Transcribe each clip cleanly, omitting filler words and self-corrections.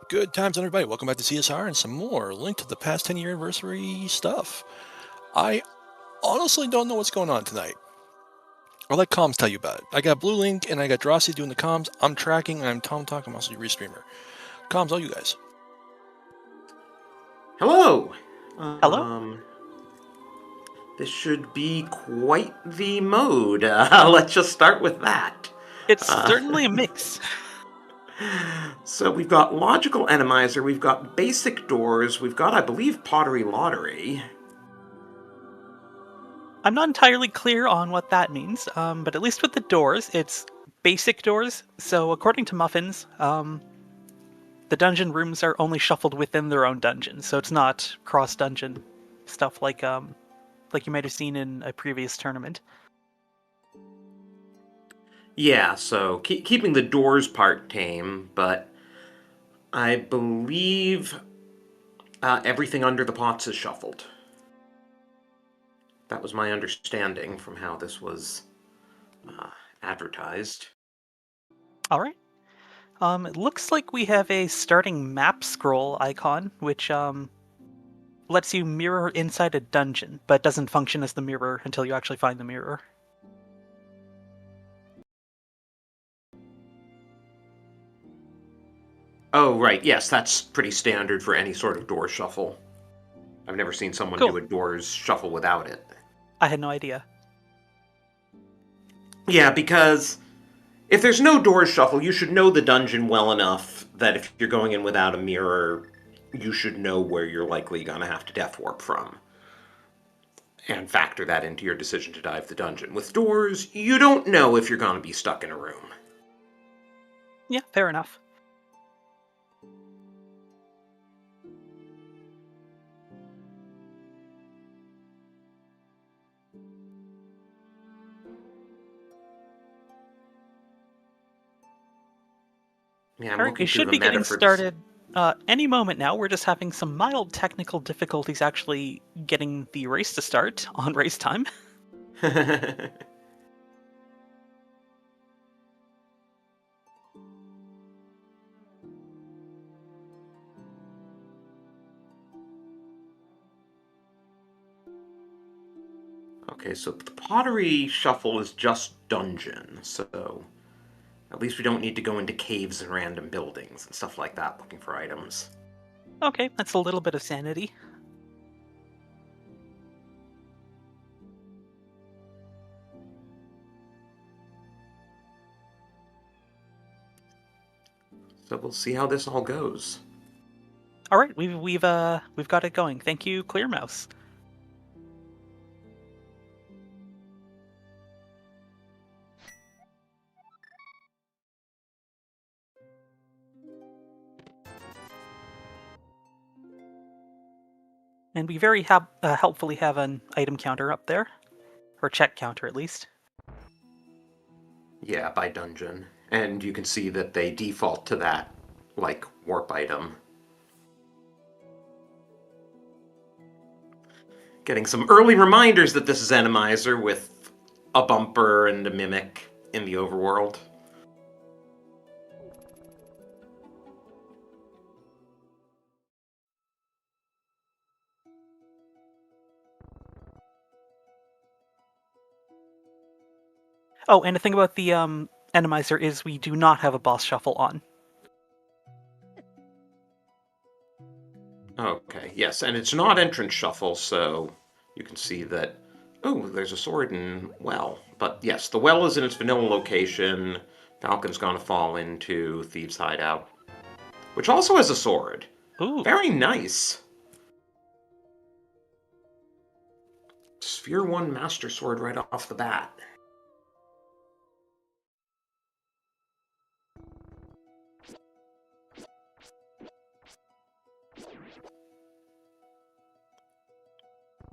Good times, everybody. Welcome back to CSR and some more linked to the past 10-year anniversary stuff. I honestly don't know what's going on tonight. I'll let comms tell you about it. I got Blue Link and I got Drossi doing the comms. I'm tracking. I'm Tom Talk. I'm also your restreamer. Comms, all you guys. Hello! Hello? This should be quite the mode. Let's just start with that. It's certainly a mix. So we've got Logical Enemizer, we've got Basic Doors, we've got, I believe, Pottery Lottery. I'm not entirely clear on what that means, but at least with the doors, it's basic doors. So according to Muffins, the dungeon rooms are only shuffled within their own dungeon, so it's not cross-dungeon stuff like you might have seen in a previous tournament. Yeah, so keeping the doors part tame, but I believe everything under the pots is shuffled. That was my understanding from how this was advertised. All right. It looks like we have a starting map scroll icon, which lets you mirror inside a dungeon, but doesn't function as the mirror until you actually find the mirror. Oh, right. Yes, that's pretty standard for any sort of door shuffle. I've never seen someone Cool. do a doors shuffle without it. I had no idea. Yeah, because if there's no doors shuffle, you should know the dungeon well enough that if you're going in without a mirror, you should know where you're likely going to have to death warp from. And factor that into your decision to dive the dungeon. With doors, you don't know if you're going to be stuck in a room. Yeah, fair enough. Yeah, I'm All right, we looking through should the be meta getting for this. started any moment now. We're just having some mild technical difficulties actually getting the race to start on race time. Okay, so the pottery shuffle is just dungeon, so at least we don't need to go into caves and random buildings and stuff like that looking for items. Okay, that's a little bit of sanity. So we'll see how this all goes. All right, we've got it going. Thank you, Clear Mouse. And we very helpfully have an item counter up there, or check counter at least. Yeah, by dungeon. And you can see that they default to that, like, warp item. Getting some early reminders that this is Enemizer with a bumper and a mimic in the overworld. Oh, and the thing about the Enemizer is we do not have a boss shuffle on. Okay, yes, and it's not entrance shuffle, so you can see that, oh, there's a sword in well. But yes, the well is in its vanilla location. Falcon's gonna fall into Thieves' Hideout, which also has a sword. Ooh. Very nice. Sphere 1 Master Sword right off the bat.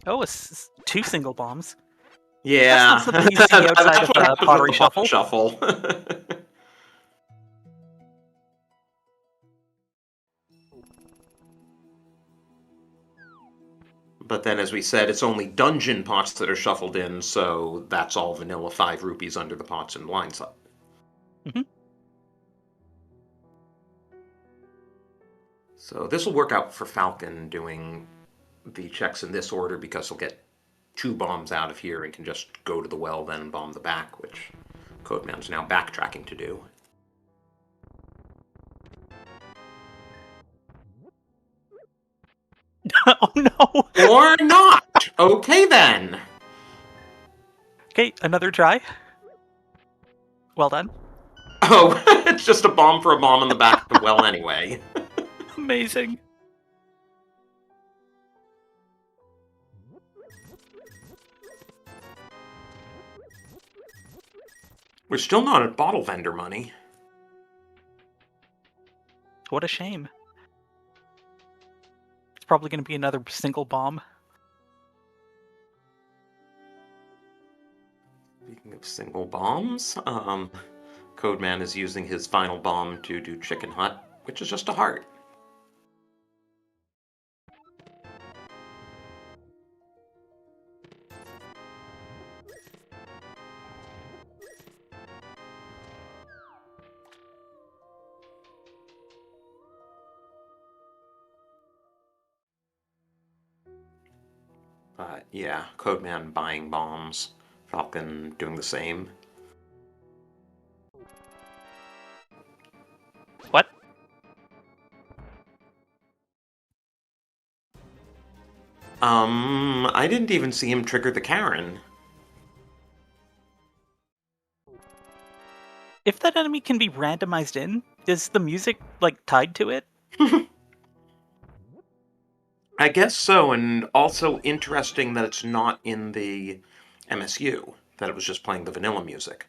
Oh, it's two single bombs. Yeah, That's not something you see outside of what happens Pottery with the pot Shuffle. shuffle. But then, as we said, it's only dungeon pots that are shuffled in, so that's all vanilla 5 rupees under the pots and blindside. Mm-hmm. So this will work out for Falcon doing the checks in this order because he'll get 2 bombs out of here and can just go to the well, then bomb the back, which Codeman's now backtracking to do. Oh no! Or not! Okay then! Okay, another try. Well done. Oh, it's just a bomb for a bomb in the back of the well anyway. Amazing. We're still not at bottle vendor money. What a shame. It's probably going to be another single bomb. Speaking of single bombs, Codeman is using his final bomb to do Chicken Hut, which is just a heart. But yeah, Codeman buying bombs, Falcon doing the same. What? I didn't even see him trigger the Karen. If that enemy can be randomized in, is the music, like, tied to it? I guess so, and also interesting that it's not in the MSU, that it was just playing the vanilla music.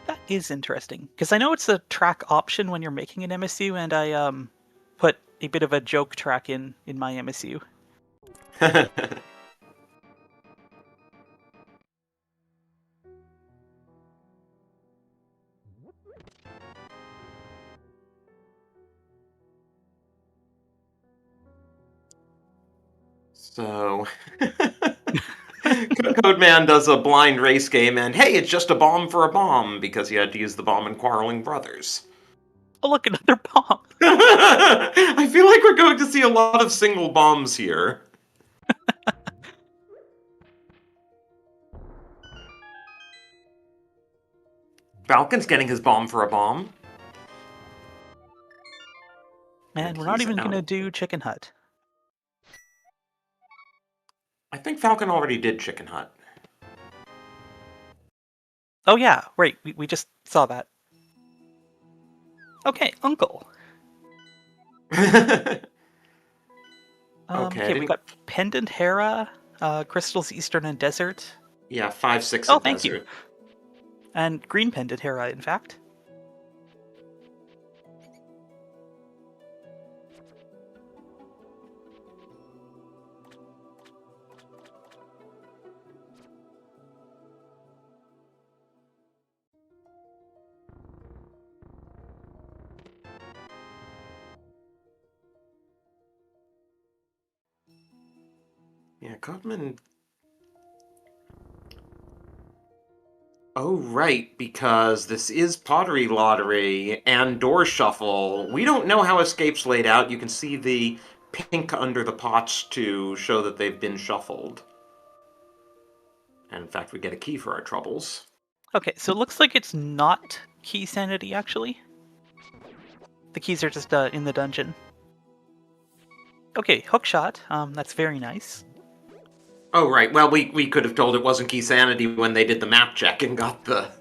That is interesting, because I know it's a track option when you're making an MSU, and I put a bit of a joke track in my MSU. So, Codeman does a blind race game, and hey, it's just a bomb for a bomb, because he had to use the bomb in Quarreling Brothers. Oh, look, another bomb! I feel like we're going to see a lot of single bombs here. Falcon's getting his bomb for a bomb. And we're not he's even going to out. do Chicken Hut. I think Falcon already did Chicken Hut. Oh yeah, right, we just saw that. Okay, Uncle. Okay, Okay, we got Pendant Hera, Crystals Eastern and Desert. yeah, 5-6 Oh, in thank you. Desert. And Green Pendant Hera, in fact. Yeah, Godman. Oh, right, because this is Pottery Lottery and Door Shuffle. We don't know how Escape's laid out. You can see the pink under the pots to show that they've been shuffled. And in fact, we get a key for our troubles. Okay, so it looks like it's not Key Sanity, actually. The keys are just in the dungeon. Okay, Hookshot. That's very nice. Oh, right. Well, we could have told it wasn't Key Sanity when they did the map check and got the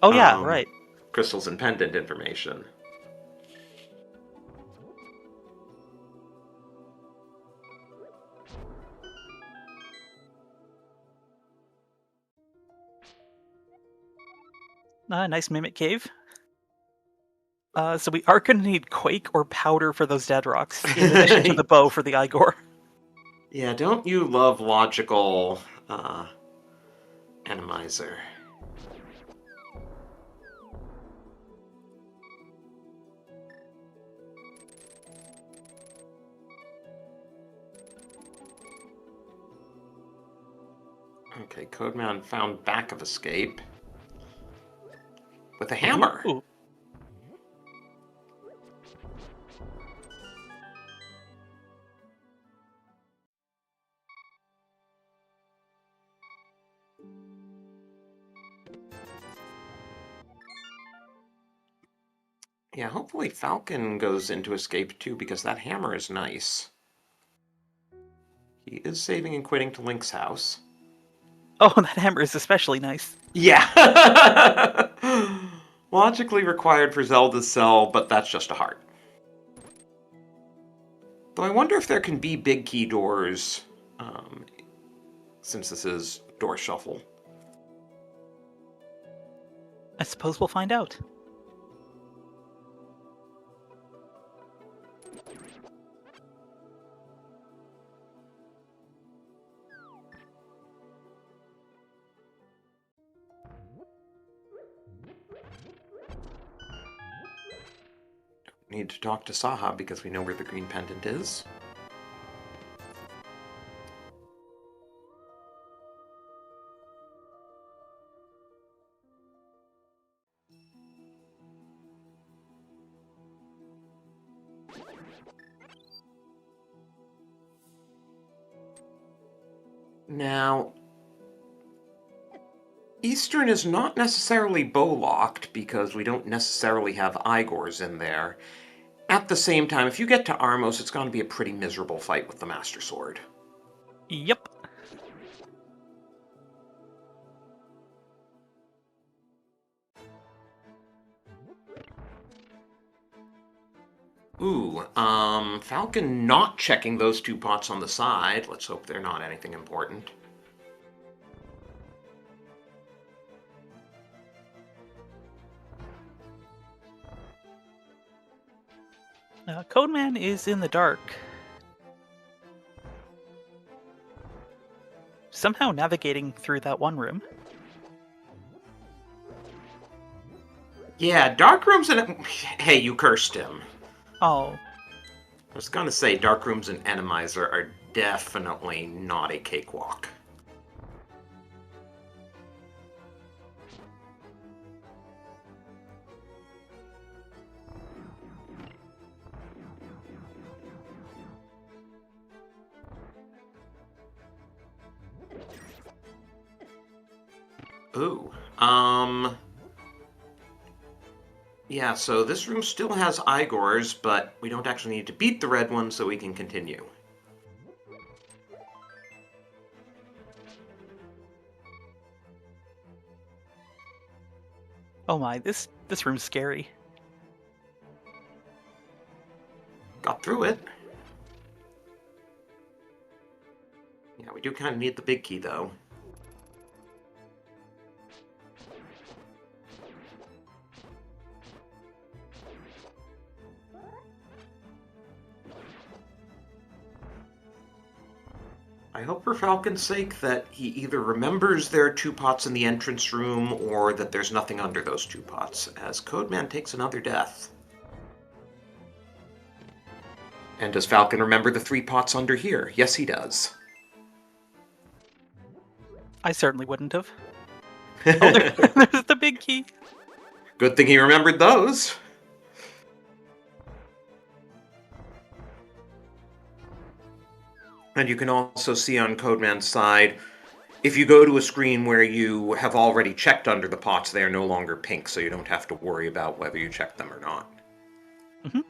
Oh yeah, right. crystals and pendant information. Nice Mimic Cave. So we are going to need Quake or Powder for those dead rocks, in addition to the bow for the Igor. Yeah, don't you love logical Animizer? Okay, Codeman found back of escape with a hammer. Ooh. Yeah, hopefully Falcon goes into escape too, because that hammer is nice. He is saving and quitting to Link's house. Oh, that hammer is especially nice. Yeah! Logically required for Zelda's cell, but that's just a heart. Though I wonder if there can be big key doors, since this is door shuffle. I suppose we'll find out. Need to talk to Saha because we know where the green pendant is. Now, Eastern is not necessarily bow-locked because we don't necessarily have Igors in there. At the same time, if you get to Armos, it's going to be a pretty miserable fight with the Master Sword. Yep. Ooh, Falcon not checking those two pots on the side. Let's hope they're not anything important. Codeman is in the dark. Somehow navigating through that one room. Yeah, Dark Rooms and... Hey, you cursed him. Oh. I was gonna say, Dark Rooms and Enemizer are definitely not a cakewalk. Ooh, yeah, so this room still has Igors, but we don't actually need to beat the red one, so we can continue. Oh my, this room's scary. Got through it. Yeah, we do kind of need the big key, though. I hope for Falcon's sake that he either remembers there are two pots in the entrance room or that there's nothing under those two pots, as Codeman takes another death. And does Falcon remember the three pots under here? Yes, he does. I certainly wouldn't have. Oh, there's the big key. Good thing he remembered those. And you can also see on Codeman's side, if you go to a screen where you have already checked under the pots, they are no longer pink, so you don't have to worry about whether you checked them or not. Mm-hmm.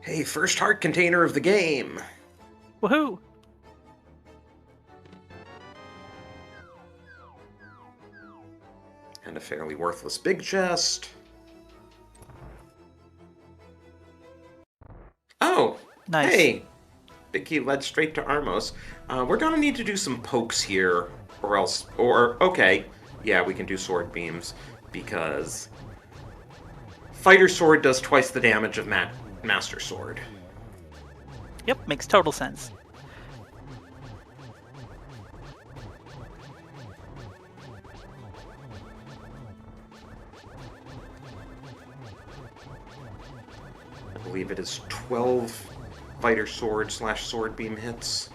Hey, first heart container of the game! Woohoo! And a fairly worthless big chest. Oh! Nice. Hey! Big key led straight to Armos. We're gonna need to do some pokes here, or else... okay. Yeah, we can do sword beams, because... Fighter Sword does twice the damage of Master Sword. Yep, makes total sense. I believe it is 12 Fighter Sword / Sword Beam hits.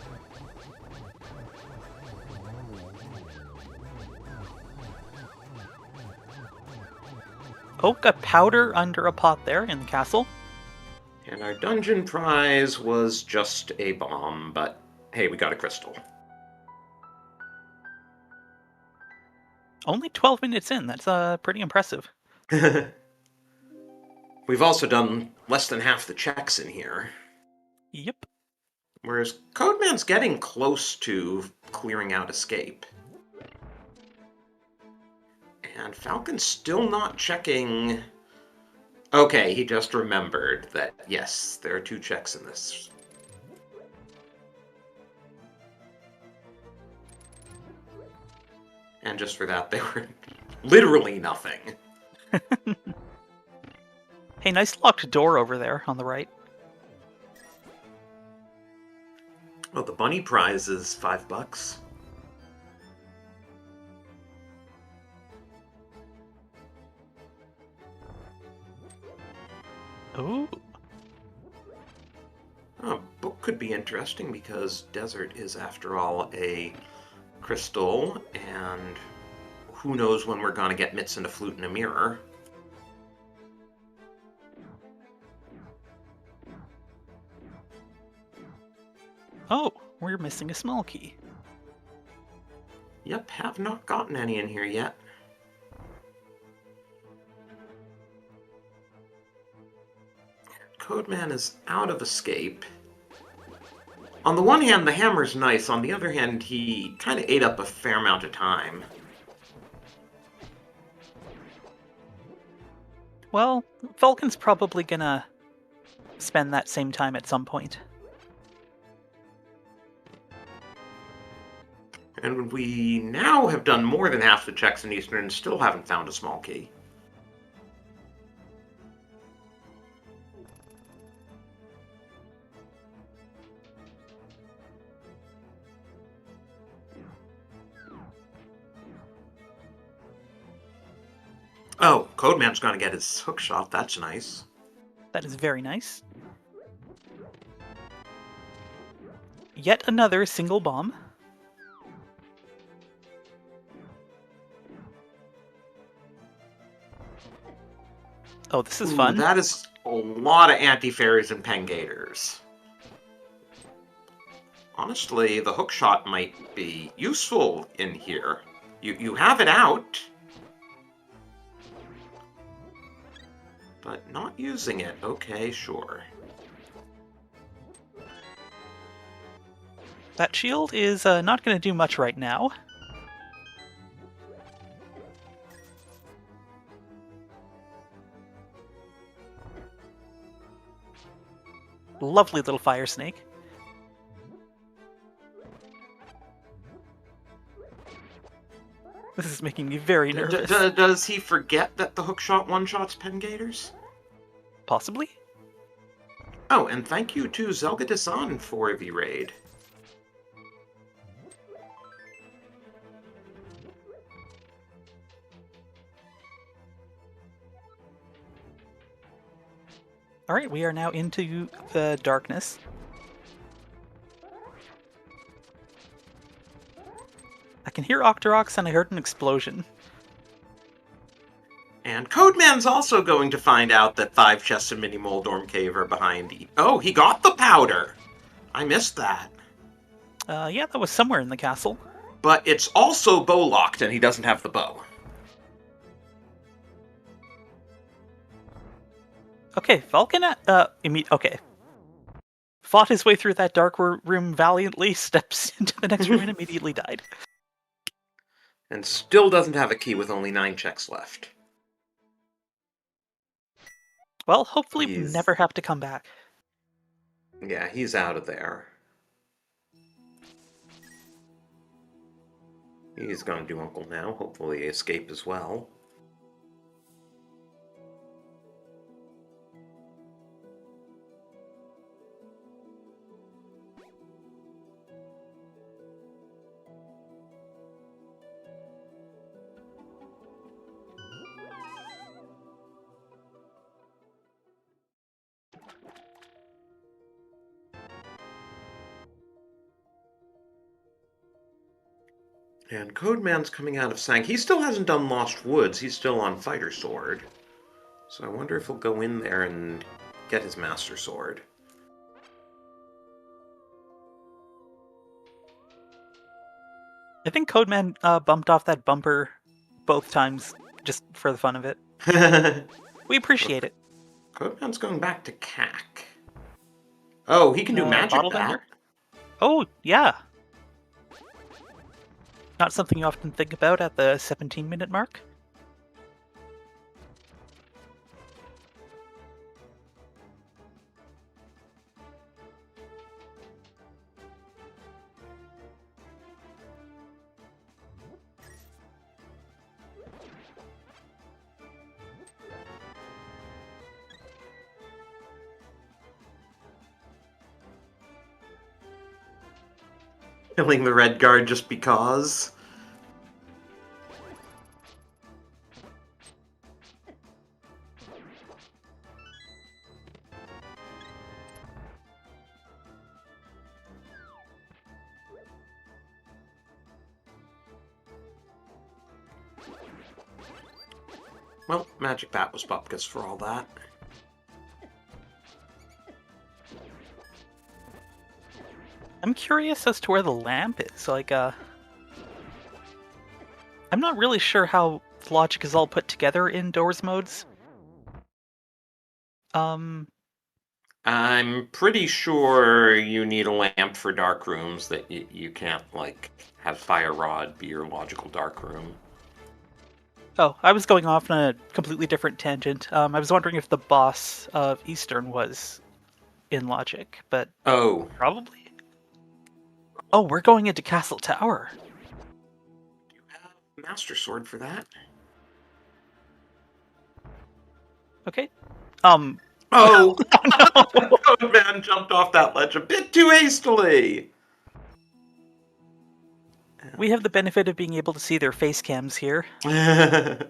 Oh, got powder under a pot there in the castle. And our dungeon prize was just a bomb, but hey, we got a crystal. Only 12 minutes in. That's pretty impressive. We've also done less than half the checks in here. Yep. Whereas Codeman's getting close to clearing out escape. And Falcon's still not checking... Okay, he just remembered that, yes, there are 2 checks in this. And just for that, they were literally nothing. Hey, nice locked door over there on the right. Oh, the bunny prize is $5. Ooh. Oh, book could be interesting because desert is, after all, a crystal, and who knows when we're going to get Mitz into flute and a mirror. Oh, we're missing a small key. Yep, have not gotten any in here yet. Codeman is out of escape. On the one hand, the hammer's nice. On the other hand, he kind of ate up a fair amount of time. Well, Falcon's probably gonna spend that same time at some point. And we now have done more than half the checks in Eastern and still haven't found a small key. Oh, Codeman's going to get his hook shot. That's nice. That is very nice. Yet another single bomb. Oh, this is fun. That is a lot of anti-fairies and pengators. Honestly, the hook shot might be useful in here. You have it out, but not using it. Okay, sure. That shield is not going to do much right now. Lovely little fire snake. This is making me very nervous. Does he forget that the hookshot one-shots pengators? Possibly? Oh, and thank you to Zelda Desan for the raid. Alright, we are now into the darkness. I can hear Octoroks and I heard an explosion. And Codeman's also going to find out that 5 chests in Mini Moldorm Cave are behind... Oh, he got the powder! I missed that. Yeah, that was somewhere in the castle. But it's also bow-locked, and he doesn't have the bow. Okay, Falcon, okay. Fought his way through that dark room valiantly, steps into the next room and immediately died. And still doesn't have a key with only 9 checks left. Well, hopefully we never have to come back. Yeah, he's out of there. He's gonna do Uncle now, hopefully escape as well. And Codeman's coming out of Sang. He still hasn't done Lost Woods. He's still on Fighter Sword. So I wonder if he'll go in there and get his Master Sword. I think Codeman bumped off that bumper both times just for the fun of it. We appreciate it. Codeman's going back to CAC. Oh, he can do magic bottle that. vendor? Oh, yeah. Not something you often think about at the 17-minute mark. Killing the red guard just because. Well, magic bat was bupkis for all that. I'm curious as to where the lamp is. Like, I'm not really sure how the logic is all put together in doors modes. I'm pretty sure you need a lamp for dark rooms, that you can't, like, have Fire Rod be your logical dark room. Oh, I was going off on a completely different tangent. I was wondering if the boss of Eastern was in logic, but Oh. probably. Oh, we're going into Castle Tower. Do you have Master Sword for that? Okay. Oh! Oh, no. Codeman jumped off that ledge a bit too hastily! We have the benefit of being able to see their face cams here. Falcon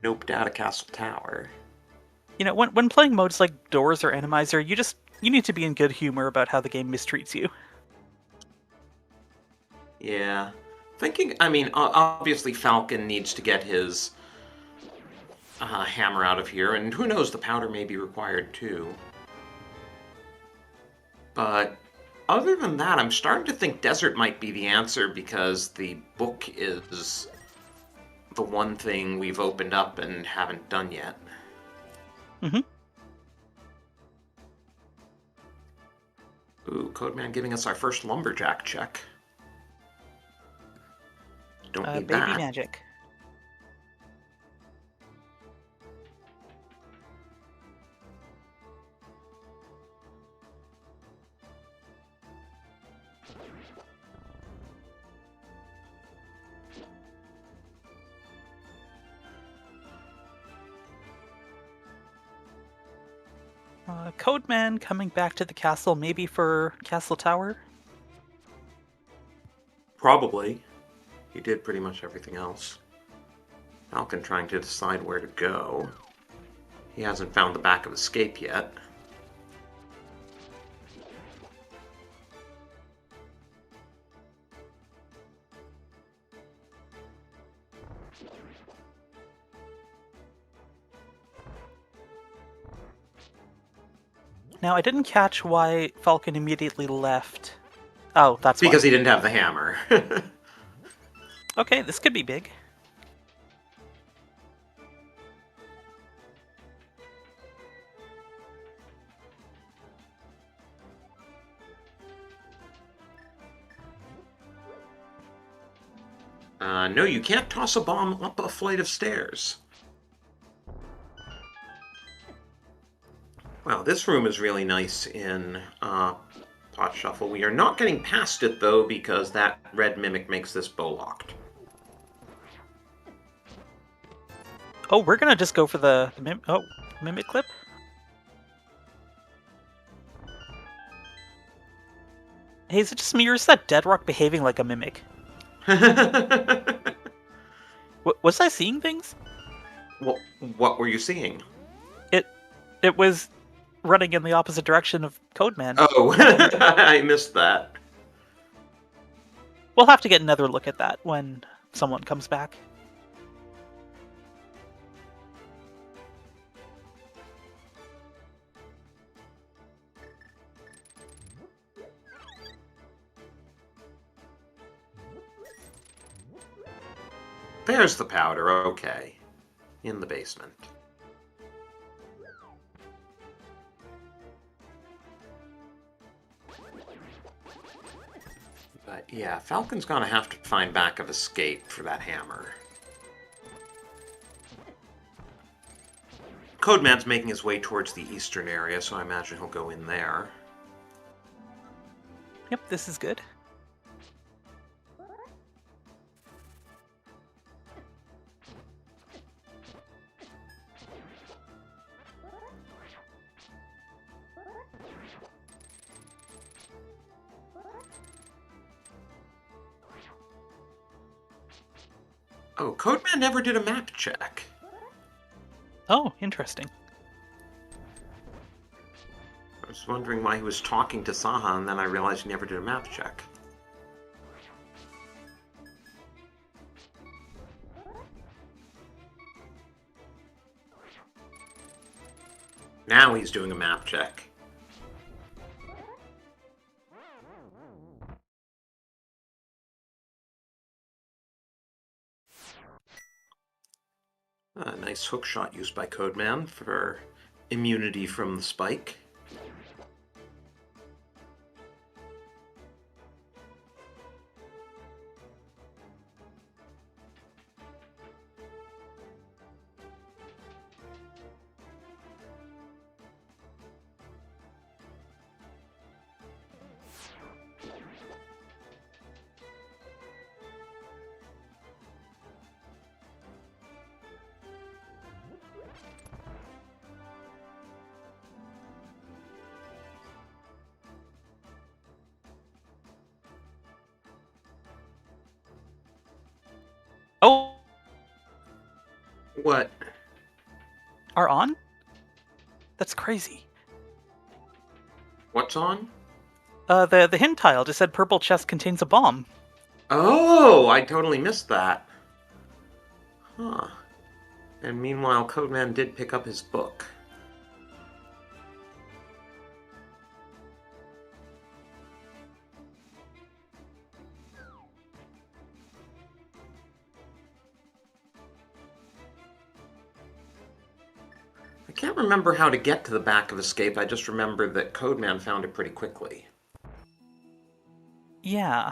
noped out of Castle Tower. You know, when playing modes like Doors or Enemizer, you need to be in good humor about how the game mistreats you. Yeah. I mean, obviously Falcon needs to get his hammer out of here, and who knows, the powder may be required too. But other than that, I'm starting to think Desert might be the answer, because the book is the one thing we've opened up and haven't done yet. Mm-hmm. Ooh, Codeman giving us our first lumberjack check. Don't need Baby that. magic. Codeman coming back to the castle, maybe for Castle Tower? Probably. He did pretty much everything else. Falcon trying to decide where to go. He hasn't found the back of escape yet. Now, I didn't catch why Falcon immediately left. Oh, that's because why. he didn't have the hammer. Okay, this could be big. No, you can't toss a bomb up a flight of stairs. Wow, this room is really nice in Pot Shuffle. We are not getting past it, though, because that red mimic makes this bow locked. Oh, we're gonna just go for the mimic clip? Hey, is it just me or is that Dead Rock behaving like a mimic? Was I seeing things? What were you seeing? It was running in the opposite direction of Codeman. Oh, I missed that. We'll have to get another look at that when someone comes back. There's the powder, okay. In the basement. But yeah, Falcon's gonna have to find back of escape for that hammer. Codeman's making his way towards the eastern area, so I imagine he'll go in there. Yep, this is good. Oh, Codeman never did a map check. Oh, interesting. I was wondering why he was talking to Saha, and then I realized he never did a map check. Now he's doing a map check. A nice hook shot used by Codeman for immunity from the spike. Oh, What? are on? That's crazy. What's on? The hint tile just said purple chest contains a bomb. Oh, I totally missed that. Huh. And meanwhile, Codeman did pick up his book. I can't remember how to get to the back of Escape, I just remember that Codeman found it pretty quickly. Yeah.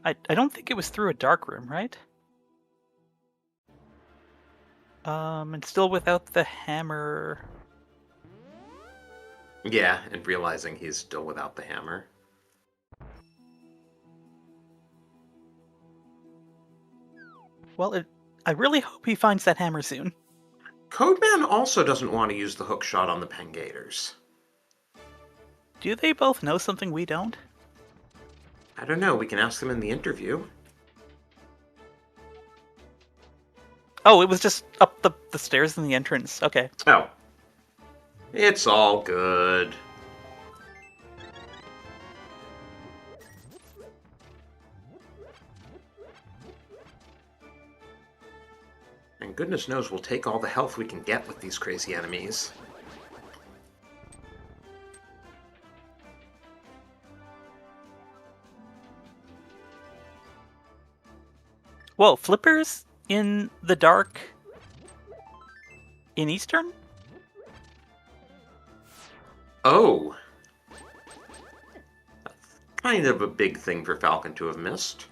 I don't think it was through a dark room, right? And still without the hammer. Yeah, and realizing he's still without the hammer. Well, I really hope he finds that hammer soon. Codeman also doesn't want to use the hook shot on the Pengators. Do they both know something we don't? I don't know, we can ask them in the interview. Oh, it was just up the stairs in the entrance. Okay. Oh. It's all good. And goodness knows we'll take all the health we can get with these crazy enemies. Whoa, flippers in the dark in Eastern? Oh. That's kind of a big thing for Falcon to have missed.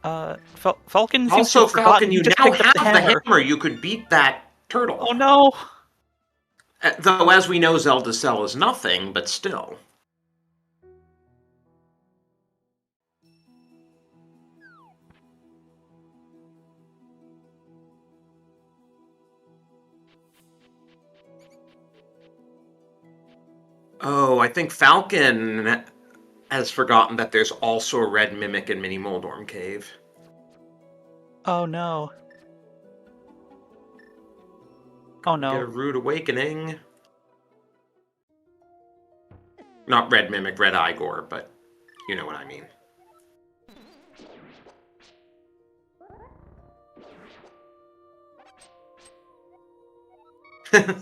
Falcon seems to Also, have forgotten. Falcon, He you just now picked have up the hammer. You could beat that turtle. Oh no! Though, as we know, Zelda Cell is nothing, but still. Oh, I think Falcon has forgotten that there's also a red mimic in Mini Moldorm Cave. Oh no. Oh Get a no. rude awakening. Not red mimic, red Igor, but you know what I mean.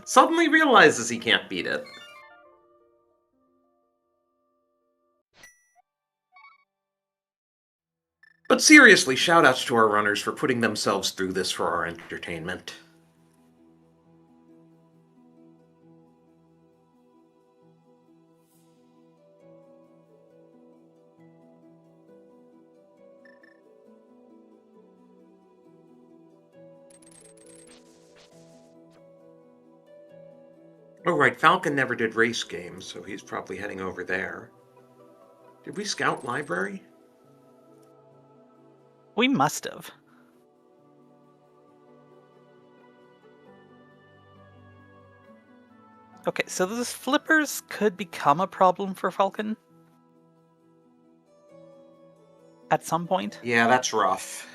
Suddenly realizes he can't beat it. But seriously, shoutouts to our runners for putting themselves through this for our entertainment. Oh, right, Falcon never did race games, so he's probably heading over there. Did we scout library? We must have. Okay, so those flippers could become a problem for Falcon at some point. Yeah, that's rough.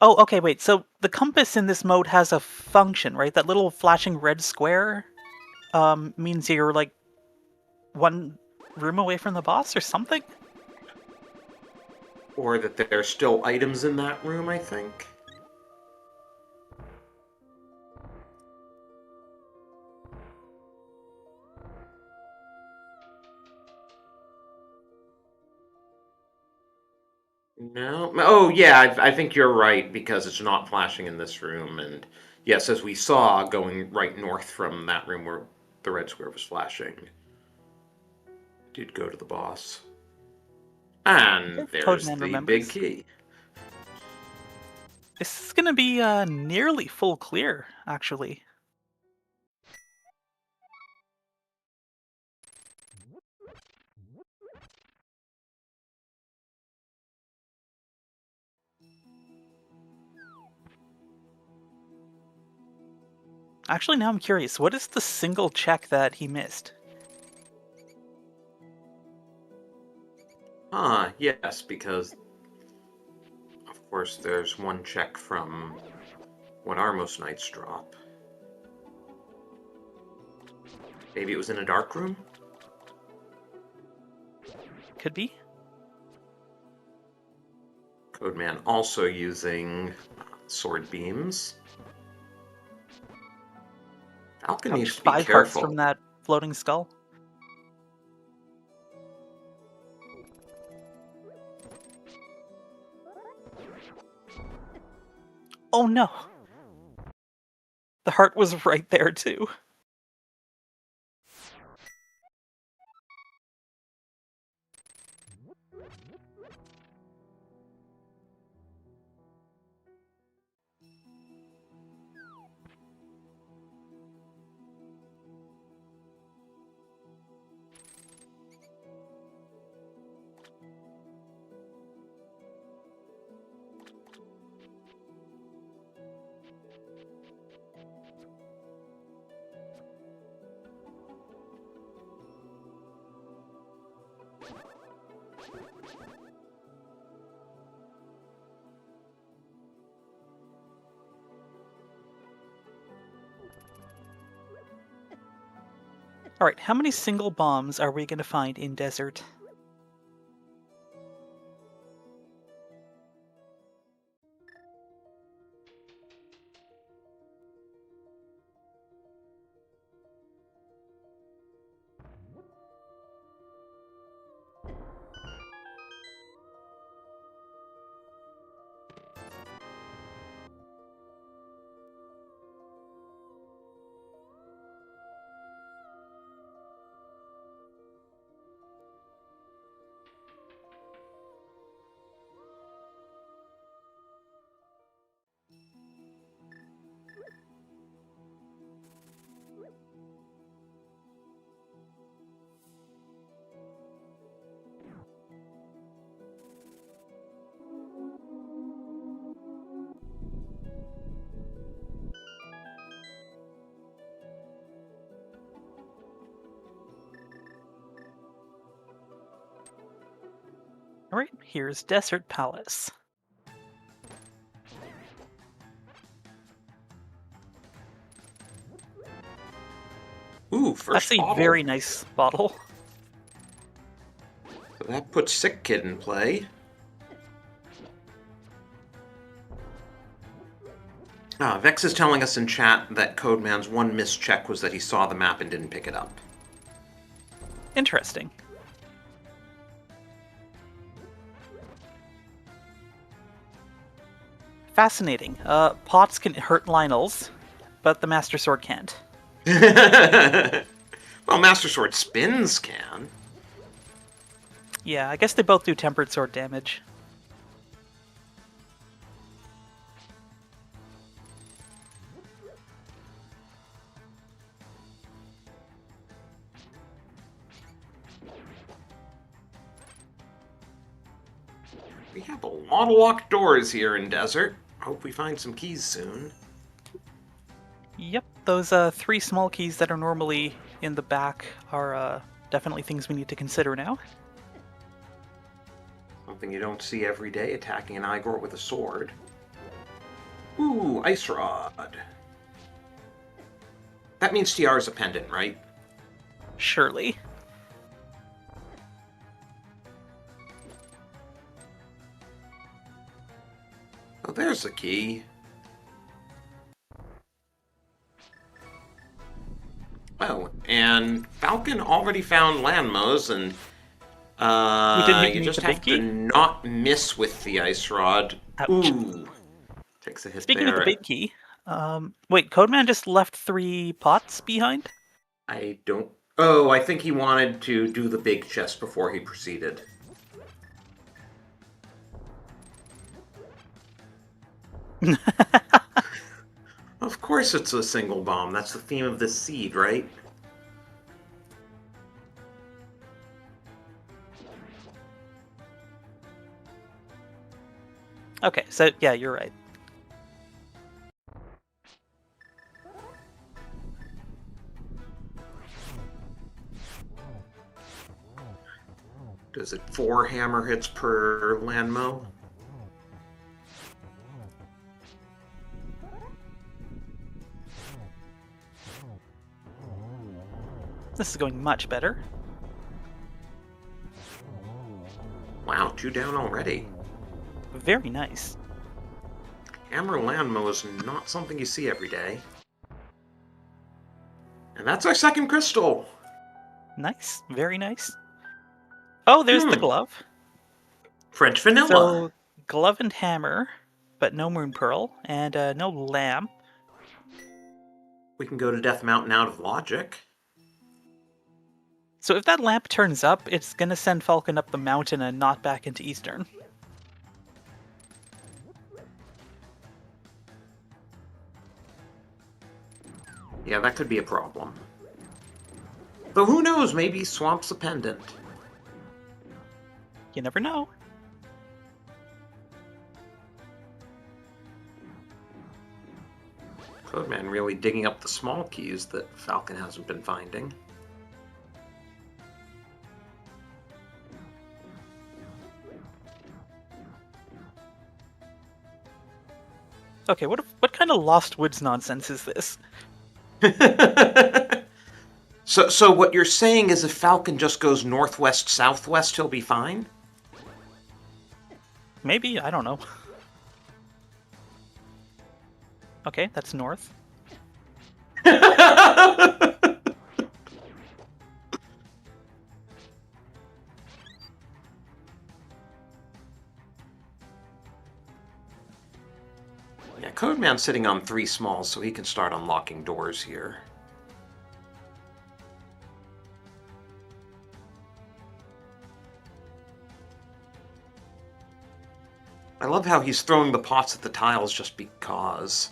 Oh, okay, wait. So the compass in this mode has a function, right? That little flashing red square means you're like one room away from the boss or something? Or that there's still items in that room, I think. No. Oh, yeah, I think you're right, because it's not flashing in this room. And yes, as we saw, going right north from that room where the red square was flashing, did go to the boss. And there's Toadman the big remembers. key. This is gonna be nearly full clear, actually. Actually, now I'm curious. What is the single check that he missed? Ah, yes, because, of course, there's one check from when Armos Knights drop. Maybe it was in a dark room? Could be. Codeman also using sword beams. Falcon needs to be 5 hearts careful. from that floating skull. Oh no! The heart was right there too. Alright, how many single bombs are we gonna find in Desert? Alright, here's Desert Palace. Ooh, That's first a bottle. very nice bottle. that puts Sick Kid in play. Vex is telling us in chat that Codeman's one mischeck was that he saw the map and didn't pick it up. Interesting. Fascinating. Pots can hurt Lionels, but the Master Sword can't. Well, Master Sword spins can. Yeah, I guess they both do tempered sword damage. We have a lot of locked doors here in Desert. Hope we find some keys soon. Yep, those 3 small keys that are normally in the back are definitely things we need to consider now. Something you don't see every day, attacking an Igor with a sword. Ooh, Ice Rod. That means TR is a pendant, right? Surely. Oh, there's a key. Oh, and Falcon already found Landmos, and you just have to not miss with the Ice Rod. Ouch. Ooh. Takes a hit Speaking there. of the big key, wait, Codeman just left 3 pots behind? I don't... Oh, I think he wanted to do the big chest before he proceeded. Of course it's a single bomb. That's the theme of this seed, right? Okay, so yeah, you're right. Does it 4 hammer hits per landmo? This is going much better. Wow, 2 down already. Very nice. Hammer landmo is not something you see every day. And that's our second crystal! Nice, very nice. Oh, there's the glove. French vanilla! So, glove and hammer, but no moon pearl, and no lamp. We can go to Death Mountain out of logic. So if that lamp turns up, it's gonna send Falcon up the mountain and not back into Eastern. Yeah, that could be a problem. Though who knows, maybe Swamp's a pendant. You never know. Codeman really digging up the small keys that Falcon hasn't been finding. Okay, what kind of Lost Woods nonsense is this? So what you're saying is if Falcon just goes northwest, southwest, he'll be fine? Maybe, I don't know. Okay, that's north. Yeah, Codeman's sitting on 3 smalls, so he can start unlocking doors here. I love how he's throwing the pots at the tiles just because.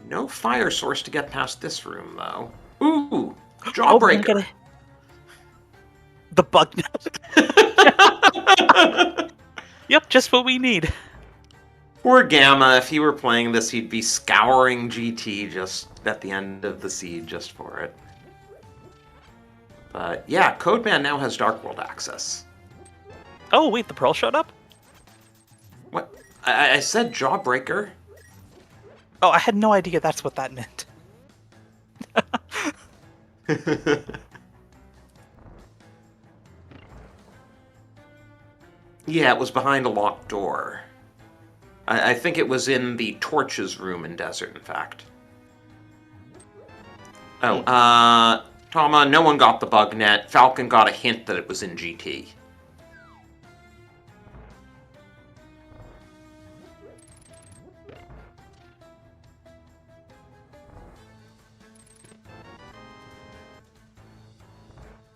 No fire source to get past this room, though. Ooh! Jawbreaker! Oh, the bug. Yep, just what we need. Poor Gamma, if he were playing this, he'd be scouring GT just at the end of the seed just for it. But yeah, Codeman now has Dark World access. Oh, wait, the pearl showed up? What? I said Jawbreaker. Oh, I had no idea that's what that meant. Yeah, it was behind a locked door. I think it was in the torches room in Desert, in fact. Oh, Tama, no one got the bug net. Falcon got a hint that it was in GT.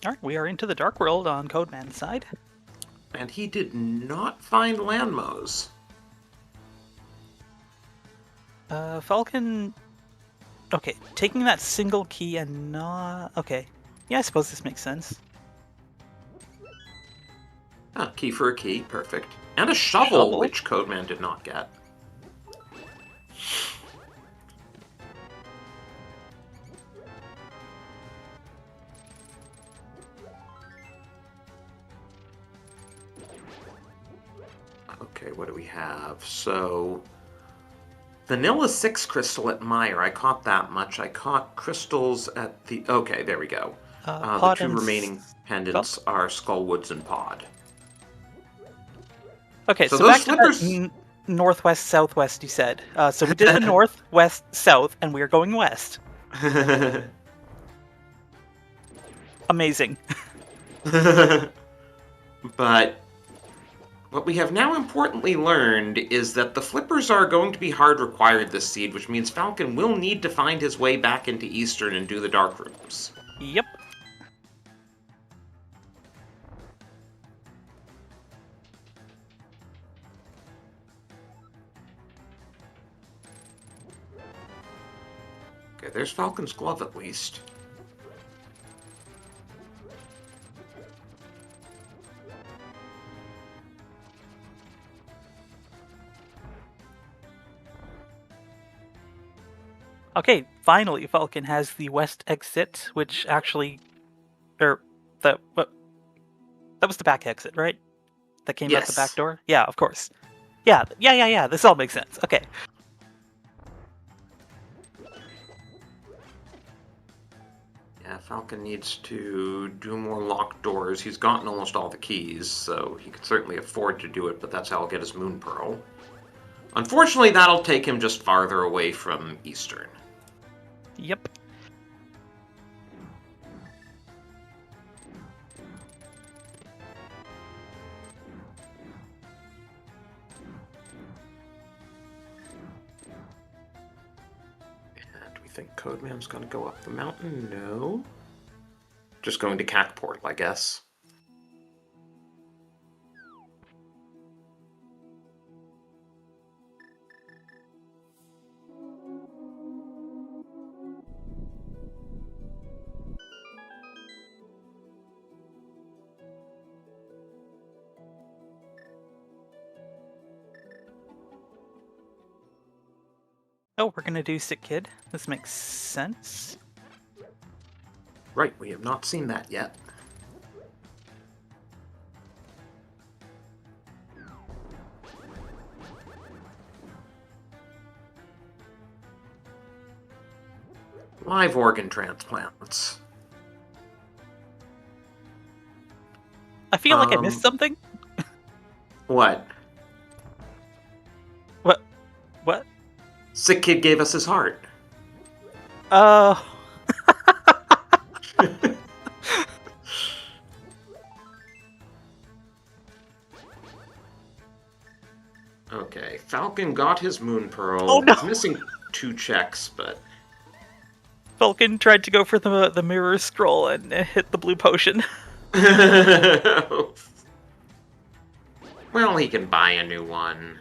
Alright, we are into the Dark World on Codeman's side. And he did not find Landmos. Falcon... Okay, taking that single key and not... Okay. Yeah, I suppose this makes sense. Ah, key for a key, perfect. And a shovel, which Codeman did not get. Okay, what do we have? So, Vanilla 6 crystal at Meyer. I caught that much. I caught crystals at the... Okay, there we go. The two remaining pendants are Skullwoods and Pod. Okay, so back to that northwest, southwest, you said. So we did the north, west, south, and we are going west. Amazing. But what we have now importantly learned is that the flippers are going to be hard required this seed, which means Falcon will need to find his way back into Eastern and do the dark rooms. Yep. Okay, there's Falcon's glove at least. Okay, finally Falcon has the west exit, which actually... That was the back exit, right? That came out the back door? Yeah, of course. Yeah, this all makes sense. Okay. Yeah, Falcon needs to do more locked doors. He's gotten almost all the keys, so he could certainly afford to do it, but that's how he'll get his Moon Pearl. Unfortunately, that'll take him just farther away from Eastern. Yep. And do we think Codeman's going to go up the mountain? No. Just going to Cackport, I guess. Oh, we're gonna do Sick Kid. This makes sense. Right, we have not seen that yet. Live organ transplants. I feel like I missed something. What? What? Sick Kid gave us his heart. Okay, Falcon got his Moon Pearl. Oh no! He's missing 2 checks, but... Falcon tried to go for the mirror scroll and hit the blue potion. Well, he can buy a new one.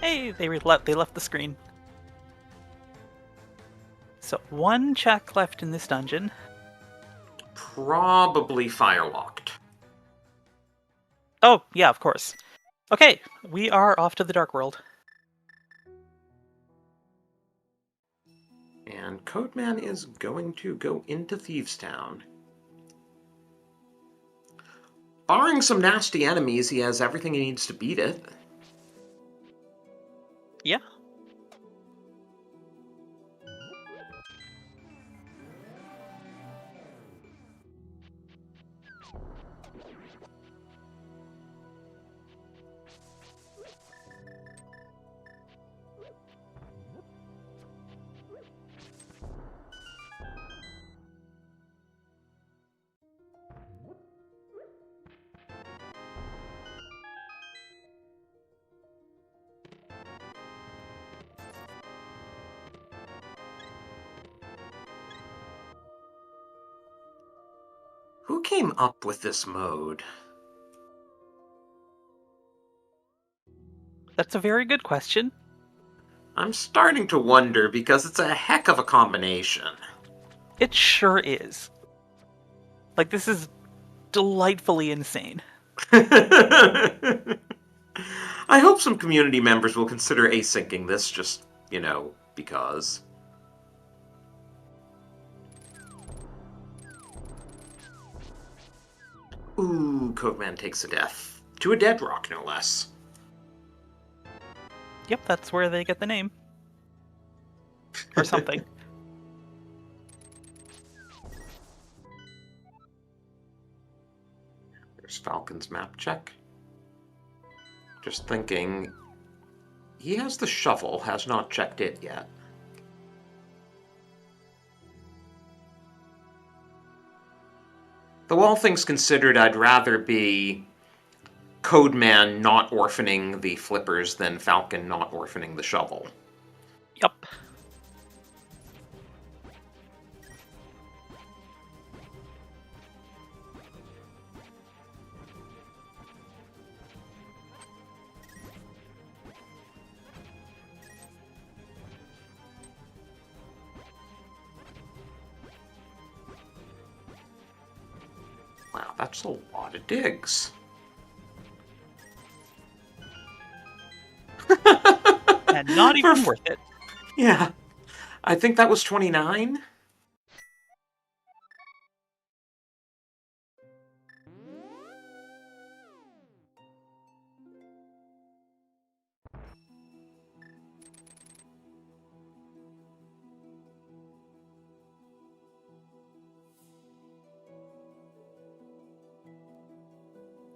Hey, they left the screen. So 1 check left in this dungeon. Probably firelocked. Oh, yeah, of course. Okay, we are off to the Dark World. Codeman is going to go into Thieves Town. Barring some nasty enemies, he has everything he needs to beat it. Yeah. Who came up with this mode? That's a very good question. I'm starting to wonder because it's a heck of a combination. It sure is. Like, this is delightfully insane. I hope some community members will consider asyncing this just, because. Ooh, Codeman takes a death. To a dead rock, no less. Yep, that's where they get the name. Or something. There's Falcon's map check. Just thinking, he has the shovel, has not checked it yet. Though all things considered, I'd rather be Codeman not orphaning the flippers than Falcon not orphaning the shovel. Yup. Wow, that's a lot of digs. And not even worth it. Yeah. I think that was 29.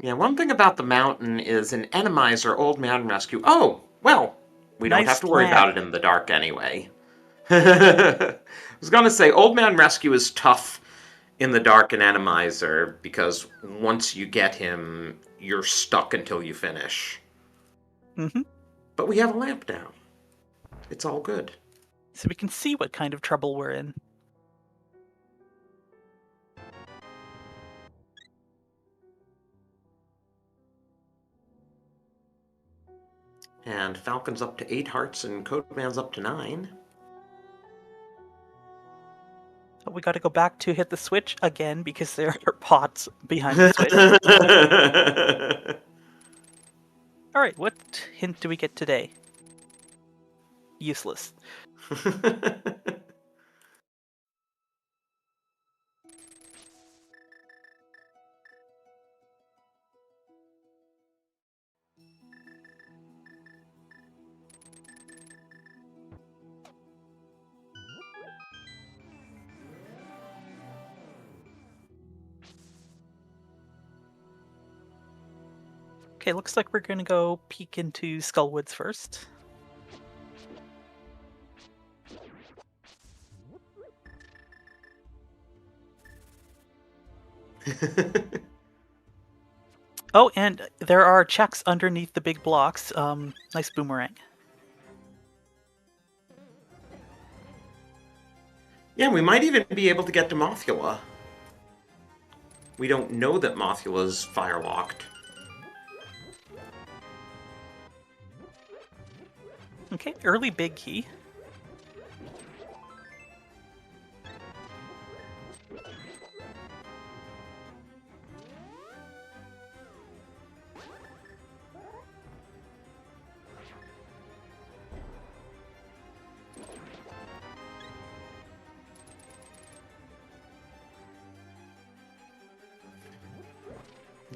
Yeah, one thing about the mountain is an enemizer old man rescue. Oh, well, we don't Nice have to worry plan. about it in the dark anyway. I was gonna say, old man rescue is tough in the dark and enemizer because once you get him, you're stuck until you finish. Mm-hmm. But we have a lamp now. It's all good. So we can see what kind of trouble we're in. And Falcon's up to 8 hearts and Codeman's up to 9. But we gotta go back to hit the switch again because there are pots behind the switch. Alright, what hint do we get today? Useless. Okay, looks like we're gonna go peek into Skullwoods first. Oh, and there are checks underneath the big blocks. Nice boomerang. Yeah, we might even be able to get to Mothula. We don't know that Mothula's fire-locked. Okay, early big key.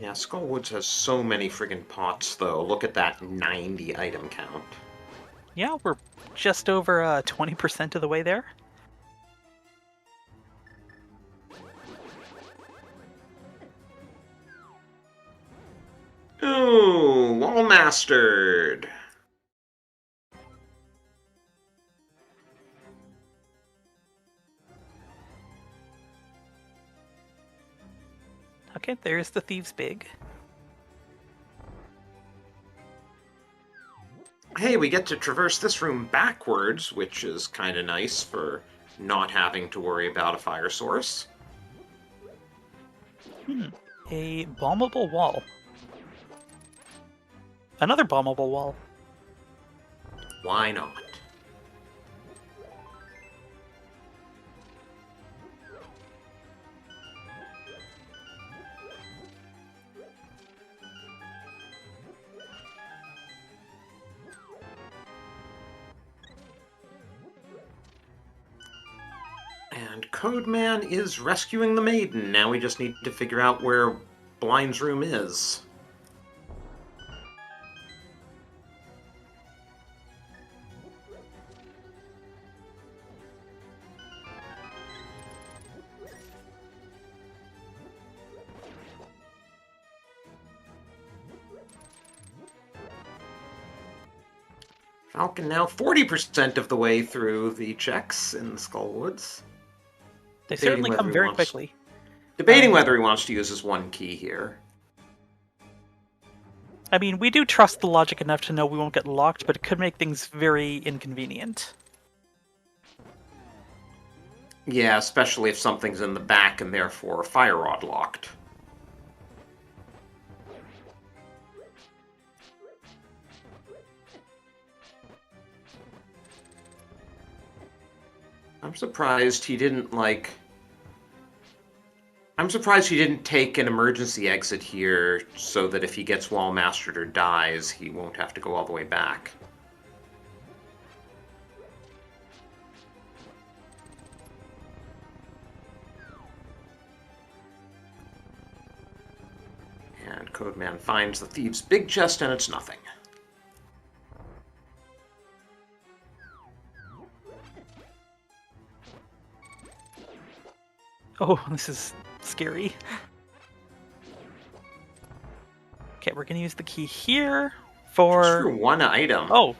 Yeah, Skullwoods has so many friggin' pots, though. Look at that 90 item count. Yeah, we're just over 20% of the way there. Ooh, all mastered. Okay, there's the Thieves' Big. Hey, we get to traverse this room backwards, which is kind of nice for not having to worry about a fire source. A bombable wall. Another bombable wall. Why not? And Codeman is rescuing the maiden. Now we just need to figure out where Blind's room is. Falcon now 40% of the way through the checks in the Skullwoods. They Debating certainly whether come he very wants- quickly. Debating whether he wants to use his one key here. I mean, we do trust the logic enough to know we won't get locked, but it could make things very inconvenient. Yeah, especially if something's in the back and therefore fire rod locked. I'm surprised he didn't, I'm surprised he didn't take an emergency exit here so that if he gets wall mastered or dies, he won't have to go all the way back. And Codeman finds the Thieves' Big Chest and it's nothing. Oh, this is scary. Okay, we're gonna use the key here Just for for... one item. Oh,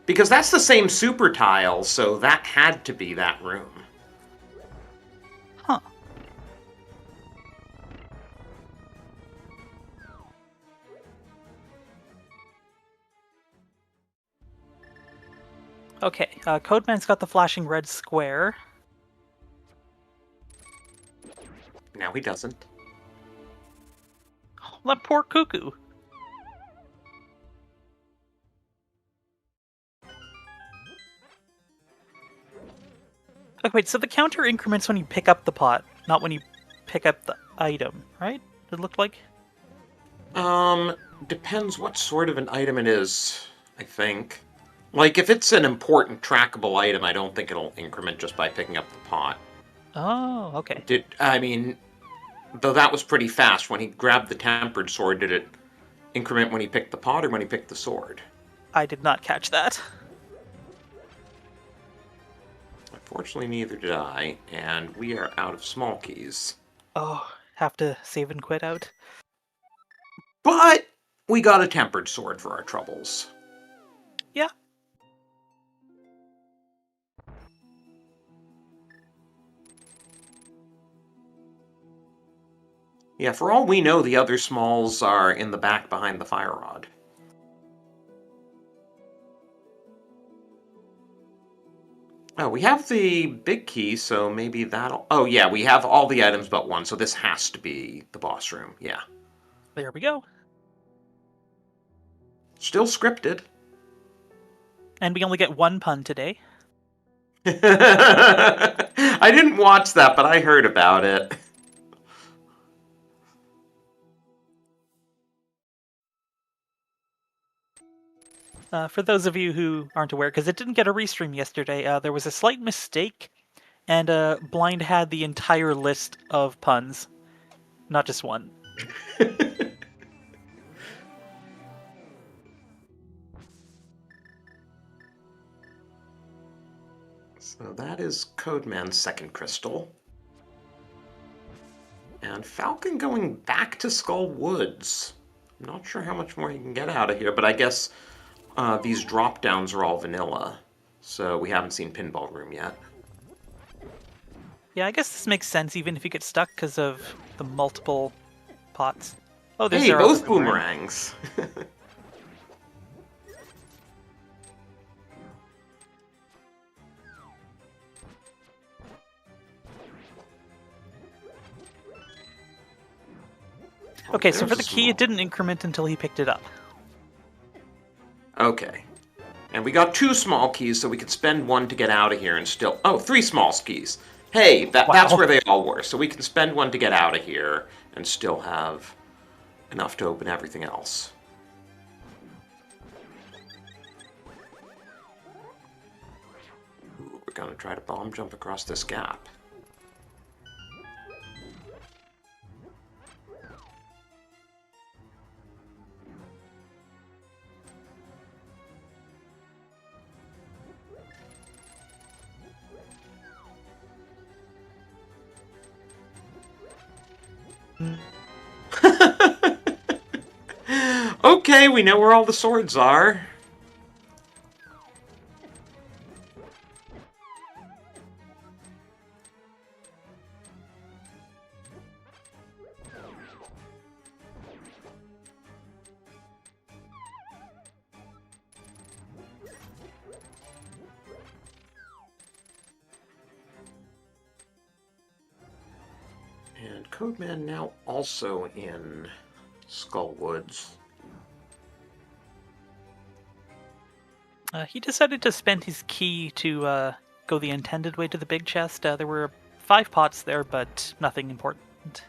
Because that's the same super tile, so that had to be that room. huh. Okay, Codeman's got the flashing red square. Now he doesn't. Oh, that poor cuckoo. Okay, wait, so the counter increments when you pick up the pot, not when you pick up the item, right? It looked like? Depends what sort of an item it is, I think. Like, if it's an important trackable item, I don't think it'll increment just by picking up the pot. Oh, okay. Though that was pretty fast. When he grabbed the tempered sword, did it increment when he picked the pot or when he picked the sword? I did not catch that. Unfortunately, neither did I, and we are out of small keys. Oh, have to save and quit out. But we got a tempered sword for our troubles. Yeah. Yeah, for all we know, the other smalls are in the back behind the fire rod. Oh, we have the big key, so maybe that'll... Oh, yeah, we have all the items but one, so this has to be the boss room, yeah. There we go. Still scripted. And we only get one pun today. I didn't watch that, but I heard about it. For those of you who aren't aware, because it didn't get a restream yesterday, there was a slight mistake, and Blind had the entire list of puns, not just one. So that is Codeman's second crystal. And Falcon going back to Skull Woods. I'm not sure how much more he can get out of here, but I guess these drop-downs are all vanilla. So we haven't seen Pinball Room yet. Yeah, I guess this makes sense even if you get stuck because of the multiple pots. Oh, there's Hey, our both other boomerang. boomerangs! Okay, so for There's the a key, it small- didn't increment until he picked it up. Okay. And we got 2 small keys, so we could spend 1 to get out of here and still... Oh, 3 small keys. Hey, that's Wow. where they all were. So we can spend 1 to get out of here and still have enough to open everything else. Ooh, we're gonna try to bomb jump across this gap. Okay, we know where all the swords are. And Codeman now also in Skull Woods. He decided to spend his key to go the intended way to the big chest. There were 5 pots there, but nothing important.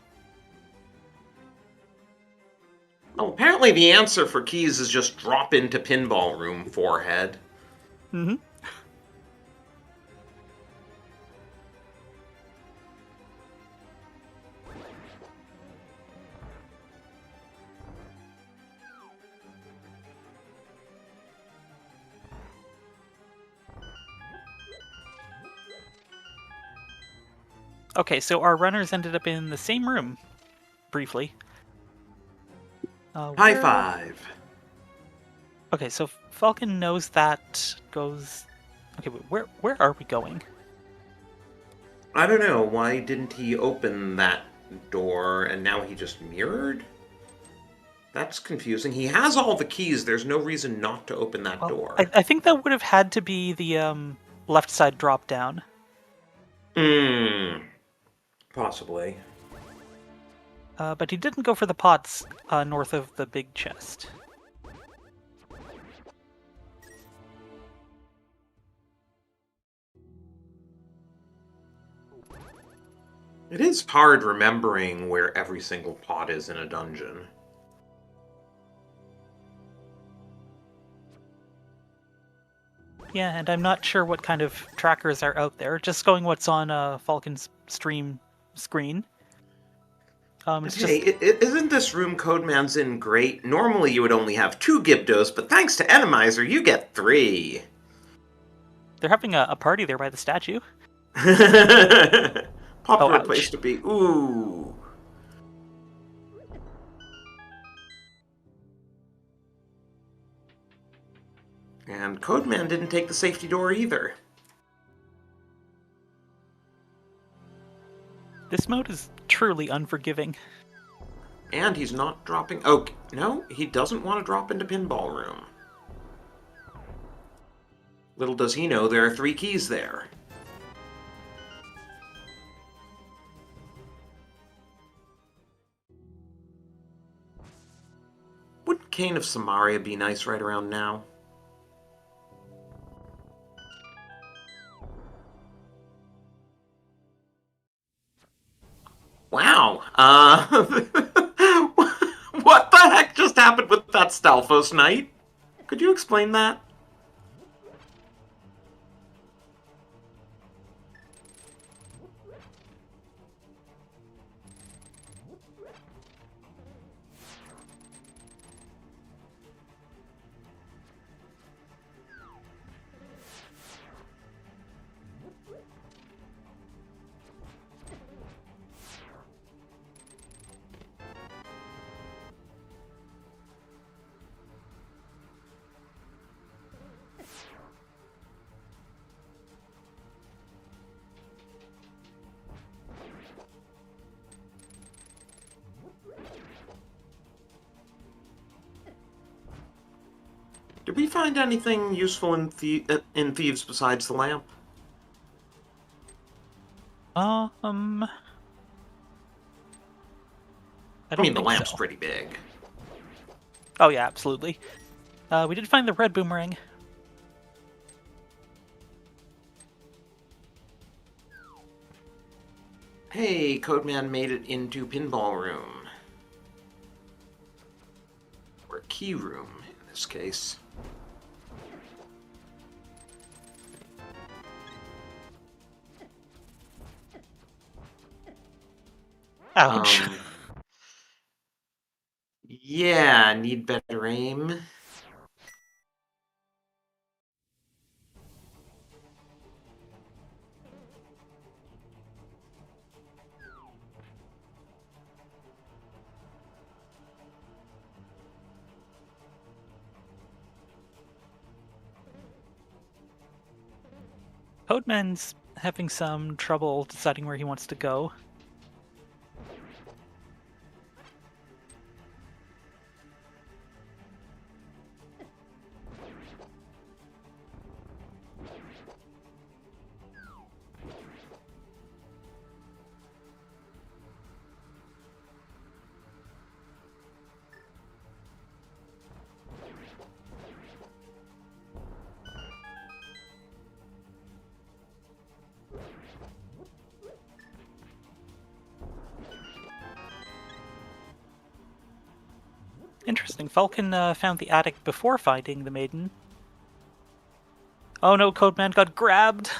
Oh, apparently the answer for keys is just drop into Pinball Room, forehead. Mm-hmm. Okay, so our runners ended up in the same room, briefly. High where- five. Okay, so Falcon knows that goes... Okay, wait, where are we going? I don't know, why didn't he open that door and now he just mirrored? That's confusing. He has all the keys, there's no reason not to open that Well, door. I think that would have had to be the left side drop down. Possibly. But he didn't go for the pots north of the big chest. It is hard remembering where every single pot is in a dungeon. Yeah, and I'm not sure what kind of trackers are out there. Just going what's on Falcon's stream screen. It's Hey, just isn't this room Codeman's in great? Normally you would only have 2 Gibdos, but thanks to Enemizer, you get 3. they're having a party there by the statue. Popular ouch. place to be. Ooh. And Codeman didn't take the safety door either. This mode is truly unforgiving. And he's not dropping... Oh, no, he doesn't want to drop into Pinball Room. Little does he know there are 3 keys there. Wouldn't Kane of Samaria be nice right around now? Wow. What the heck just happened with that Stalfos Knight? Could you explain that? Did we find anything useful in Thieves besides the lamp? I I don't mean, the think lamp's so. pretty big. Oh yeah, absolutely. We did find the red boomerang. Hey, Codeman made it into Pinball Room. Or Key Room, in this case. Ouch. Yeah, need better aim. Codeman's having some trouble deciding where he wants to go. Interesting. Falcon found the attic before finding the maiden. Oh no, Codeman got grabbed!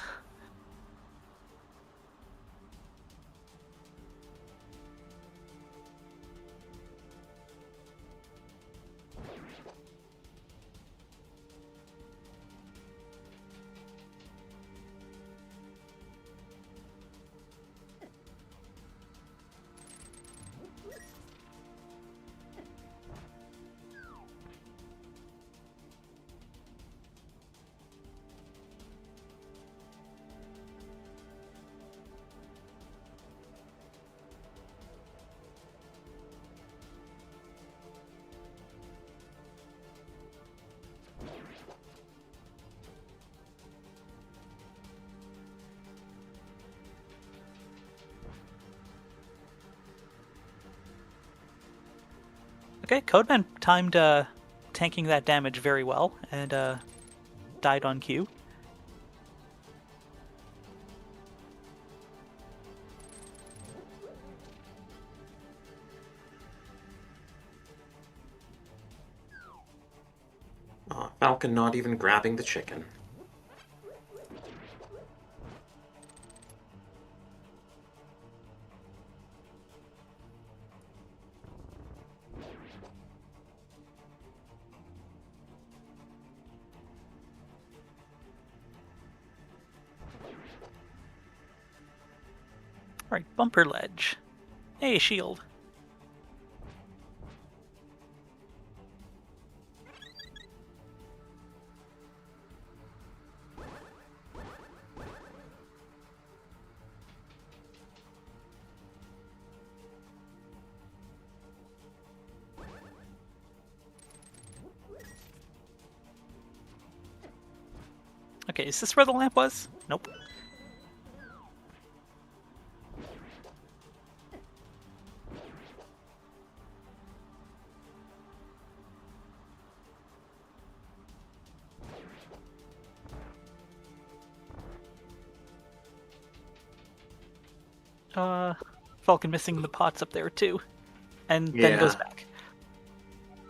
Okay, Codeman timed tanking that damage very well, and died on cue. Oh, Falcon not even grabbing the chicken. Alright, bumper ledge. Hey, shield. Okay, is this where the lamp was? Nope. Falcon missing the pots up there too. And then goes Yeah. back.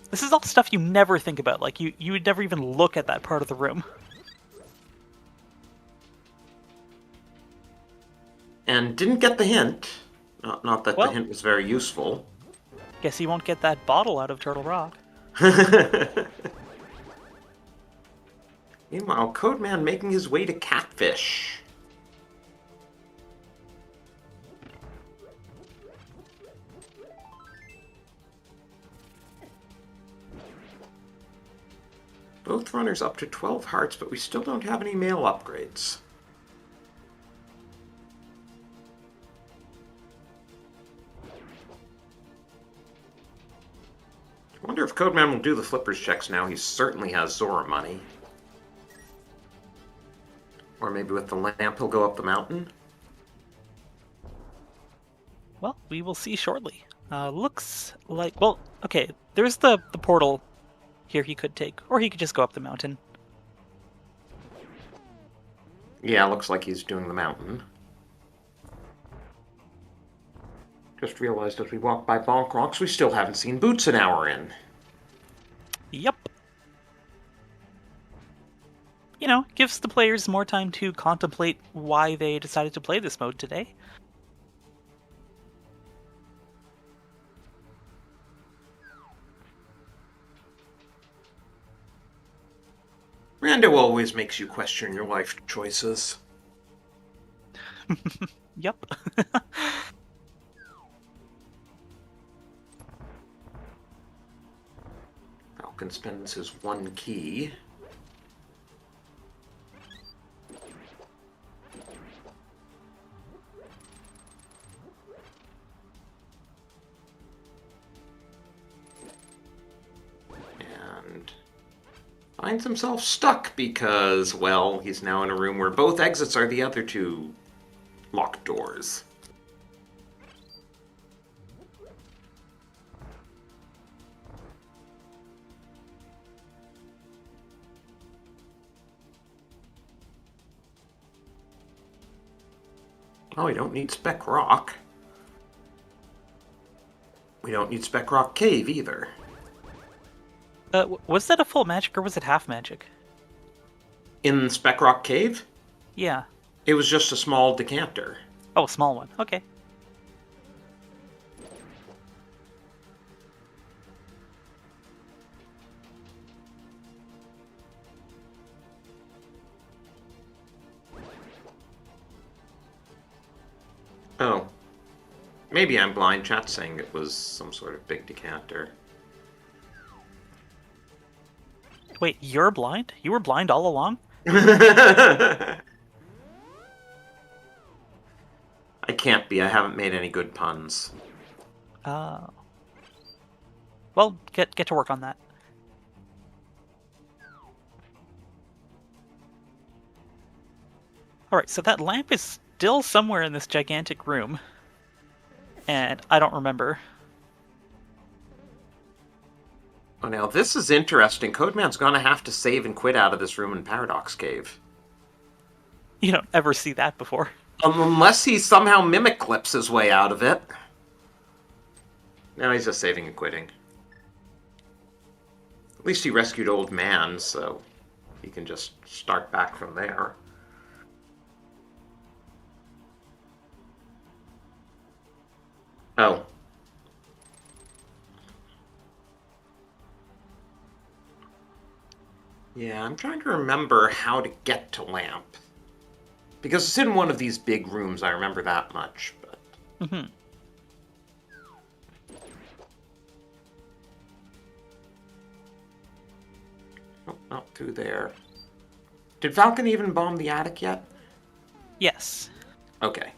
This is all stuff you never think about. Like, you would never even look at that part of the room. And didn't get the hint. Not that Well, the hint was very useful. guess he won't get that bottle out of Turtle Rock. Meanwhile, Codeman making his way to Catfish. Both runners up to 12 hearts, but we still don't have any mail upgrades. I wonder if Codeman will do the flippers checks now. He certainly has Zora money. Or maybe with the lamp he'll go up the mountain. Well, we will see shortly. Looks like... Well, okay, there's the portal here he could take, or he could just go up the mountain. Yeah, looks like he's doing the mountain. Just realized as we walked by Bonk Rocks, we still haven't seen Boots an hour in. Yep. You know, gives the players more time to contemplate why they decided to play this mode today. Rando always makes you question your life choices. Yep. Falcon spends his one key. And finds himself stuck because, well, he's now in a room where both exits are the other two locked doors. Oh, we don't need Spec Rock. We don't need Spec Rock Cave either. Was that a full magic or was it half magic? In Spec Rock Cave, Yeah. it was just a small decanter. Oh, a small one. Okay. Oh. Maybe I'm blind. Chat's saying it was some sort of big decanter. Wait, you're blind? You were blind all along? I can't be. I haven't made any good puns. Well, get to work on that. Alright, so that lamp is still somewhere in this gigantic room. And I don't remember. Oh, now this is interesting. Codeman's gonna have to save and quit out of this room in Paradox Cave. You don't ever see that before. Unless he somehow mimic clips his way out of it. No, he's just saving and quitting. At least he rescued Old Man, so he can just start back from there. Oh. Yeah, I'm trying to remember how to get to Lamp. Because it's in one of these big rooms, I remember that much, but... Mm-hmm. Oh, not through there. Did Falcon even bomb the attic yet? Yes. Okay.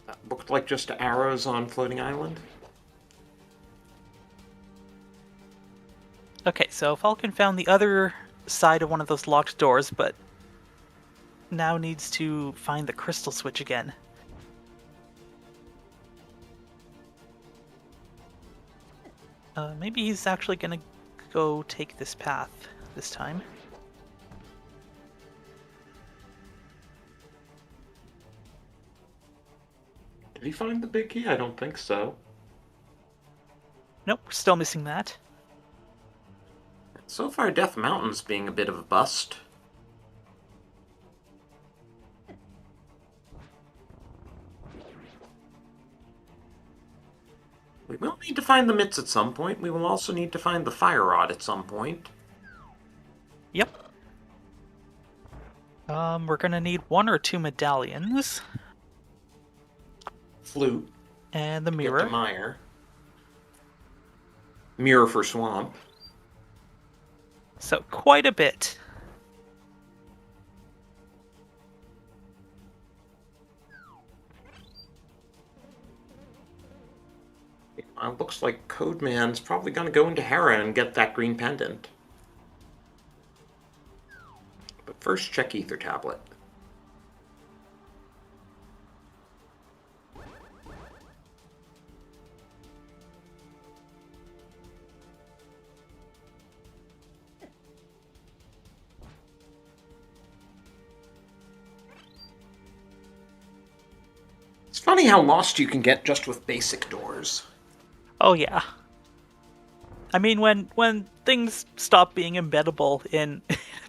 That looked like just arrows on Floating Island. Okay, so Falcon found the other side of one of those locked doors, but now needs to find the crystal switch again. Maybe he's actually gonna go take this path this time. Did he find the big key? I don't think so. Nope, we're still missing that. So far, Death Mountain's being a bit of a bust. We will need to find the mitts at some point. We will also need to find the fire rod at some point. Yep. We're gonna need 1 or 2 medallions. Flute. And the Get to mirror. Mire. Mirror for Swamp. So quite a bit. Looks like Codeman's probably going to go into Hera and get that green pendant. But first, check Ether Tablet. It's funny how lost you can get just with basic doors. Oh yeah. I mean, when things stop being embeddable in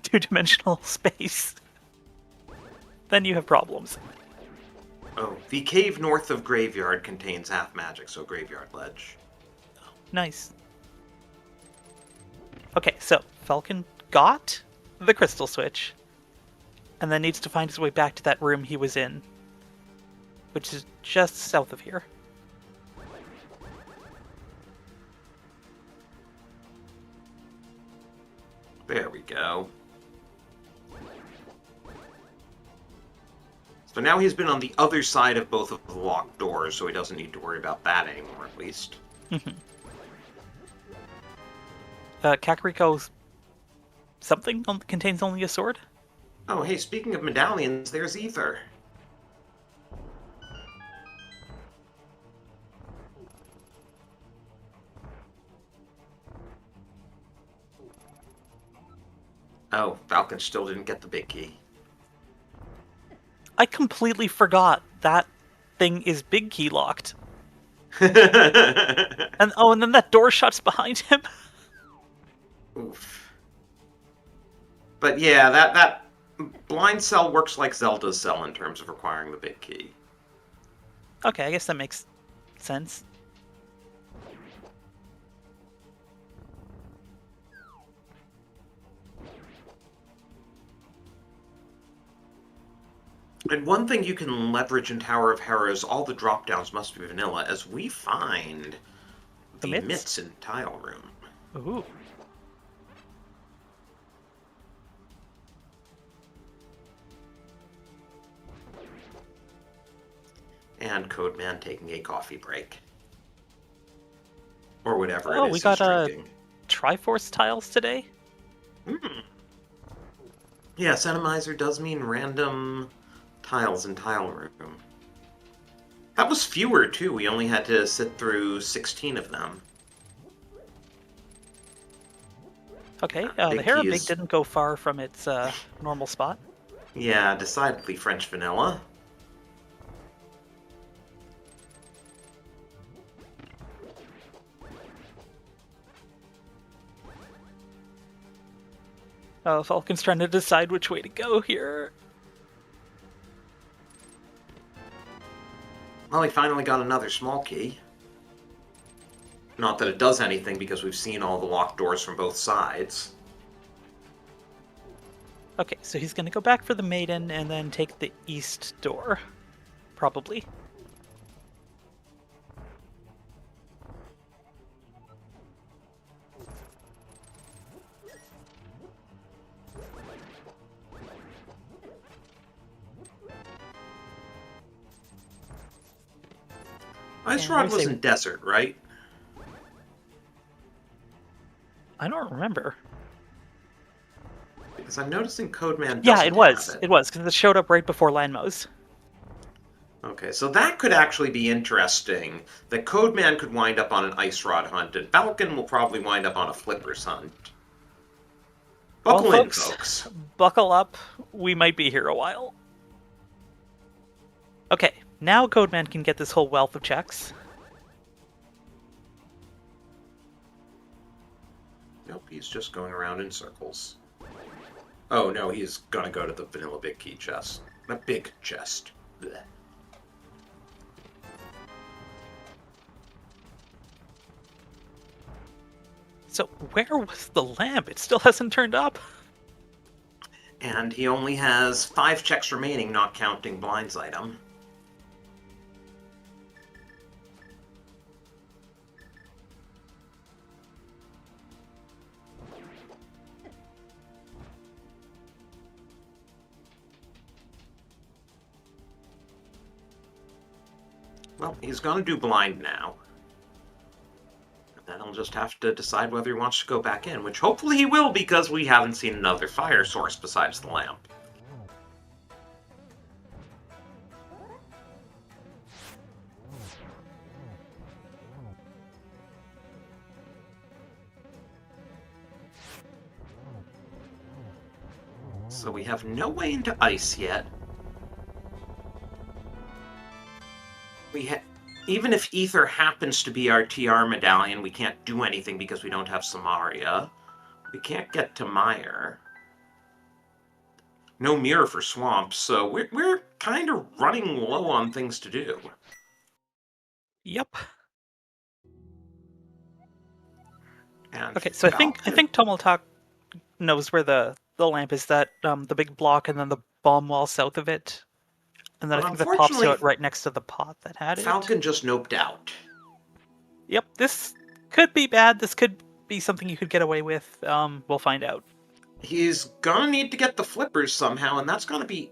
two-dimensional space, then you have problems. Oh, the cave north of Graveyard contains half magic, so Graveyard Ledge. Nice. Okay, so Falcon got the crystal switch, and then needs to find his way back to that room he was in, which is just south of here. There we go. So now he's been on the other side of both of the locked doors, so he doesn't need to worry about that anymore, at least. Kakariko's something contains only a sword? Oh, hey, speaking of medallions, there's Ether. Oh, Falcon still didn't get the big key. I completely forgot that thing is big key locked. And then that door shuts behind him. Oof. But yeah, that blind cell works like Zelda's cell in terms of requiring the big key. Okay, I guess that makes sense. And one thing you can leverage in Tower of Hera is all the drop-downs must be vanilla, as we find the mitts in Tile Room. Ooh. And Codeman taking a coffee break. Or whatever Oh, it is we got he's drinking. Triforce tiles today? Yeah, Cinemizer does mean random tiles in Tile Room. That was fewer, too. We only had to sit through 16 of them. Okay, the Big Hera key Big is- didn't go far from its normal spot. Yeah, decidedly French vanilla. Falcon's trying to decide which way to go here. Well, he finally got another small key. Not that it does anything, because we've seen all the locked doors from both sides. Okay, so he's gonna go back for the maiden and then take the east door. Probably. Ice Yeah, Rod I was say- in Desert, right? I don't remember. Because I'm noticing Codeman Yeah, doesn't it was. have It was, because it showed up right before Lanmo's. Okay, so that could actually be interesting. That Codeman could wind up on an Ice Rod hunt, and Falcon will probably wind up on a Flippers hunt. Buckle Well, in, folks. Buckle up. We might be here a while. Okay, now Codeman can get this whole wealth of checks. Nope, he's just going around in circles. Oh no, he's gonna go to the vanilla big key chest. The big chest. Blech. So where was the lamp? It still hasn't turned up. And he only has 5 checks remaining, not counting Blind's item. Well, he's gonna do blind now. And then he'll just have to decide whether he wants to go back in, which hopefully he will, because we haven't seen another fire source besides the lamp. So we have no way into ice yet. Even if Ether happens to be our TR medallion, we can't do anything because we don't have Samaria. We can't get to Mire. No mirror for Swamp, so we're kind of running low on things to do. Yep. And Okay, so I think Tomoltak knows where the lamp is. That the big block and then the bomb wall south of it, and then But I think that pops unfortunately, out right next to the pot that had it. Falcon just noped out. Yep, this could be bad. This could be something you could get away with. We'll find out. He's gonna need to get the flippers somehow, and that's gonna be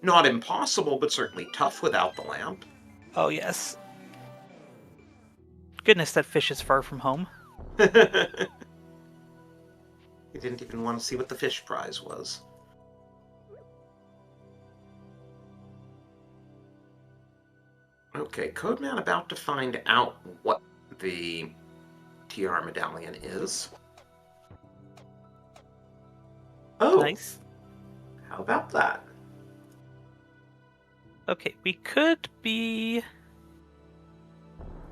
not impossible, but certainly tough without the lamp. Oh yes. Goodness, that fish is far from home. He didn't even want to see what the fish prize was. Okay, Codeman about to find out what the TR medallion is. Oh, Nice. how about that? Okay, we could be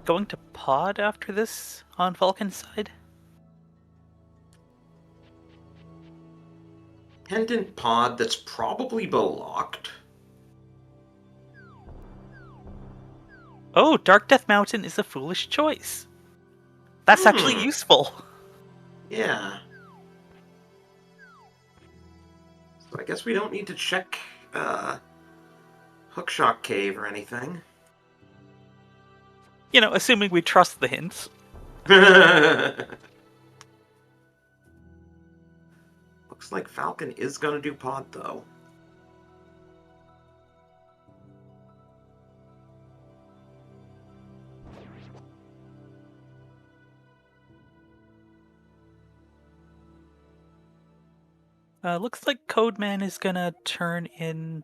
going to pod after this on Falcon's side. Pendant pod that's probably bow-locked. Oh, Dark Death Mountain is a foolish choice. That's actually useful. Yeah. So I guess we don't need to check Hookshot Cave or anything. You know, assuming we trust the hints. Looks like Falcon is gonna do pod, though. Looks like Codeman is gonna turn in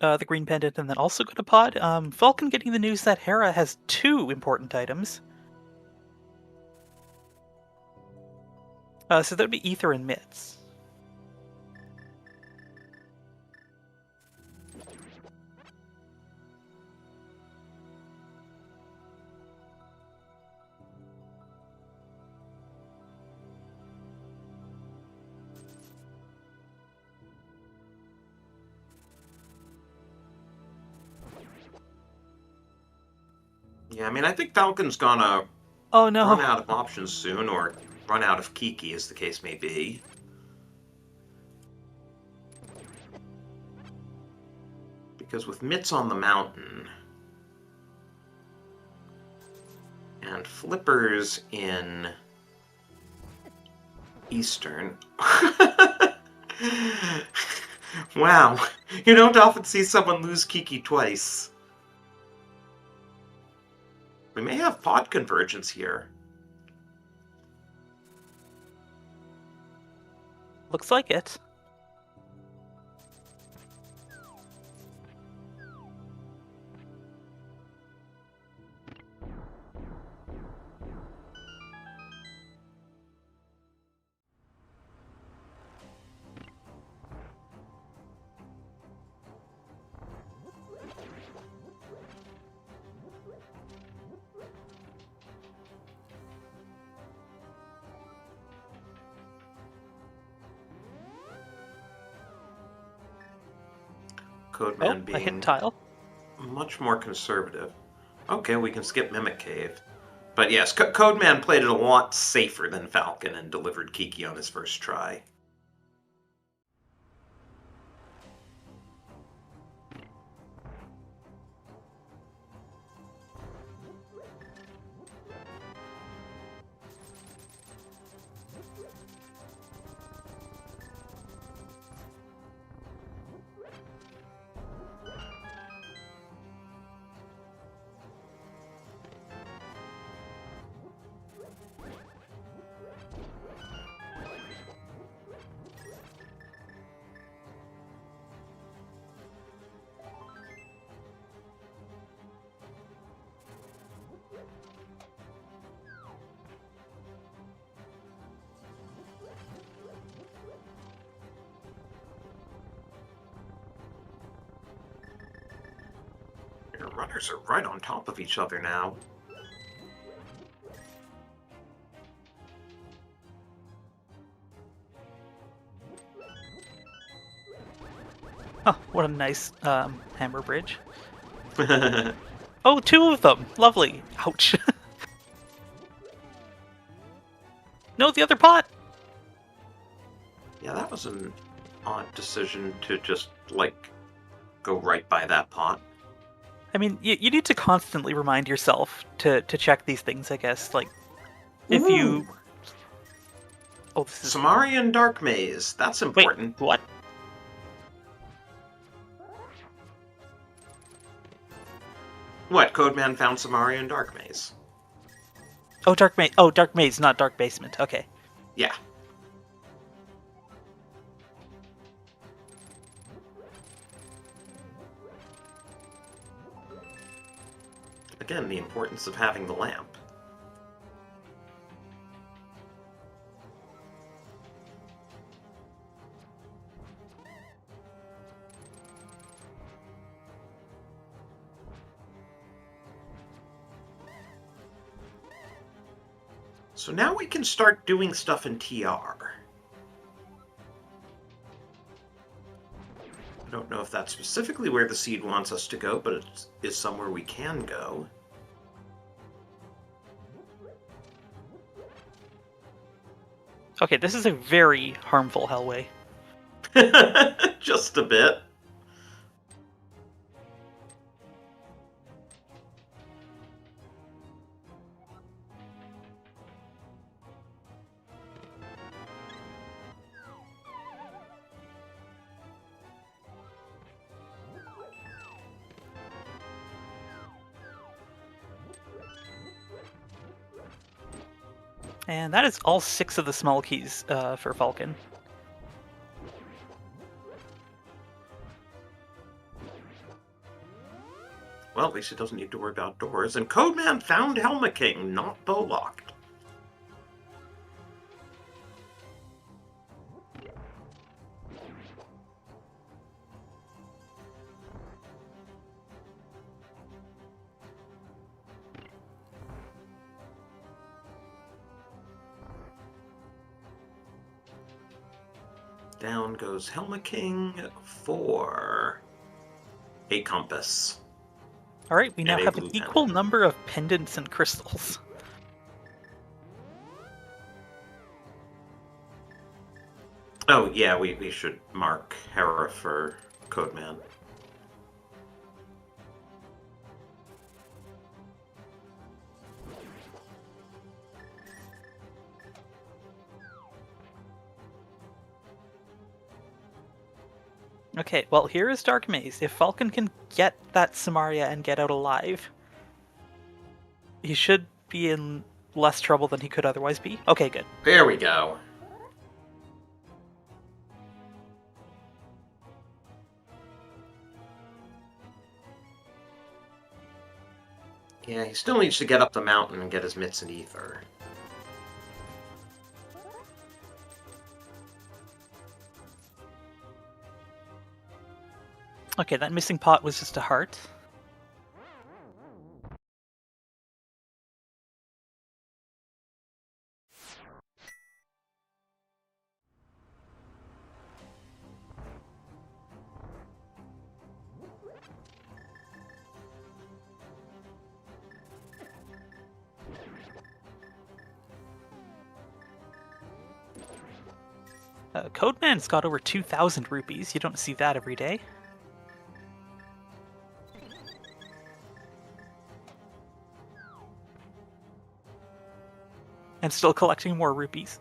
the green pendant and then also go to pod. Falcon getting the news that Hera has 2 important items. So that would be Ether and Mitts. Yeah, I mean, I think Falcon's gonna Oh no! run out of options soon, or run out of Kiki, as the case may be. Because with Mitts on the mountain, and Flippers in Eastern... Wow, you don't often see someone lose Kiki twice. We may have pod convergence here. Looks like it. Codeman Oh, I hit being tile. much more conservative. Okay, we can skip Mimic Cave. But yes, Codeman played it a lot safer than Falcon and delivered Kiki on his first try. runners are right on top of each other now. Oh, what a nice hammer bridge. Oh, 2 of them! Lovely! Ouch. No, the other pot! Yeah, that was an odd decision to just, like, go right by that pot. I mean, you need to constantly remind yourself to check these things, I guess. Like, if you... Ooh. Oh, this is... Samarian Dark Maze. That's Wait, important. what? What? Codeman found Samarian Dark Maze. Oh, Dark Maze. Oh, Dark Maze, not Dark Basement. Okay. Yeah. Again, the importance of having the lamp. So now we can start doing stuff in TR. I don't know if that's specifically where the seed wants us to go, but it is somewhere we can go. Okay, this is a very harmful hellway. Just a bit. And that is all 6 of the small keys for Falcon. Well, at least it doesn't need to work outdoors. And Codeman found Helma King, not Bowlocked. Down goes Helma King for a compass. Alright, we now And a have an blue equal pen. number of pendants and crystals. Oh, yeah, we should mark Hera for Codeman. Okay, well, here is Dark Maze. If Falcon can get that Samaria and get out alive, he should be in less trouble than he could otherwise be. Okay, good. There we go. Yeah, he still needs to get up the mountain and get his mitts and ether. Okay, that missing pot was just a heart. Codeman's got over 2,000 rupees. You don't see that every day. And still collecting more rupees.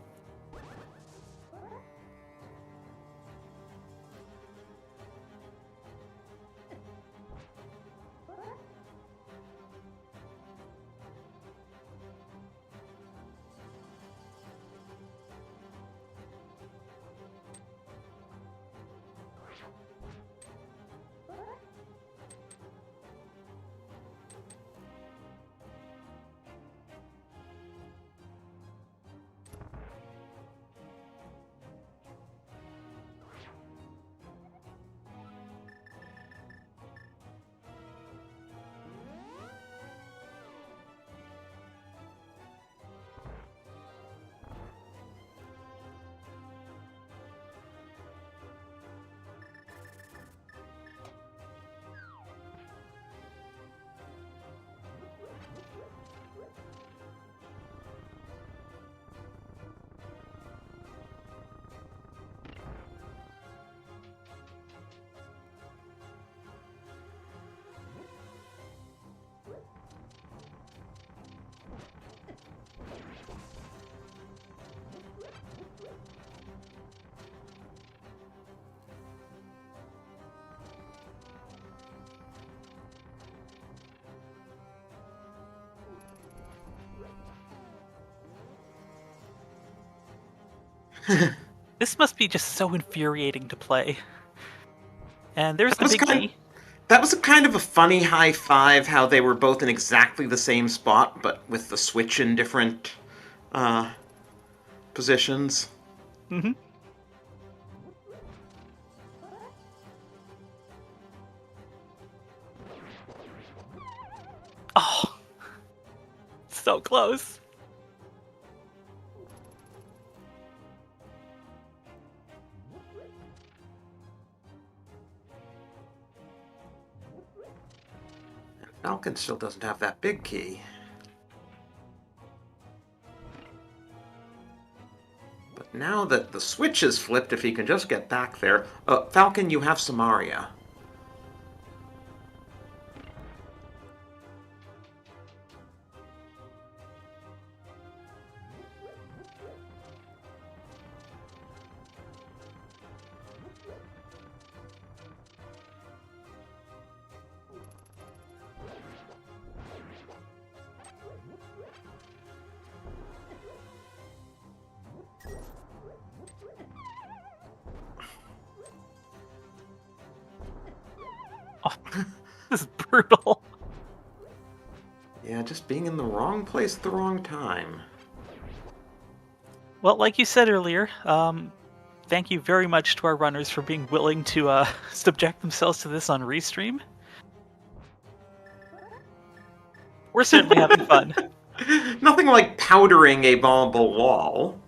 This must be just so infuriating to play. And there's That the was big kind key. that was a kind of a funny high five, how they were both in exactly the same spot, but with the switch in different uh, positions. Hmm. Oh, so close. Falcon still doesn't have that big key. But now that the switch is flipped, if he can just get back there... Falcon, you have Samaria. Oh, this is brutal. Yeah, just being in the wrong place at the wrong time. Well, like you said earlier, thank you very much to our runners for being willing to subject themselves to this on Restream. We're certainly having fun. Nothing like powdering a bombable wall.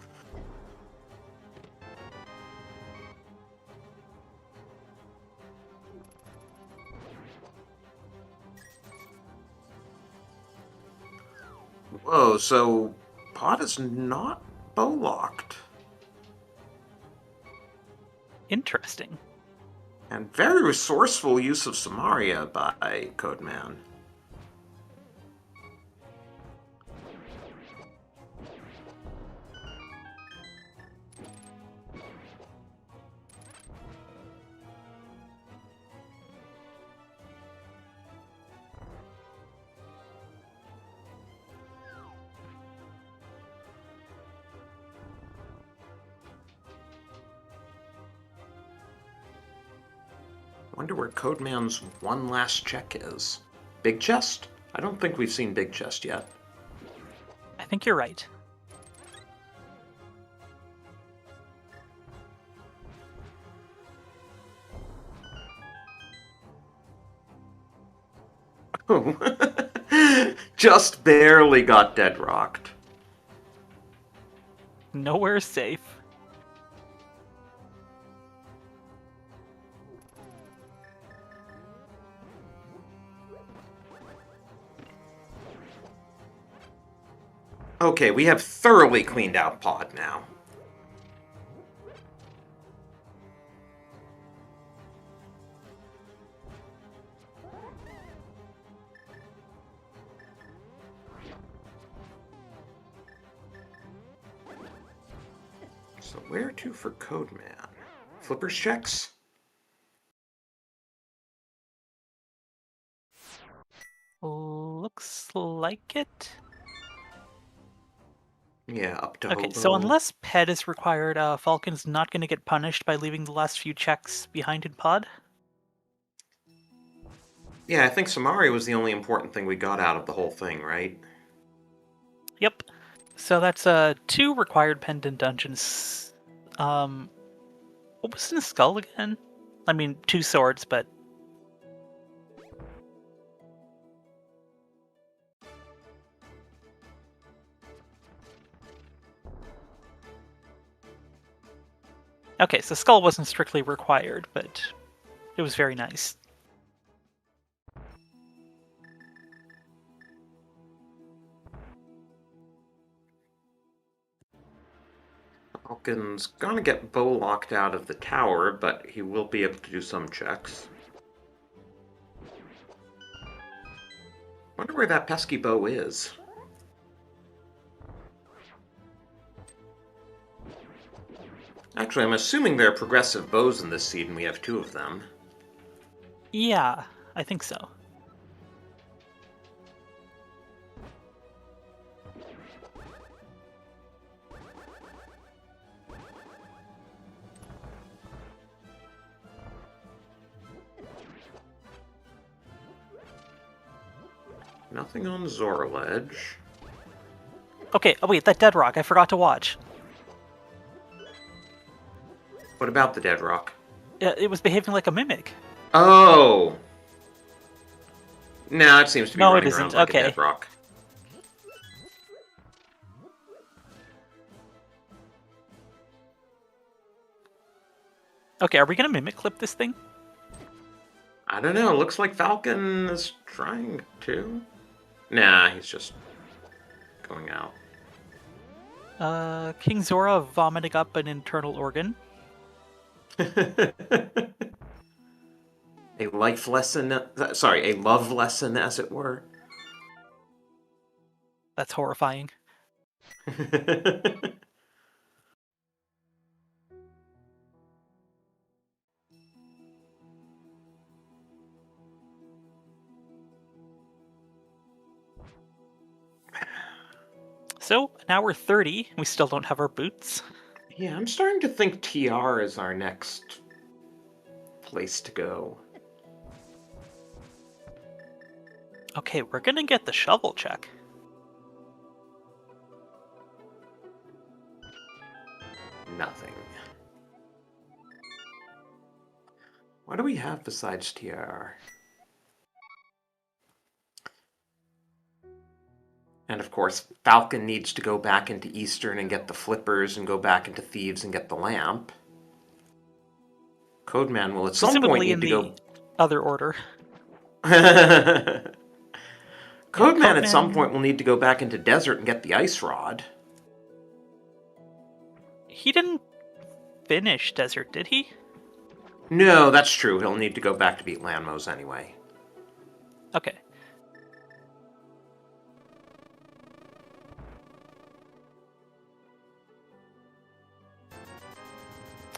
Whoa, so Pod is not bow-locked. Interesting. And very resourceful use of Samaria by Codeman. Wonder where Codeman's one last check is. Big chest? I don't think we've seen big chest yet. I think you're right. Just barely got dead-rocked. Nowhere safe. Okay, we have thoroughly cleaned out Pod now. So where to for Codeman? Flippers checks? Looks like it. Yeah, up to Okay, Hobo. so unless Ped is required, Falcon's not going to get punished by leaving the last few checks behind in Pod. Yeah, I think Samaria was the only important thing we got out of the whole thing, right? Yep. So that's 2 required pendant dungeons. What was in the skull again? I mean, 2 swords, but... Okay, so skull wasn't strictly required, but it was very nice. Falcon's gonna get Bow locked out of the tower, but he will be able to do some checks. Wonder where that pesky bow is. Actually, I'm assuming there are progressive bows in this seed, and we have 2 of them. Yeah, I think so. Nothing on Zora Ledge. Okay, oh wait, that dead rock, I forgot to watch. What about the dead rock? It was behaving like a mimic. Oh! Nah, it seems to be No, it running around isn't. like a Okay. dead rock. Okay, are we gonna mimic clip this thing? I don't know. Looks like Falcon is trying to. Nah, he's just going out. King Zora vomiting up an internal organ. A life lesson. Sorry, a love lesson, as it were. That's horrifying. So, now we're 30, we still don't have our boots. Yeah, I'm starting to think TR is our next place to go. Okay, we're gonna get the shovel check. Nothing. What do we have besides TR? And of course, Falcon needs to go back into Eastern and get the flippers and go back into Thieves and get the lamp. Codeman will at some point Presumably need in to the go... other order. Codeman at some Codeman- point will need to go back into Desert and get the ice rod. He didn't finish Desert, did he? No, that's true. He'll need to go back to beat Lanmos anyway. Okay.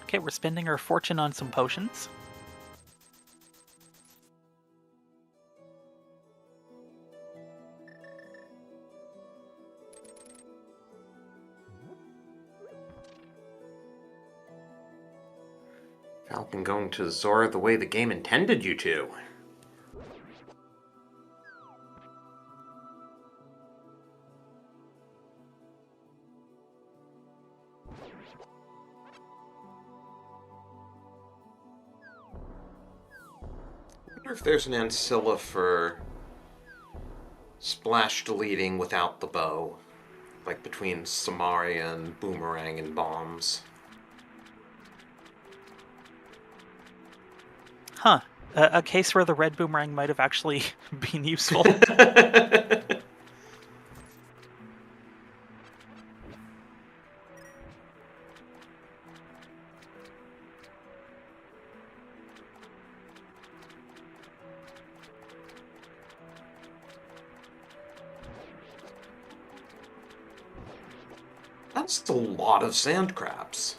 Okay, we're spending our fortune on some potions. Falcon going to Zora the way the game intended you to. I wonder if there's an ancilla for splash deleting without the bow. Like between Samaria and Boomerang and Bombs. Huh. A case where the red boomerang might have actually been useful. That's a lot of sand crabs.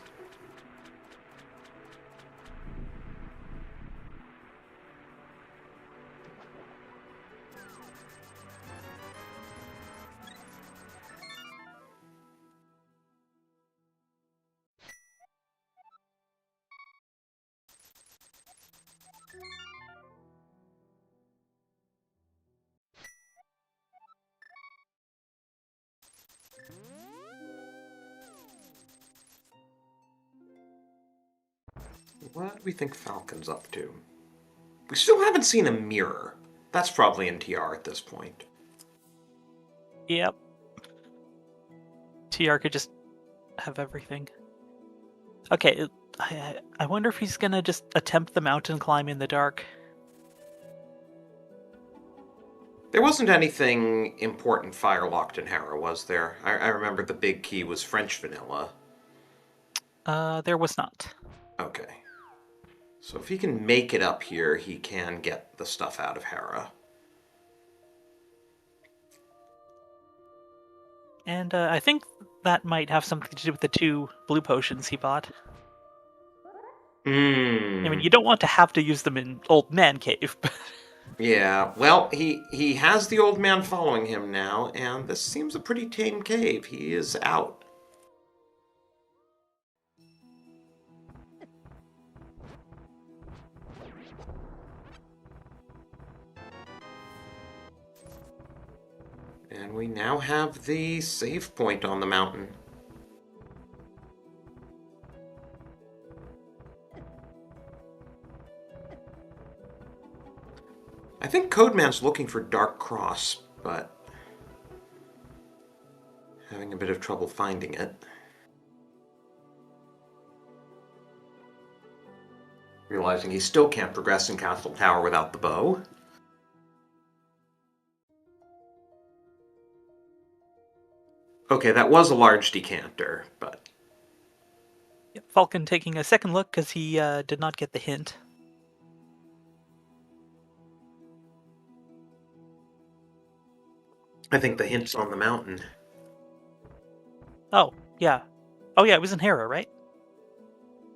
What do we think Falcon's up to? We still haven't seen a mirror. That's probably in TR at this point. Yep. TR could just have everything. Okay, I wonder if he's gonna just attempt the mountain climb in the dark. There wasn't anything important fire-locked in Hera, was there? I remember the big key was French vanilla. There was not. Okay. So if he can make it up here, he can get the stuff out of Hera. And I think that might have something to do with the 2 blue potions he bought. I mean, you don't want to have to use them in Old Man Cave. Yeah, well, he has the old man following him now, and this seems a pretty tame cave. He is out. And we now have the save point on the mountain. I think Codeman's looking for Dark Cross, but having a bit of trouble finding it. Realizing he still can't progress in Castle Tower without the bow. Okay, that was a large decanter, but... Yep, Falcon taking a second look because he did not get the hint. I think the hint's on the mountain. Oh, yeah. Oh, yeah, it was in Hera, right?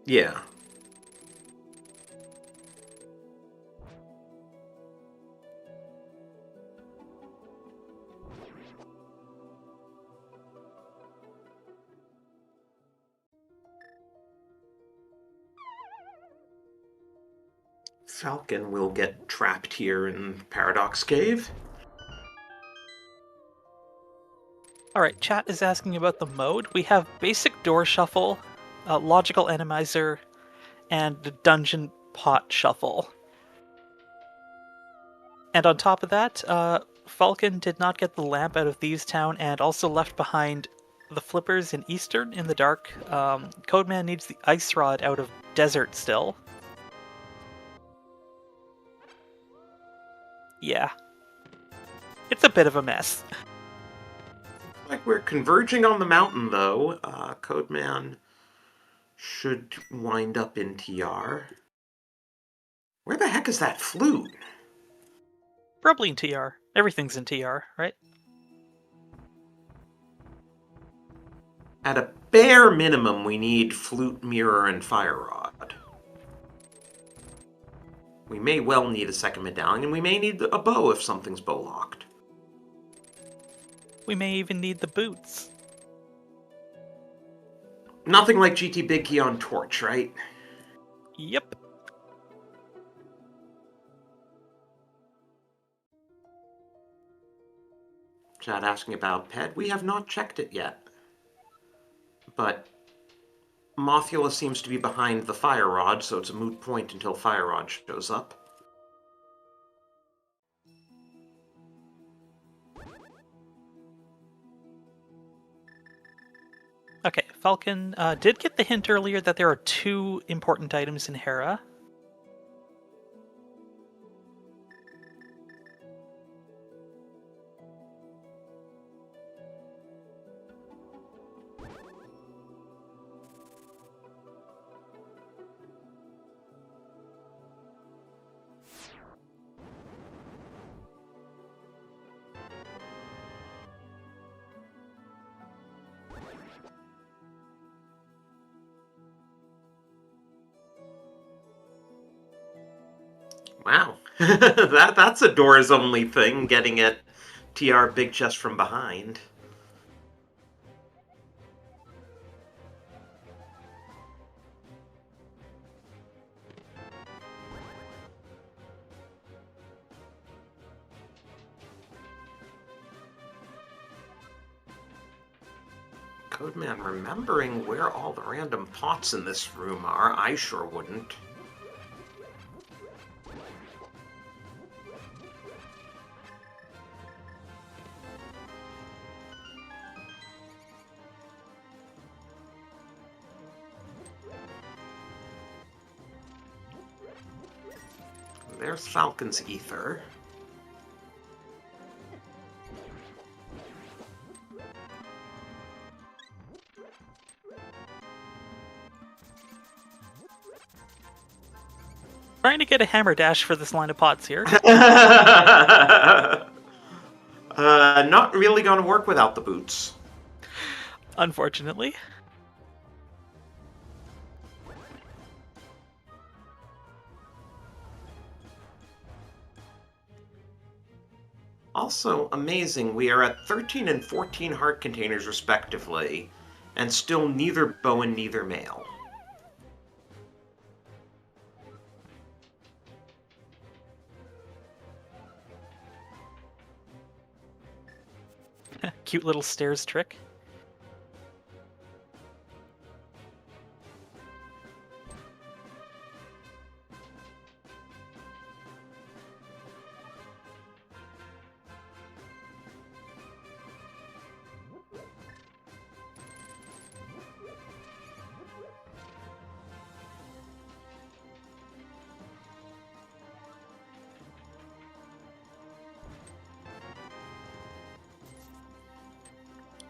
Yeah. Falcon will get trapped here in Paradox Cave. Alright, chat is asking about the mode. We have basic door shuffle, logical enemizer, and the dungeon pot shuffle. And on top of that, Falcon did not get the lamp out of Thieves Town and also left behind the flippers in Eastern in the dark. Codeman needs the ice rod out of Desert still. Yeah. It's a bit of a mess. Like we're converging on the mountain, though. Codeman should wind up in TR. Where the heck is that flute? Probably in TR. Everything's in TR, right? At a bare minimum, we need flute, mirror, and fire rod. We may well need a second medallion, and we may need a bow if something's bow locked. We may even need the boots. Nothing like GT Big Key on Torch, right? Yep. Chat asking about Ped. We have not checked it yet. But Mothula seems to be behind the fire rod, so it's a moot point until fire rod shows up. Okay, Falcon did get the hint earlier that there are 2 important items in Hera. Wow. That's a doors only thing, getting at TR Big Chest from behind. Codeman remembering where all the random pots in this room are, I sure wouldn't. There's Falcon's ether. Trying to get a hammer dash for this line of pots here. Not really going to work without the boots. Unfortunately. Also amazing, we are at 13 and 14 heart containers respectively, and still neither bow and neither mail. cute little stairs trick.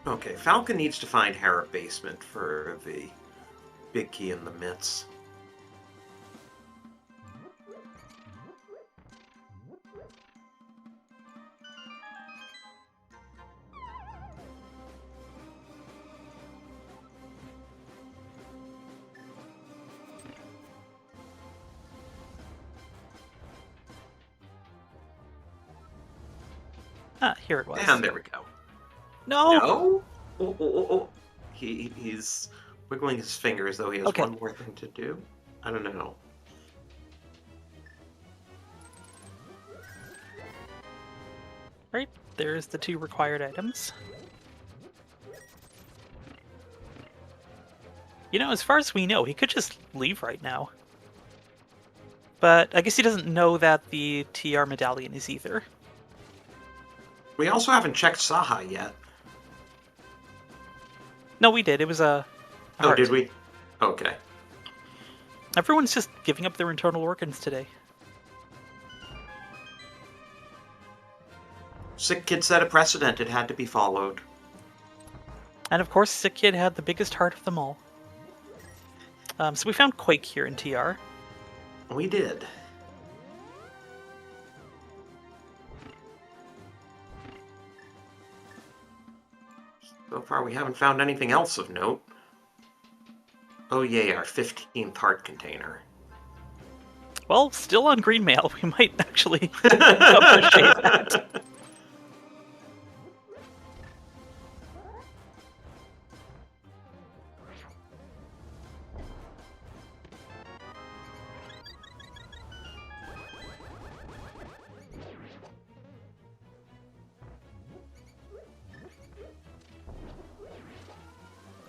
Okay, Falcon needs to find Harrop Basement for the big key in the mitts. Ah, here it was. And there we go. No! No? Oh. He's wiggling his finger as though he has Okay. one more thing to do. I don't know. Right, there's the 2 required items. You know, as far as we know, he could just leave right now. But I guess he doesn't know that the TR medallion is either. We also haven't checked Saha yet. No, we did. It was a Oh, heart. did we? Okay. Everyone's just giving up their internal organs today. Sick Kid set a precedent. It had to be followed. And of course, Sick Kid had the biggest heart of them all. So we found Quake here in TR. We did. So far, we haven't found anything else of note. Oh yay, our 15th heart container. Well, still on green mail. We might actually appreciate that.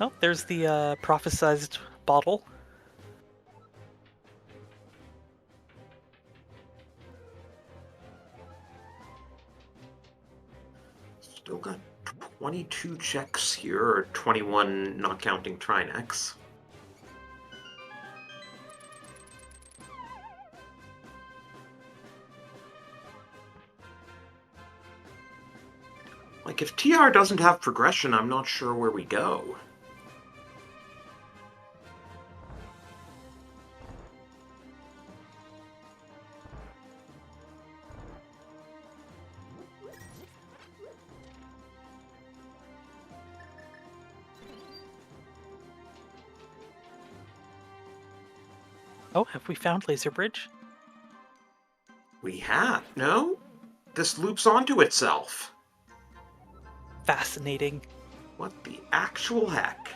Oh, there's the prophesized bottle. Still got 22 checks here, or 21 not counting Trinex. Like, if TR doesn't have progression, I'm not sure where we go. Oh, have we found Laser Bridge? We have, no? This loops onto itself. Fascinating. What the actual heck?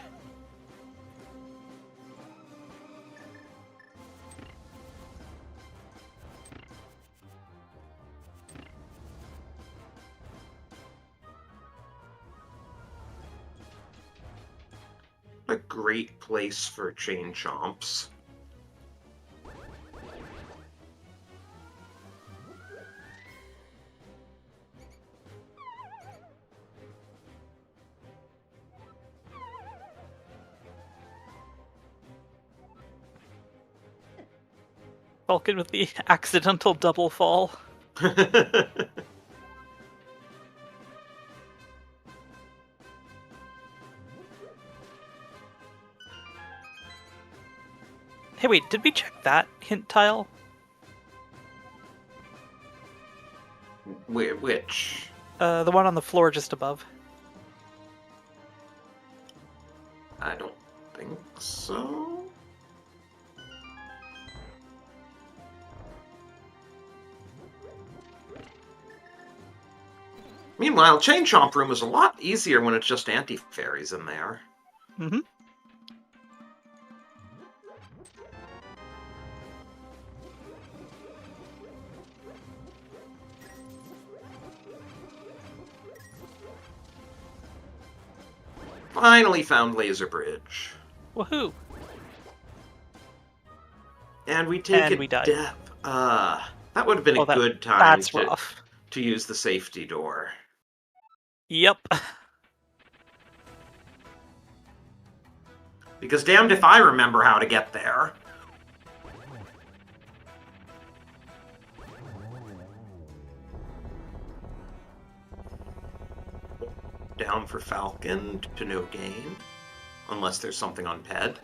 A great place for chain chomps. Vulcan with the accidental double fall. Hey, wait, did we check that hint tile? Which? The one on the floor just above. I don't think so. Meanwhile, Chain Chomp Room is a lot easier when it's just anti-fairies in there. Mm-hmm. Finally found Laser Bridge. Woohoo! And we take And a we died. death. That would have been Oh, a good time that's to rough. use the safety door. Yep. Because damned if I remember how to get there. Down for Falcon to no gain. Unless there's something on Ped.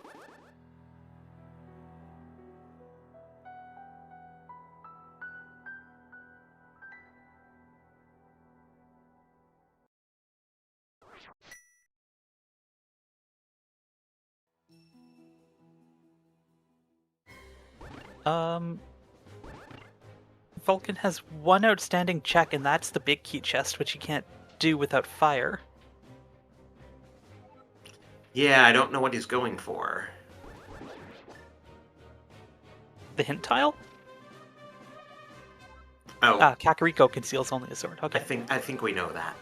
Vulcan has one outstanding check, and that's the big key chest, which he can't do without fire. Yeah, I don't know what he's going for. The hint tile? Oh, Kakariko conceals only a sword. Okay. I think we know that.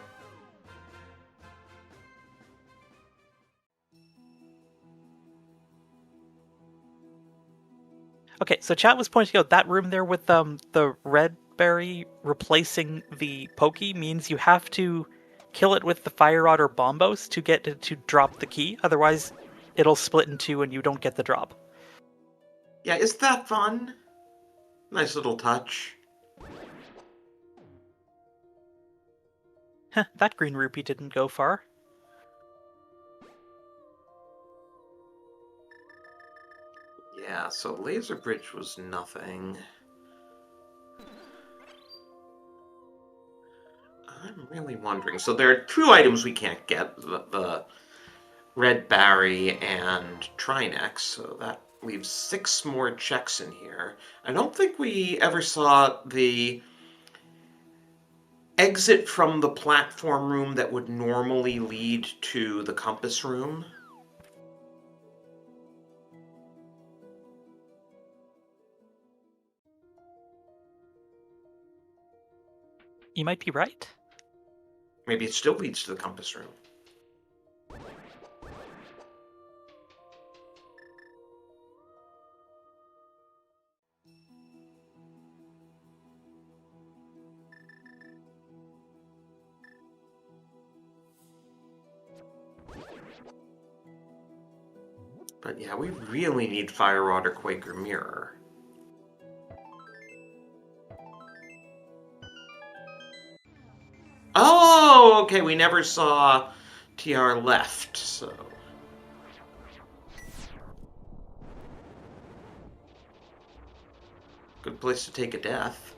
Okay, so chat was pointing out that room there with the red berry replacing the pokey means you have to kill it with the fire rod or bombos to get it to drop the key. Otherwise, it'll split in two and you don't get the drop. Yeah, isn't that fun? Nice little touch. Heh, that green rupee didn't go far. Yeah, so Laser Bridge was nothing. I'm really wondering. So there are two items we can't get. The Red Barry and Trinex, so that leaves 6 more checks in here. I don't think we ever saw the exit from the platform room that would normally lead to the compass room. You might be right. Maybe it still leads to the compass room. But yeah, we really need Fire Rod or Quaker Mirror. Oh, okay, we never saw TR left, so... Good place to take a death.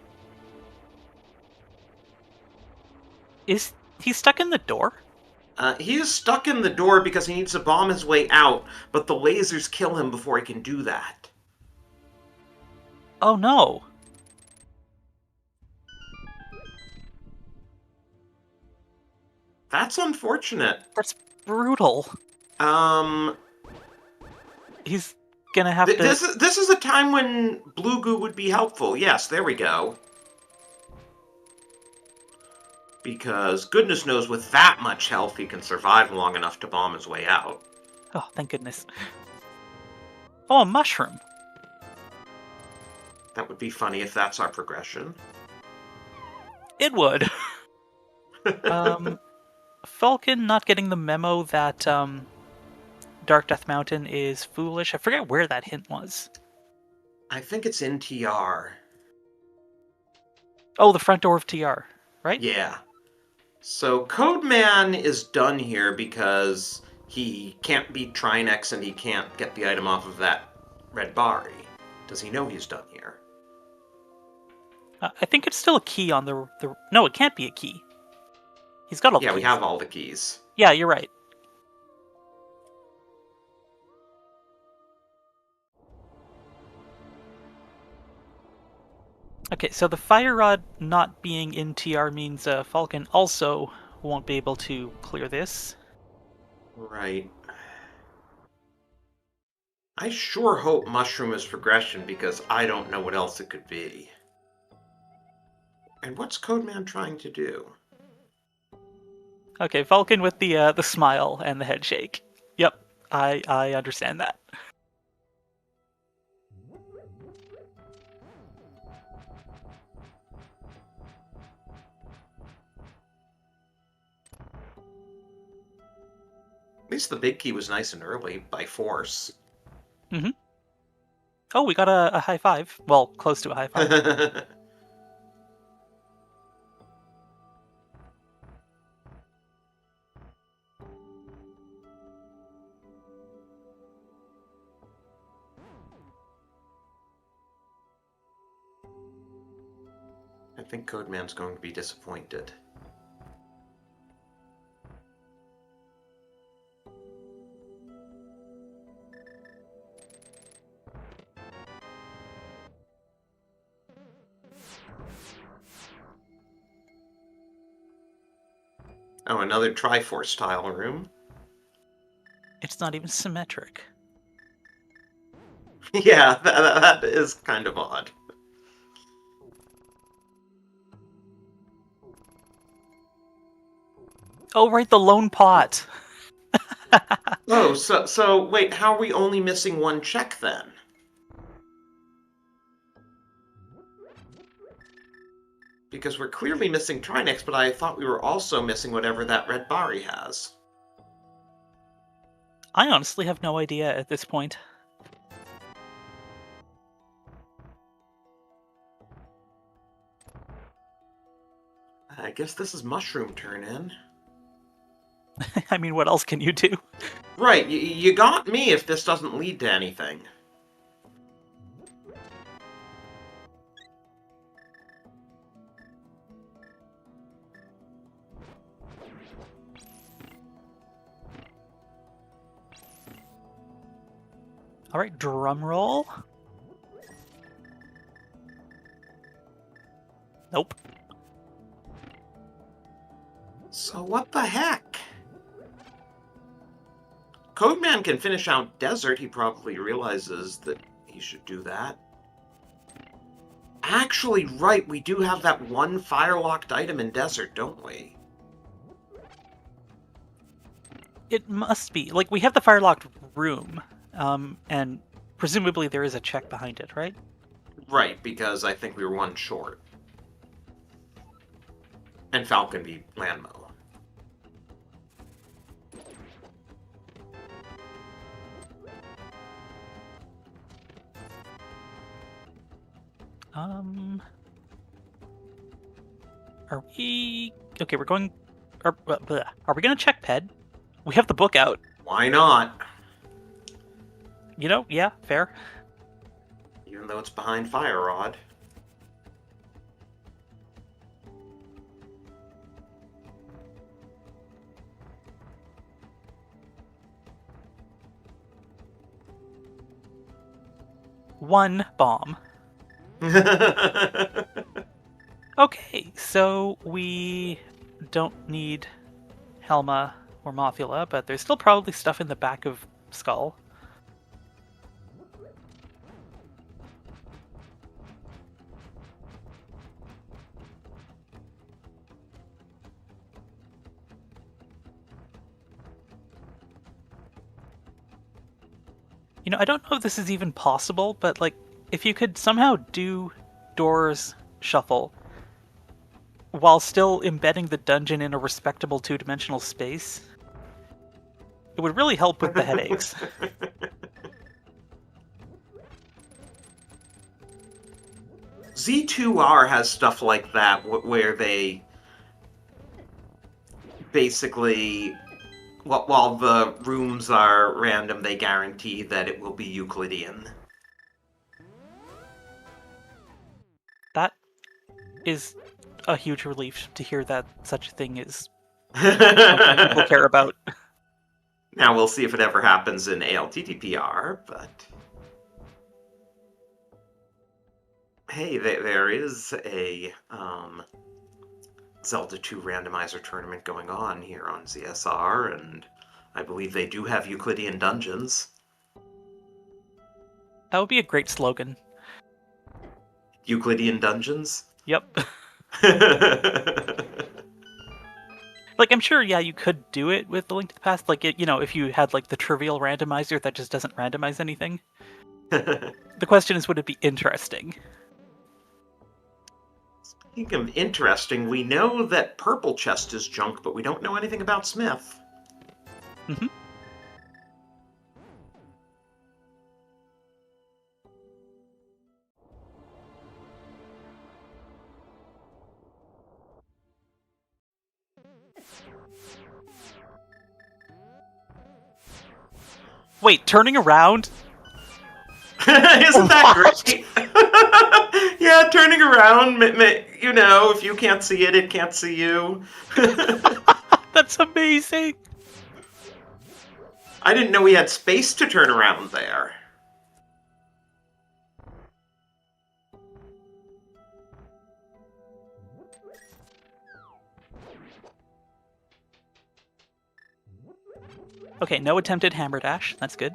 Is he stuck in the door? He is stuck in the door because he needs to bomb his way out, but the lasers kill him before he can do that. Oh no. That's unfortunate. That's brutal. Um, He's gonna have to... This is a time when Blue Goo would be helpful. Yes, there we go. Because goodness knows with that much health he can survive long enough to bomb his way out. Oh, thank goodness. Oh, a mushroom. That would be funny if that's our progression. It would. Falcon not getting the memo that Dark Death Mountain is foolish. I forget where that hint was. I think it's in TR. Oh, the front door of TR, right? Yeah. So Codeman is done here because he can't beat Trinex and he can't get the item off of that Red Bari. Does he know he's done here? I think it's still a key on the... No, it can't be a key. He's got all the Yeah, keys. we have all the keys. Yeah, you're right. Okay, so the fire rod not being in TR means Falcon also won't be able to clear this. Right. I sure hope Mushroom is progression because I don't know what else it could be. And what's Codeman trying to do? Okay, Falcon with the smile and the head shake. Yep, I understand that. At least the big key was nice and early, by force. Mm-hmm. Oh, we got a high five. Well, close to a high five. I think Codeman's going to be disappointed. Oh, another Triforce tile room. It's not even symmetric. Yeah, that is kind of odd. Oh, right, the lone pot. Oh, so wait, how are we only missing one check then? Because we're clearly missing Trinex, but I thought we were also missing whatever that red Bari has. I honestly have no idea at this point. I guess this is Mushroom turn in. I mean, what else can you do? Right, you got me if this doesn't lead to anything. All right, drum roll. Nope. So what the heck? Codeman can finish out Desert. He probably realizes that he should do that. Actually, right, we do have that one fire-locked item in Desert, don't we? It must be. Like, we have the fire-locked room, and presumably there is a check behind it, right? Right, because I think we were one short. And Falcon beat Landmo. Are we... Okay, we're going... Are we going to check Ped? We have the book out. Why not? You know, yeah, fair. Even though it's behind Fire Rod. One bomb. Okay, so we don't need Helma or Mothula, but there's still probably stuff in the back of Skull. You know, I don't know if this is even possible, but like, if you could somehow do Doors Shuffle while still embedding the dungeon in a respectable two-dimensional space, it would really help with the headaches. Z2R has stuff like that, where they basically, while the rooms are random, they guarantee that it will be Euclidean. That is a huge relief to hear that such a thing is something people care about. Now we'll see if it ever happens in ALttPR, but... Hey, there is a Zelda 2 randomizer tournament going on here on ZSR, and I believe they do have Euclidean dungeons. That would be a great slogan. Euclidean dungeons? Yep. Like, I'm sure, yeah, you could do it with the Link to the Past. Like, if you had, like, the trivial randomizer that just doesn't randomize anything. The question is, would it be interesting? Speaking of interesting, we know that Purple Chest is junk, but we don't know anything about Smith. Mm-hmm. Wait, turning around? Isn't that What? great? Yeah, turning around, if you can't see it, it can't see you. That's amazing! I didn't know we had space to turn around there. Okay, no attempted hammer dash. That's good.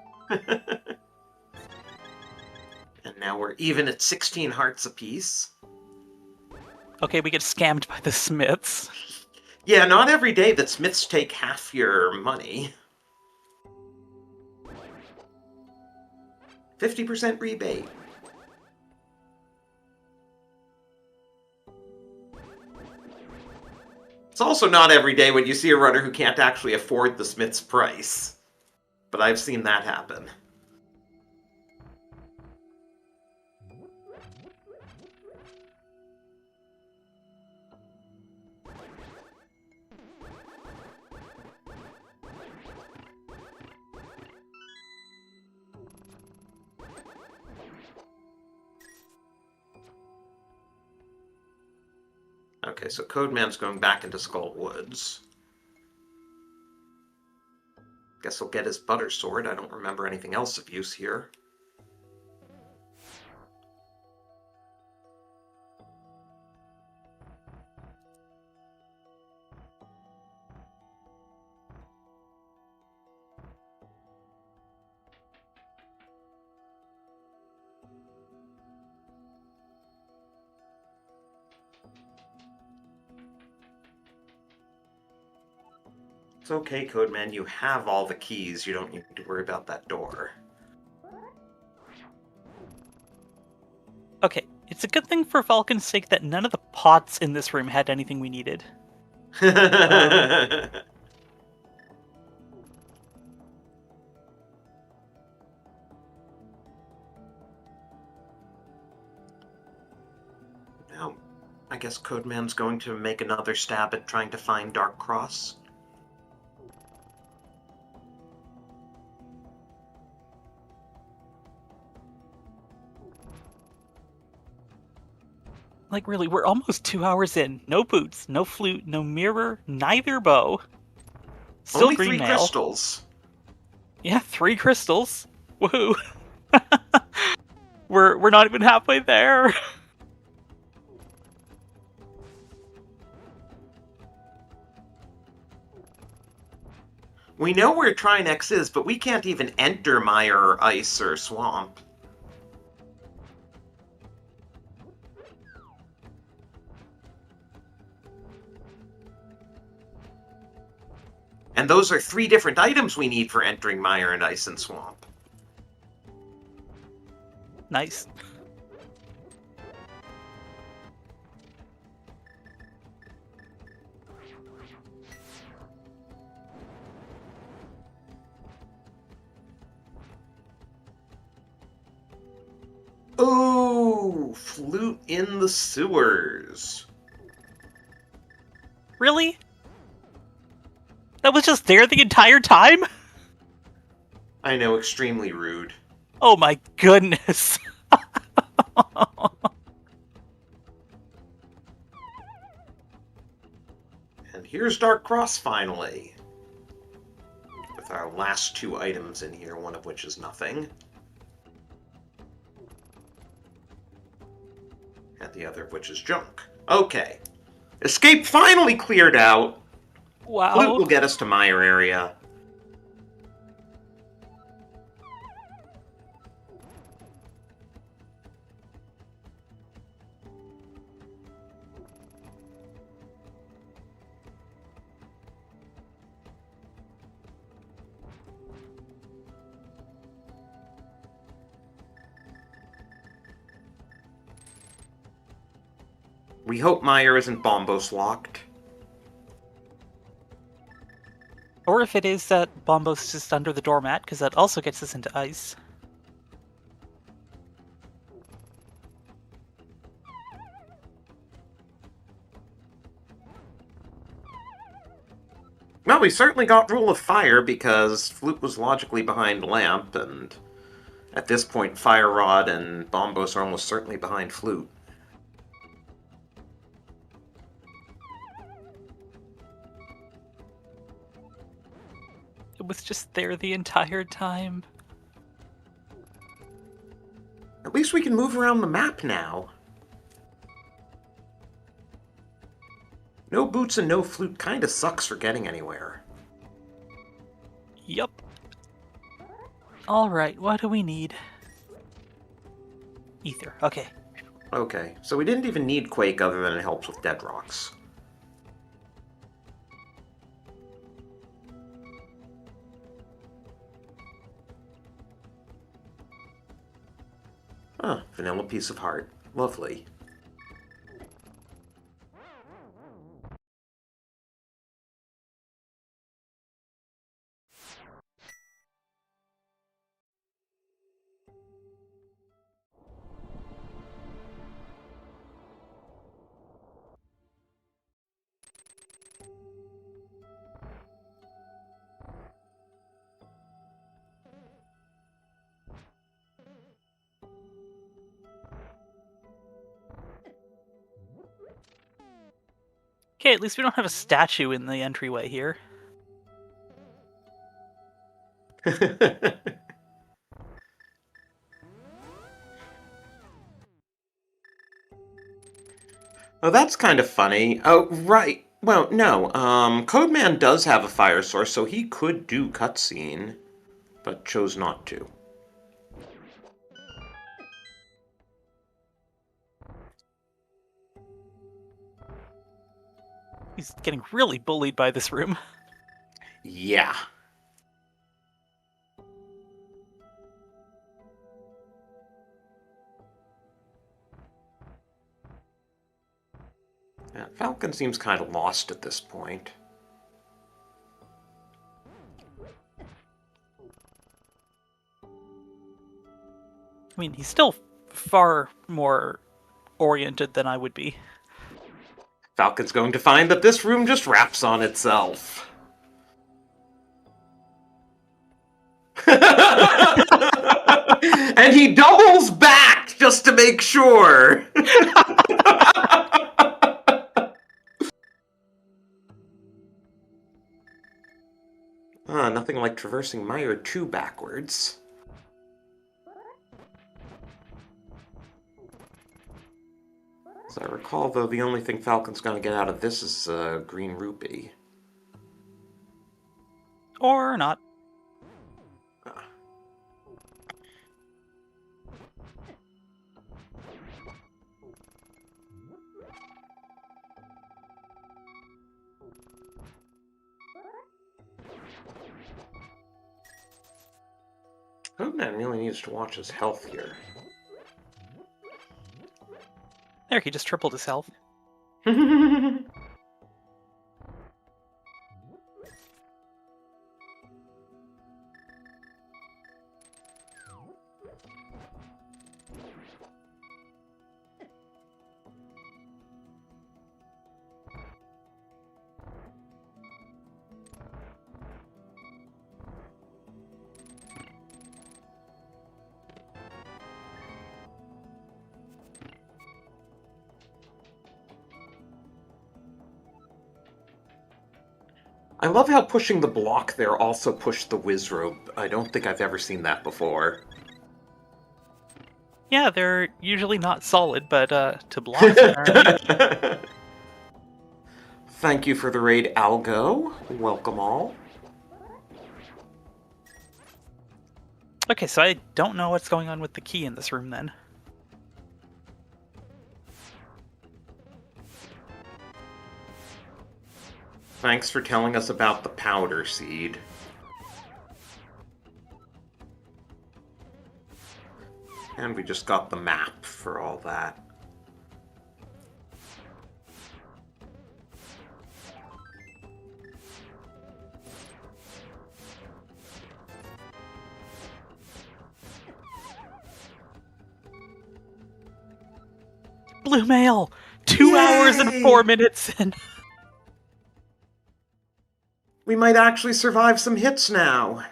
And now we're even at 16 hearts apiece. Okay, we get scammed by the Smiths. Yeah, not every day that Smiths take half your money. 50% rebate. It's also not every day when you see a runner who can't actually afford the Smith's price. But I've seen that happen. Okay, so Codeman's going back into Skull Woods. Guess he'll get his butter sword. I don't remember anything else of use here. It's okay, Codeman, you have all the keys. You don't need to worry about that door. Okay, it's a good thing for Falcon's sake that none of the pots in this room had anything we needed. Now, I guess Codeman's going to make another stab at trying to find Dark Cross. Like, really, we're almost 2 hours in. No boots, no flute, no mirror, neither bow. Still Only green 3 mail. crystals. Yeah, 3 crystals. Woohoo. We're not even halfway there. We know where Trinex is, but we can't even enter Mire or Ice or Swamp. And those are 3 different items we need for entering Mire and Ice and Swamp. Nice. Ooh, flute in the sewers. Really? That was just there the entire time? I know, extremely rude. Oh my goodness. And here's Dark Cross finally. With our last 2 items in here, one of which is nothing. And the other of which is junk. Okay. Escape finally cleared out. Wow. Flute will get us to Mire area. We hope Meyer isn't Bombos locked. Or if it is that Bombo's just under the doormat, because that also gets us into ice. Well, we certainly got Rule of Fire because Flute was logically behind Lamp, and at this point, Fire Rod and Bombos are almost certainly behind Flute. It was just there the entire time. At least we can move around the map now. No boots and no flute kinda sucks for getting anywhere. Yup. Alright, what do we need? Ether, okay. Okay, so we didn't even need Quake other than it helps with dead rocks. Ah, vanilla piece of heart. Lovely. Okay, at least we don't have a statue in the entryway here. Oh, that's kind of funny. Oh, right. Well, no. Codeman does have a fire source, so he could do cutscene, but chose not to. He's getting really bullied by this room. Yeah. Yeah, Falcon seems kind of lost at this point. I mean, he's still far more oriented than I would be. Falcon's going to find that this room just wraps on itself. And he doubles back just to make sure. Nothing like traversing Meyer 2 backwards. As I recall, though, the only thing Falcon's going to get out of this is green rupee. Or not. Codeman really needs to watch his health here. There, he just tripled his health. I love how pushing the block there also pushed the Wizrobe. I don't think I've ever seen that before. Yeah, they're usually not solid, but to block them. Thank you for the raid, Algo. Welcome all. Okay, so I don't know what's going on with the key in this room then. Thanks for telling us about the powder seed. And we just got the map for all that. Blue mail! 2 hours and Yay! 4 minutes in. We might actually survive some hits now.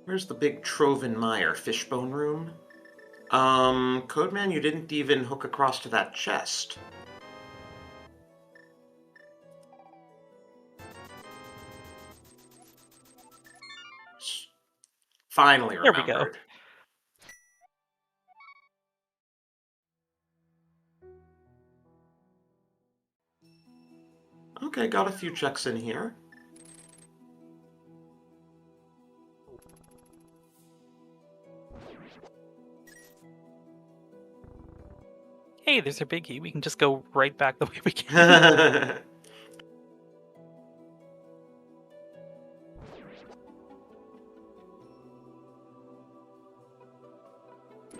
Where's the big Trovenmire fishbone room? Codeman, you didn't even hook across to that chest. Finally There we go. remembered. Okay, got a few checks in here. Hey, there's our biggie. We can just go right back the way we came.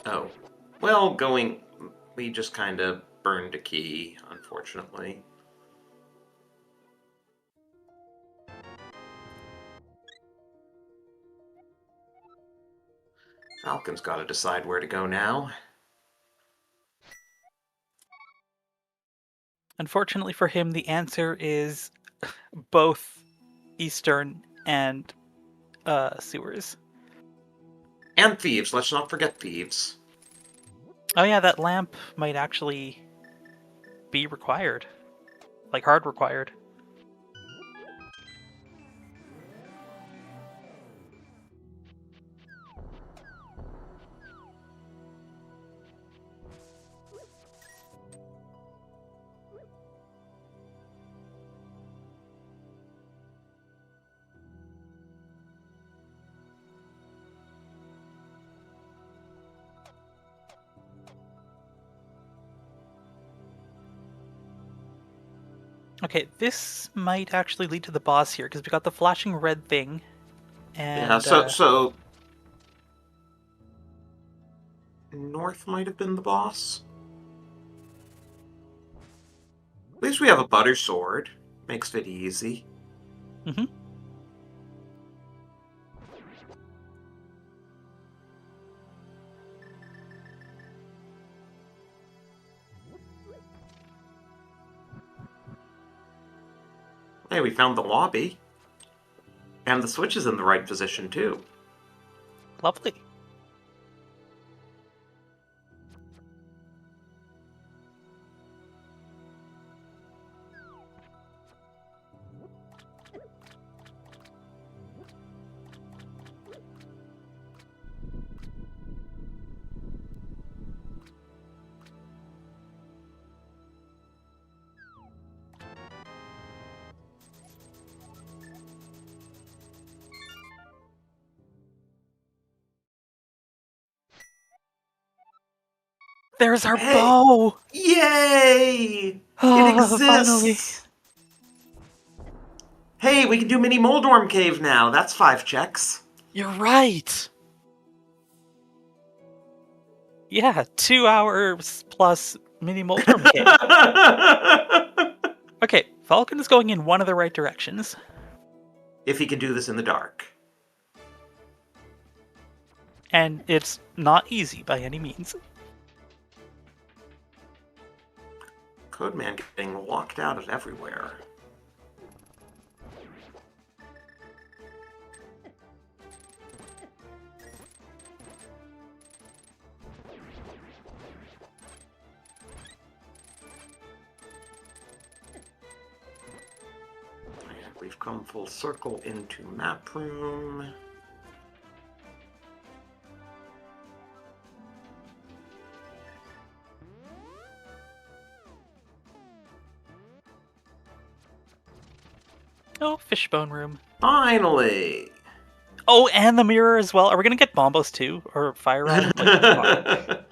Oh. Well, we just kind of burned a key, unfortunately. Falcon's got to decide where to go now. Unfortunately for him, the answer is both Eastern and sewers. And thieves, let's not forget thieves. Oh yeah, that lamp might actually be required. Like, hard required. Okay, this might actually lead to the boss here, because we got the flashing red thing, and... Yeah, so... North might have been the boss? At least we have a butter sword. Makes it easy. Mm-hmm. Hey, we found the lobby. And the switch is in the right position, too. Lovely. There's our Hey! bow! Yay! Oh, It exists! finally. Hey, we can do Mini Moldorm Cave now. That's 5 checks. You're right! Yeah, 2 hours plus mini Moldorm Cave. Okay, Falcon is going in one of the right directions. If he can do this in the dark. And it's not easy by any means. Codeman getting locked out of everywhere. We've come full circle into map room. Oh, fishbone room. Finally! Oh, and the mirror as well. Are we gonna get Bombos too, or Fire Rod? Like, come on.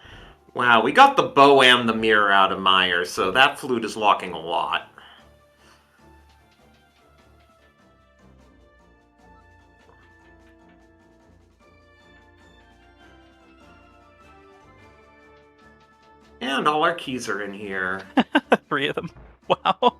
Wow, we got the bow and the mirror out of Meyer, so that flute is locking a lot. And all our keys are in here. 3 of them. Wow.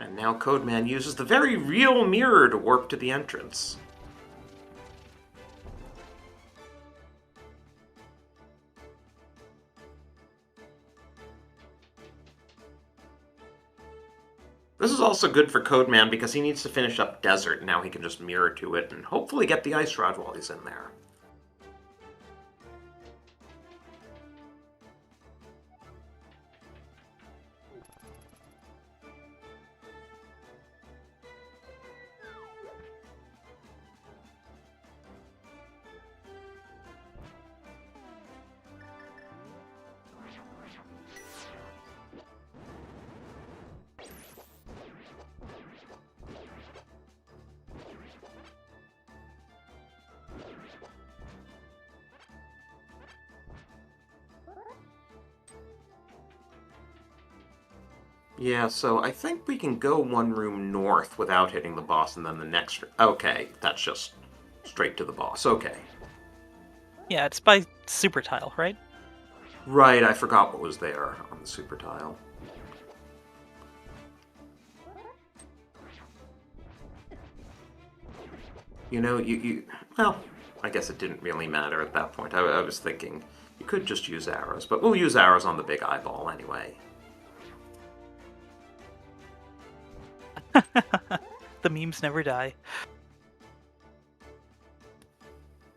And now Codeman uses the very real mirror to warp to the entrance. This is also good for Codeman because he needs to finish up Desert, and now he can just mirror to it and hopefully get the Ice Rod while he's in there. Yeah, so I think we can go one room north without hitting the boss, and then the next... Okay, that's just straight to the boss. Okay. Yeah, it's by Super Tile, right? Right, I forgot what was there on the super tile. You know, well, I guess it didn't really matter at that point. I was thinking you could just use arrows, but we'll use arrows on the big eyeball anyway. The memes never die.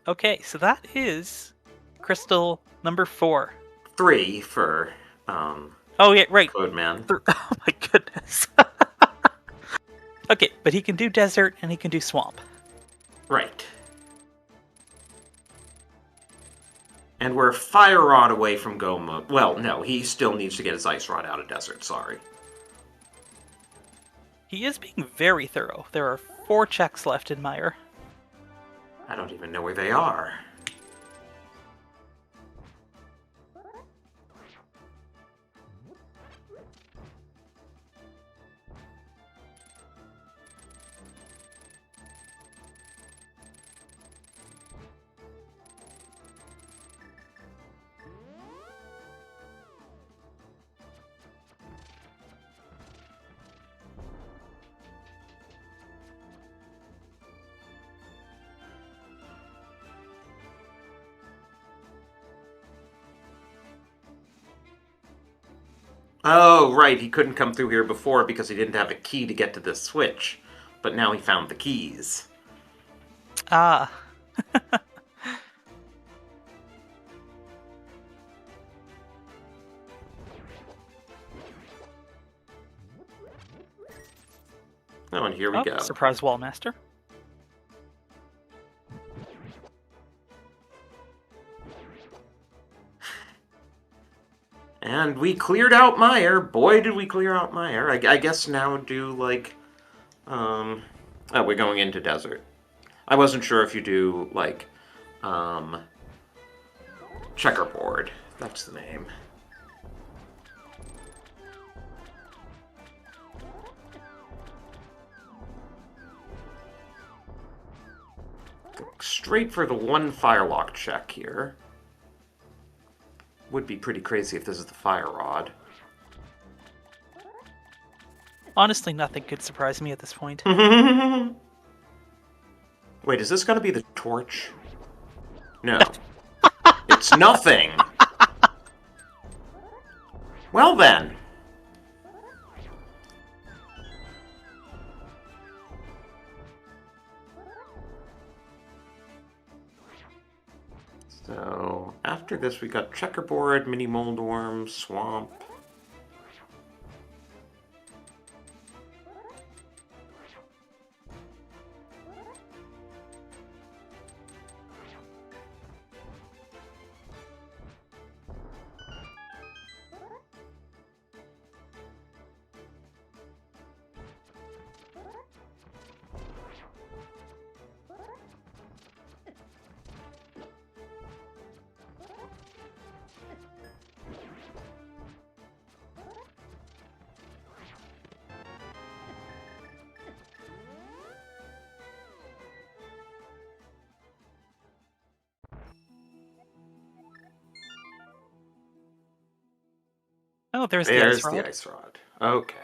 Okay, so that is crystal number 4. 3 for Oh yeah, right. Codeman. Oh my goodness. Okay, but he can do desert and he can do swamp. Right. And we're Fire Rod away from go mode. Well, no, he still needs to get his Ice Rod out of Desert, sorry. He is being very thorough. There are 4 checks left in Meyer. I don't even know where they are. Oh, right, he couldn't come through here before because he didn't have a key to get to this switch. But now he found the keys. Ah. Oh, and here we go. Surprise Wallmaster. And we cleared out Meyer. Boy, did we clear out Meyer. I guess now do, like... Oh, we're going into Desert. I wasn't sure if you do, like... Checkerboard. That's the name. Go straight for the 1 Firelock check here. Would be pretty crazy if this is the Fire Rod. Honestly, nothing could surprise me at this point. Wait, is this going to be the torch? No. It's nothing! Well then. So, after this we got Checkerboard, Mini Moldworm, Swamp. Oh, there's the ice There's the rod. ice rod. Okay.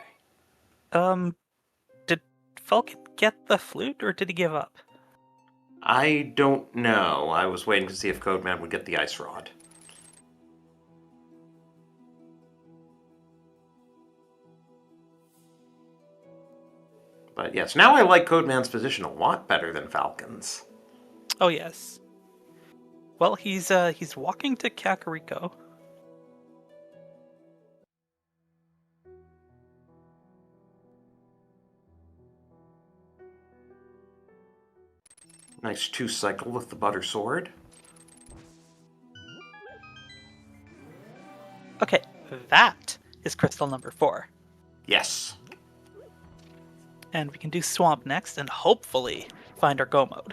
Did Falcon get the flute, or did he give up? I don't know. I was waiting to see if Codeman would get the ice rod. But yes, now I like Codeman's position a lot better than Falcon's. Oh yes. Well, he's walking to Kakariko. Nice 2-cycle with the butter sword. Okay, that is crystal number 4. Yes. And we can do Swamp next and hopefully find our Go mode.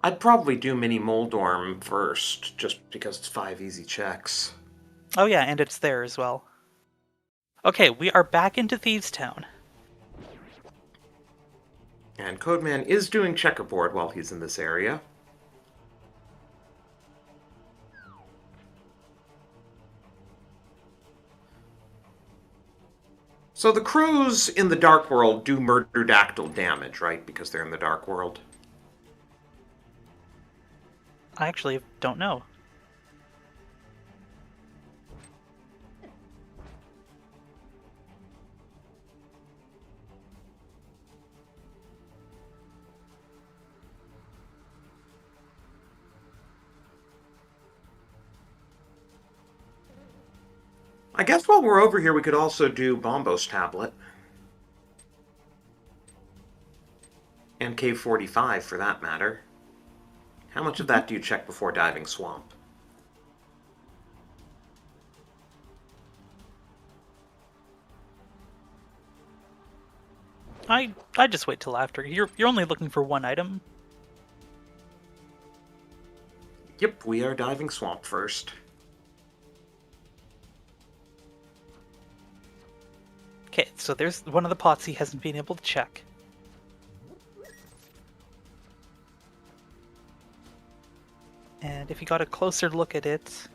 I'd probably do Mini Moldorm first, just because it's 5 easy checks. Oh yeah, and it's there as well. Okay, we are back into Thieves Town. And Codeman is doing checkerboard while he's in this area. So the crows in the Dark World do Murderdactyl damage, right? Because they're in the Dark World. I actually don't know. I guess while we're over here, we could also do Bombos Tablet. And Cave 45, for that matter. How much of that do you check before diving Swamp? I just wait till after. You're only looking for one item. Yep, we are diving Swamp first. Okay, so there's one of the pots he hasn't been able to check. And if you got a closer look at it...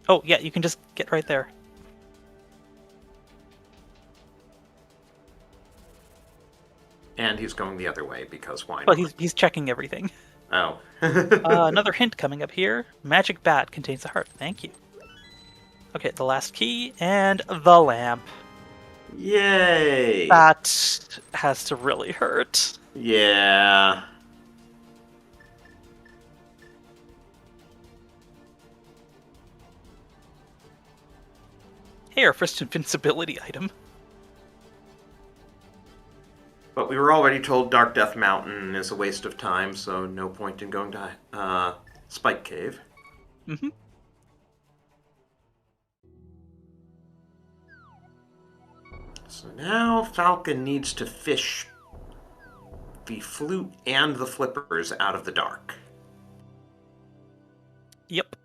Oh, yeah, you can just get right there. And he's going the other way, because why Well, not? he's checking everything. Oh. Another hint coming up here. Magic bat contains a heart. Thank you. Okay, the last key, and the lamp. Yay! That has to really hurt. Yeah. Hey, our first invincibility item. But we were already told Dark Death Mountain is a waste of time, so no point in going to Spike Cave. Mm-hmm. So now Falcon needs to fish the flute and the flippers out of the dark. Yep.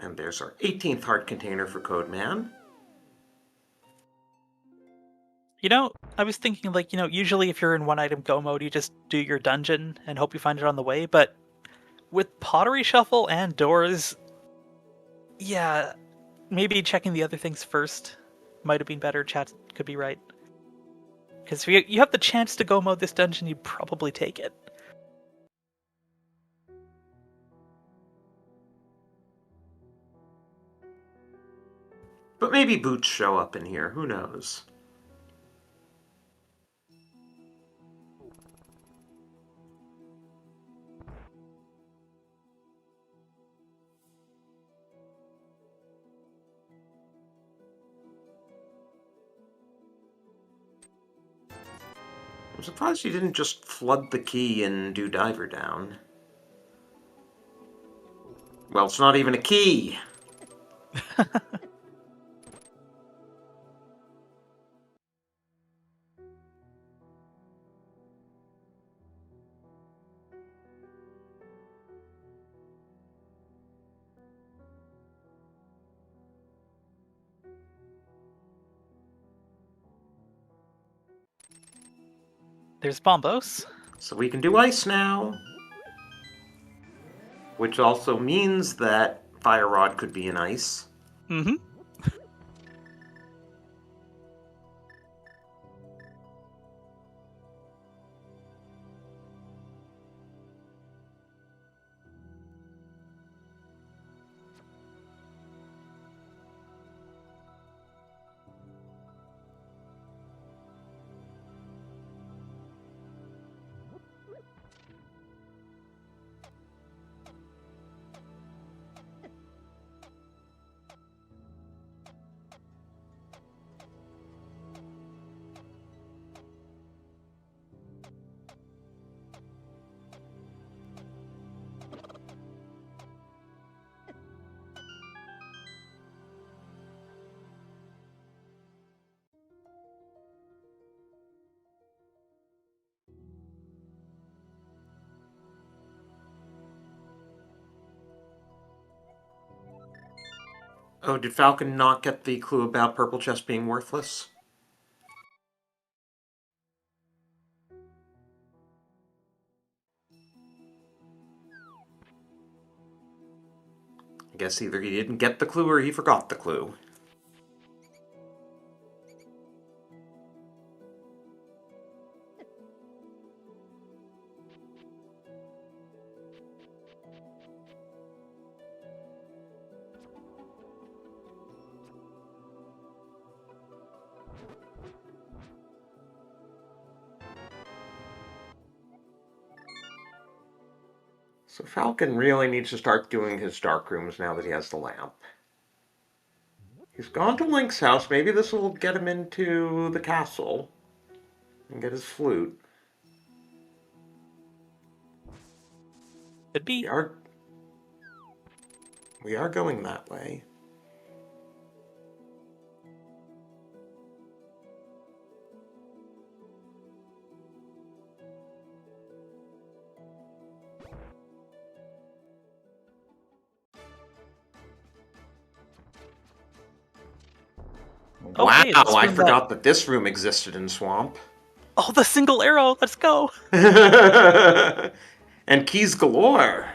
And there's our 18th heart container for Codeman. You know, I was thinking, like, usually if you're in one item go mode, you just do your dungeon and hope you find it on the way, but with Pottery Shuffle and doors, yeah, maybe checking the other things first might have been better. Chat could be right. Because if you have the chance to go mode this dungeon, you'd probably take it. But maybe boots show up in here, who knows? I'm surprised you didn't just flood the key and do Diver Down. Well, it's not even a key! There's Bombos. So we can do ice now. Which also means that Fire Rod could be in ice. Mm-hmm. Oh, did Falcon not get the clue about Purple Chest being worthless? I guess either he didn't get the clue or he forgot the clue. So Falcon really needs to start doing his dark rooms now that he has the lamp. He's gone to Link's house. Maybe this will get him into the castle and get his flute. Could be. We are going that way. Okay, Wow, let's I swim forgot that this room existed in Swamp. Oh, the single arrow! Let's go! And keys galore.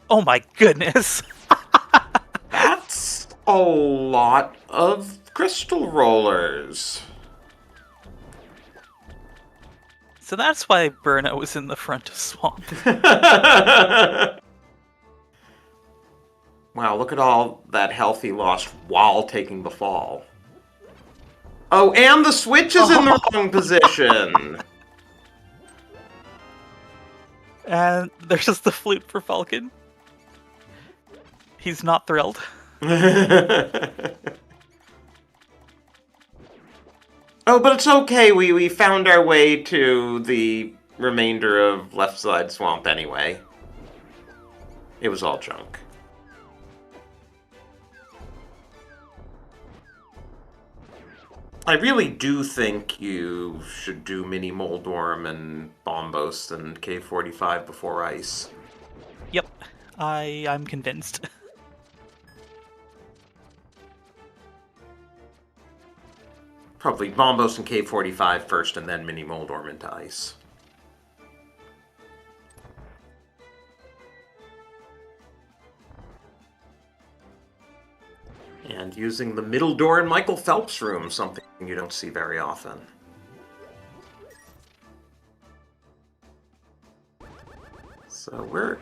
Oh my goodness! That's a lot of crystal rollers. So that's why Burno was in the front of Swamp. Wow, look at all that health he lost while taking the fall. Oh, and the switch is in the wrong position. And there's just the flute for Falcon. He's not thrilled. Oh, but it's okay. We found our way to the remainder of Left Side Swamp anyway. It was all junk. I really do think you should do Mini Moldorm and Bombos and K45 before Ice. Yep, I'm convinced. Probably Bombos and K45 first and then Mini Moldorm into Ice. And using the middle door in Michael Phelps' room, something you don't see very often. So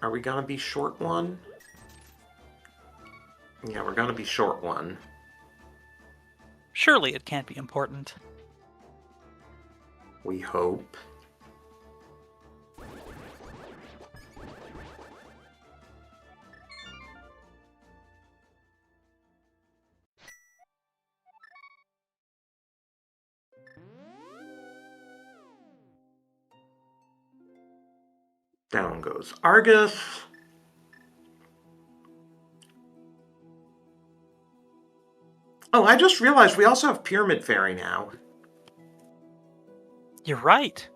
are we gonna be short one? Yeah, we're gonna be short one. Surely it can't be important. We hope. Down goes Argus. Oh, I just realized we also have Pyramid Fairy now. You're right.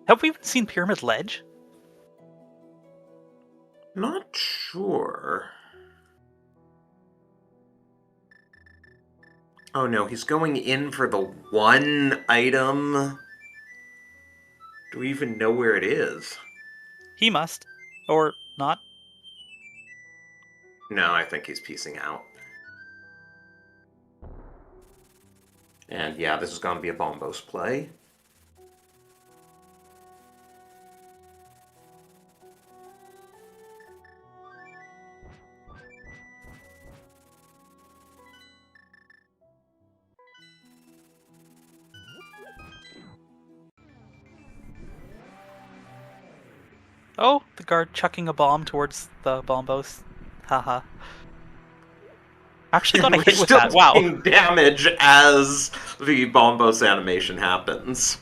Have we even seen Pyramid Ledge? Not sure. Oh no, he's going in for the one item. Do we even know where it is? He must. Or not. No, I think he's piecing out. And yeah, this is going to be a Bombos play. Oh, the guard chucking a bomb towards the bombos. Haha. Actually got a hit with that. Wow. Taking damage as the Bombos animation happens.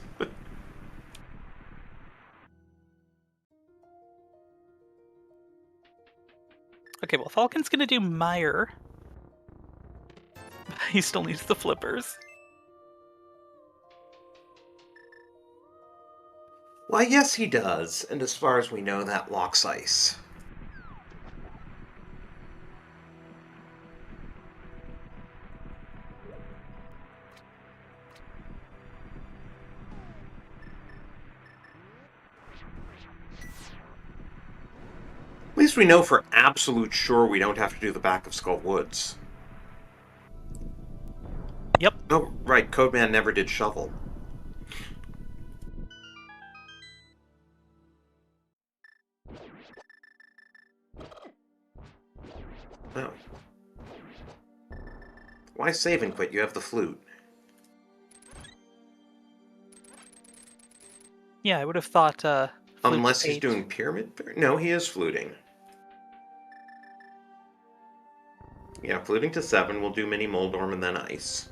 Okay, well, Falcon's gonna do Meyer. He still needs the flippers. Why, yes, he does. And as far as we know, that locks ice. At least we know for absolute sure we don't have to do the back of Skull Woods. Yep. Oh, right, Codeman never did shovel. Oh. Why save and quit? You have the flute. Yeah, I would have thought, flute Unless he's 8. doing Pyramid? No, he is fluting. Yeah, fluting to 7, we'll do Mini Moldorm and then Ice.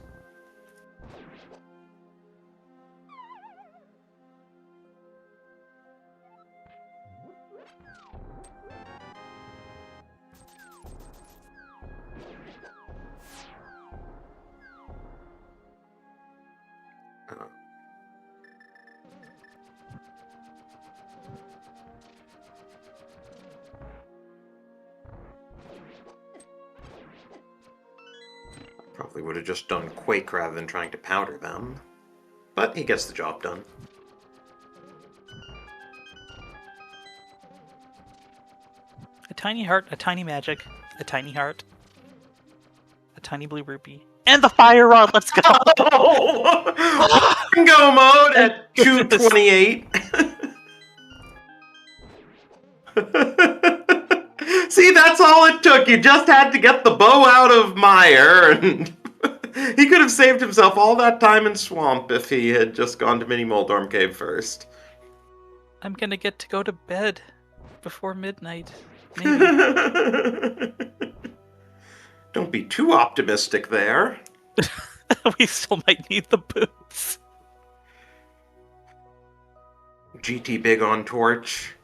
Probably would have just done Quake rather than trying to powder them. But he gets the job done. A tiny heart, a tiny magic, a tiny heart, a tiny blue rupee, and the fire rod. Let's go. Go mode at 228. See, that's all it took. You just had to get the bow out of Meyer, and he could have saved himself all that time in Swamp if he had just gone to Mini Moldorm Cave first. I'm gonna get to go to bed before midnight. Maybe. Don't be too optimistic there. We still might need the boots. GT Big on Torch.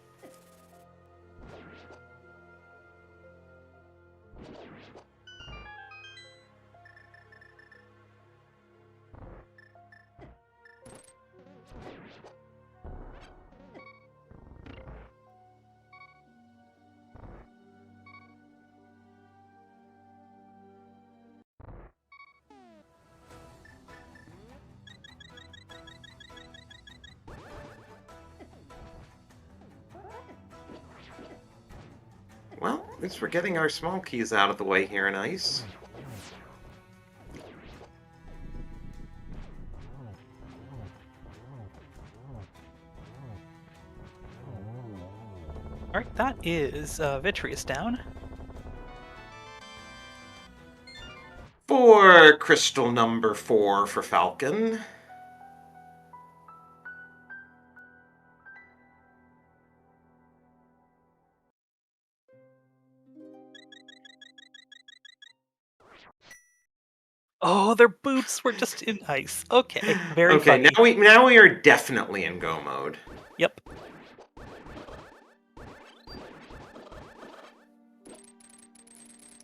Well, at least we're getting our small keys out of the way here in Ice. Alright, that is Vitreous down. For crystal number 4 for Falcon. Oh, their boots were just in ice. Okay, very funny. now we are definitely in go mode. Yep.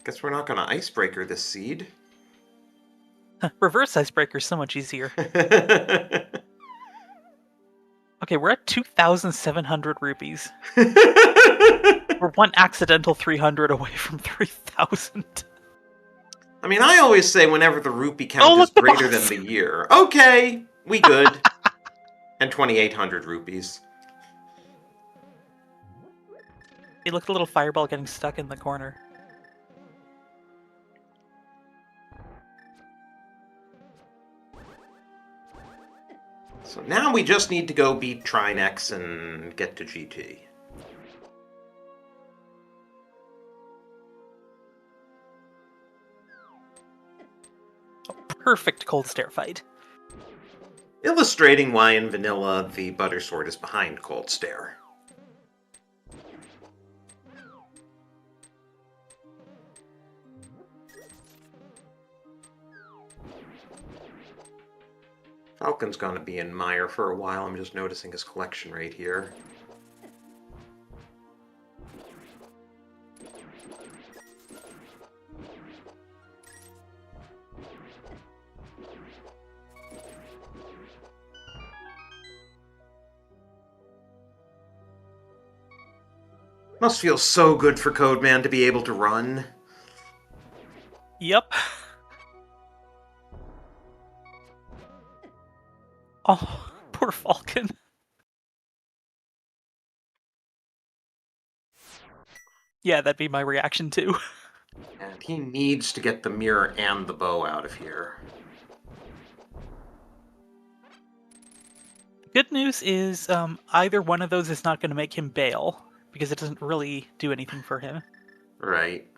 Guess we're not gonna icebreaker this seed. Reverse icebreaker is so much easier. Okay, we're at 2,700 rupees. We're one accidental 300 away from 3,000. I mean, I always say whenever the rupee count Oh, is look, the greater boss! than the year. Okay, we good. And 2,800 rupees. Hey, look at the little fireball getting stuck in the corner. So now we just need to go beat Trinex and get to GT. Perfect cold stare fight. Illustrating why in vanilla the Butter Sword is behind Cold Stare. Falcon's gonna be in Mire for a while. I'm just noticing his collection rate here. Must feel so good for Codeman to be able to run. Yep. Oh, poor Falcon. Yeah, that'd be my reaction too. And he needs to get the mirror and the bow out of here. Good news is either one of those is not going to make him bail, because it doesn't really do anything for him. Right.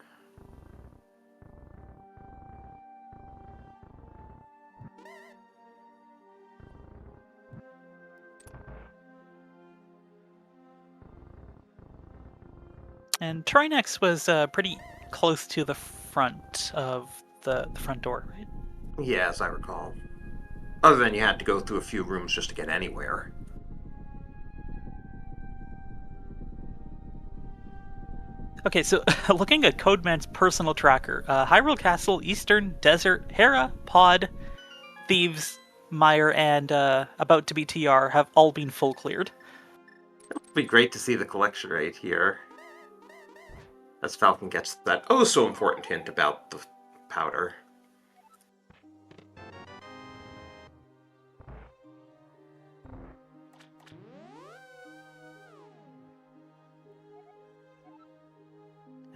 And Trinex was pretty close to the front of the front door, right? Yeah, as I recall. Other than you had to go through a few rooms just to get anywhere. Okay, so looking at Codeman's personal tracker, Hyrule Castle, Eastern, Desert, Hera, Pod, Thieves, Mire, and About to be TR have all been full cleared. It'll be great to see the collection rate here. As Falcon gets that oh so important hint about the powder.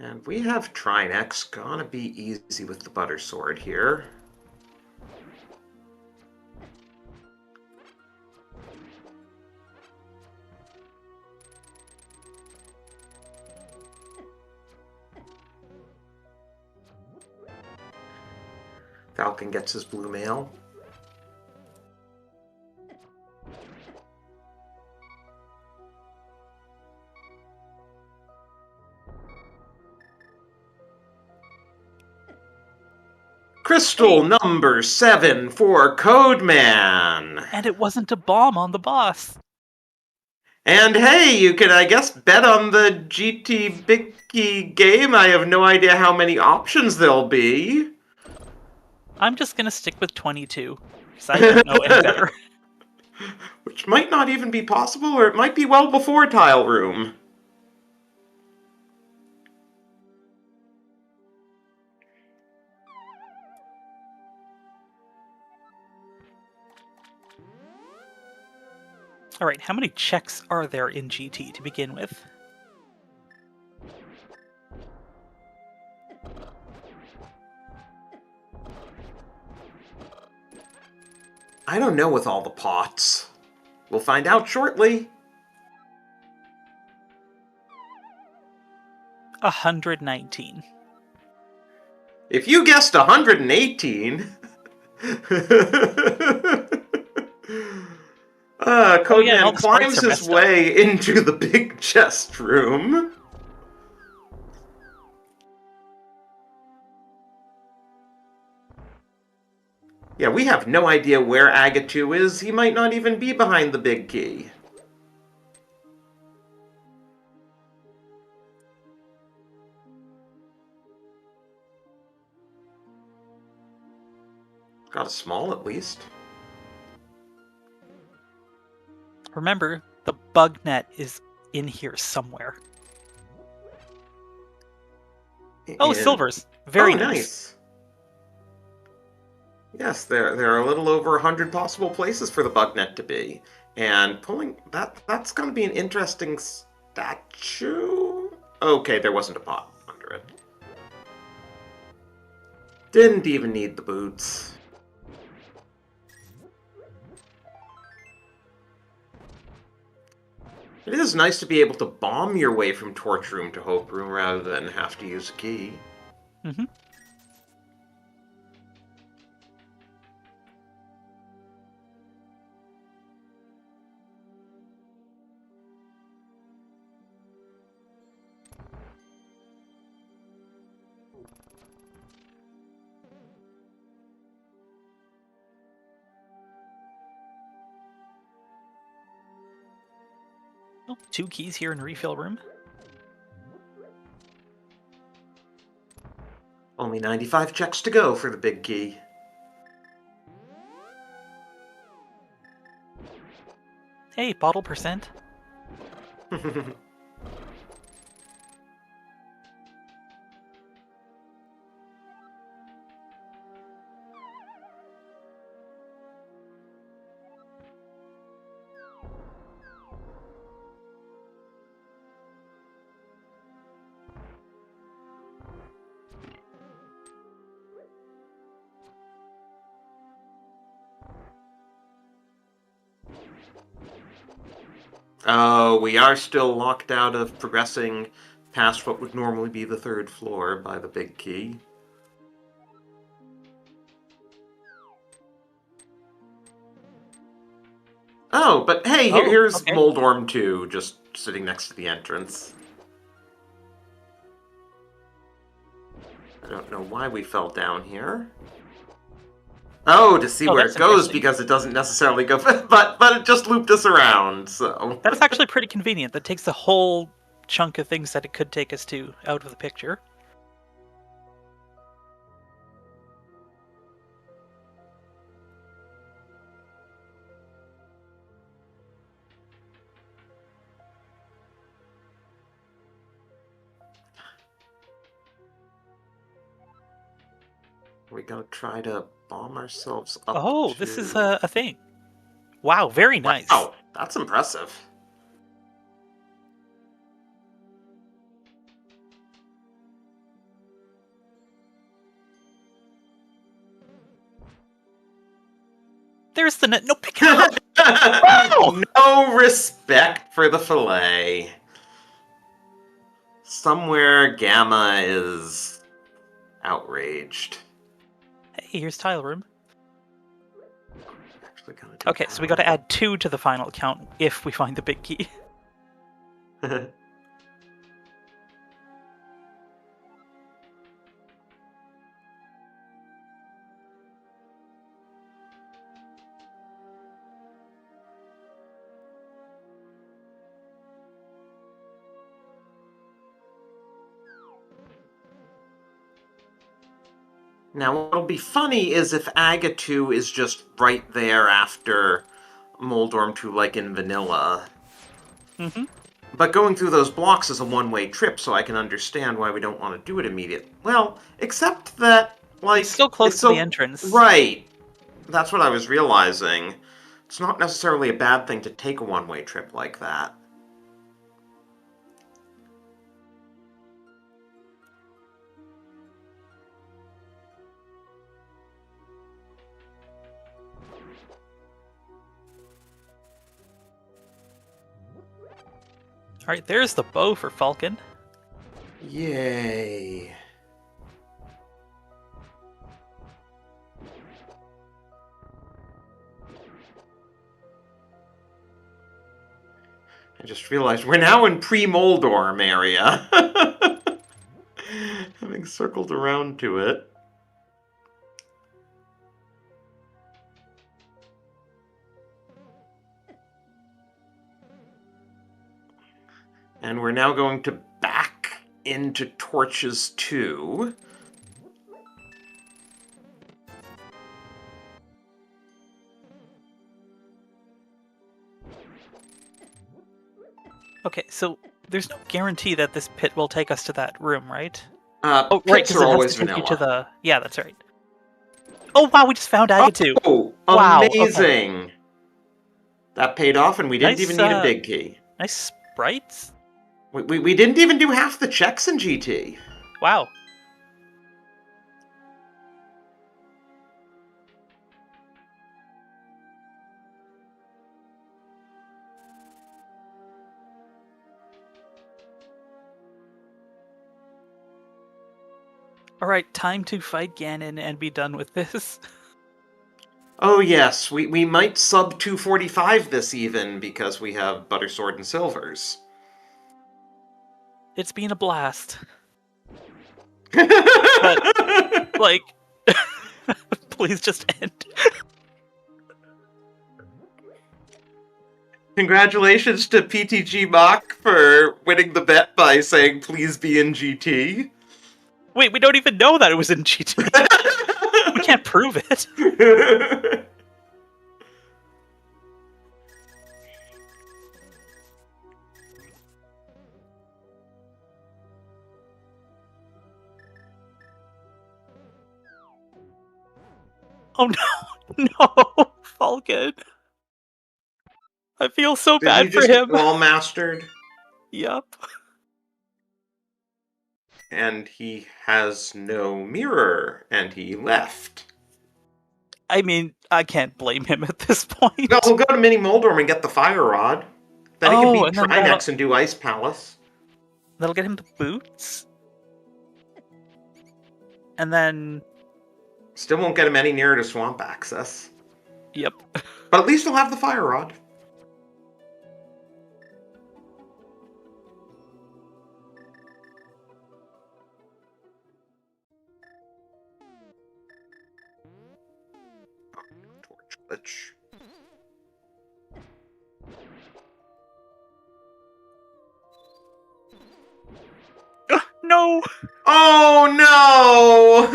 And we have Trinex. Gonna be easy with the Butter Sword here. Falcon gets his blue mail. Crystal number 7 for Codeman! And it wasn't a bomb on the boss. And hey, you can, I guess, bet on the GT Big Key game. I have no idea how many options there'll be. I'm just gonna stick with 22, because I don't know any better. Which might not even be possible, or it might be well before Tile Room. Alright, how many checks are there in GT to begin with? I don't know with all the pots. We'll find out shortly. 119. If you guessed 118... Codeman climbs his way into the big chest room. Yeah, we have no idea where Agatu is. He might not even be behind the big key. Got a small, at least. Remember, the bug net is in here somewhere. Oh, silvers. Very nice. Nice. Yes, there are a little over 100 possible places for the bug net to be. And pulling... that's going to be an interesting statue? Okay, there wasn't a pot under it. Didn't even need the boots. It is nice to be able to bomb your way from Torch Room to Hope Room rather than have to use a key. Mm-hmm. Oh, 2 keys here in refill room. Only 95 checks to go for the big key. Hey, bottle percent. Oh, we are still locked out of progressing past what would normally be the 3rd floor by the big key. Oh, but hey, here's okay. Moldorm 2, just sitting next to the entrance. I don't know why we fell down here. Oh, to see where that's it goes, interesting. because it doesn't necessarily go... but it just looped us around, so... That's actually pretty convenient. That takes a whole chunk of things that it could take us to out of the picture. We gotta try to bomb ourselves up Oh, to... this is a thing. Wow, very nice. Wow, that's impressive. There's the net. No, pick it up! Wow! No respect for the fillet. Somewhere Gamma is outraged. Hey, here's tile room. Actually gonna do Okay, so we got to add 2 to the final count if we find the big key. that. Now, what'll be funny is if Aga 2 is just right there after Moldorm 2, like in Vanilla. Mm-hmm. But going through those blocks is a one-way trip, so I can understand why we don't want to do it immediately. Well, except that, like... It's still close to the entrance. Right. That's what I was realizing. It's not necessarily a bad thing to take a one-way trip like that. Alright, there's the bow for Falcon. Yay. I just realized we're now in pre-Moldorm area. Having circled around to it. And we're now going to back into Torches 2. Okay, so there's no guarantee that this pit will take us to that room, right? Uh, Oh, right, pits because are it has always to take you to vanilla. the... Yeah, that's right. Oh, wow, we just found Agatu. Oh, Wow, okay. amazing! That paid off, and we didn't even Nice, need a big key. nice sprites. We didn't even do half the checks in GT. Wow. Alright, time to fight Ganon and be done with this. Oh yes, we might sub 245 this even, because we have Butter Sword and Silvers. It's been a blast. But, Like, please just end. congratulations to PTG Mach for winning the bet by saying please be in GT. Wait, we don't even know that it was in GT. We can't prove it. Oh no, no, Falcon. I feel so Did you bad for just get him. wall mastered? Yup. And he has no mirror, and he left. I mean, I can't blame him at this point. No, we'll go to Mini Moldorm and get the Fire Rod. Then he can Oh, beat and then Trinex and do Ice Palace. that'll get him the boots. And then, Still won't get him any nearer to Swamp access. yep. But at least he'll have the Fire Rod. Torch glitch. No! Oh no!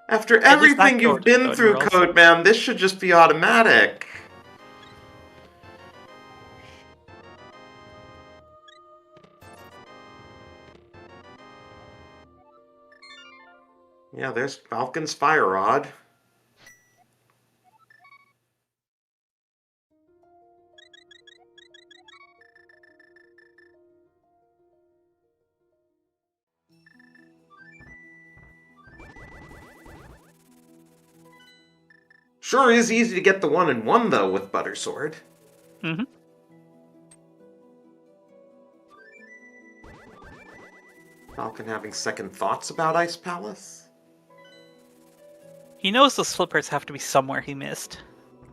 After At least that everything you've been code through, rules. Codeman, this should just be automatic. Yeah, there's Falcon's Fire Rod. Sure is easy to get the 1-in-1 though with Butter Sword. Mm-hmm. Falcon having second thoughts about Ice Palace? He knows those flippers have to be somewhere he missed.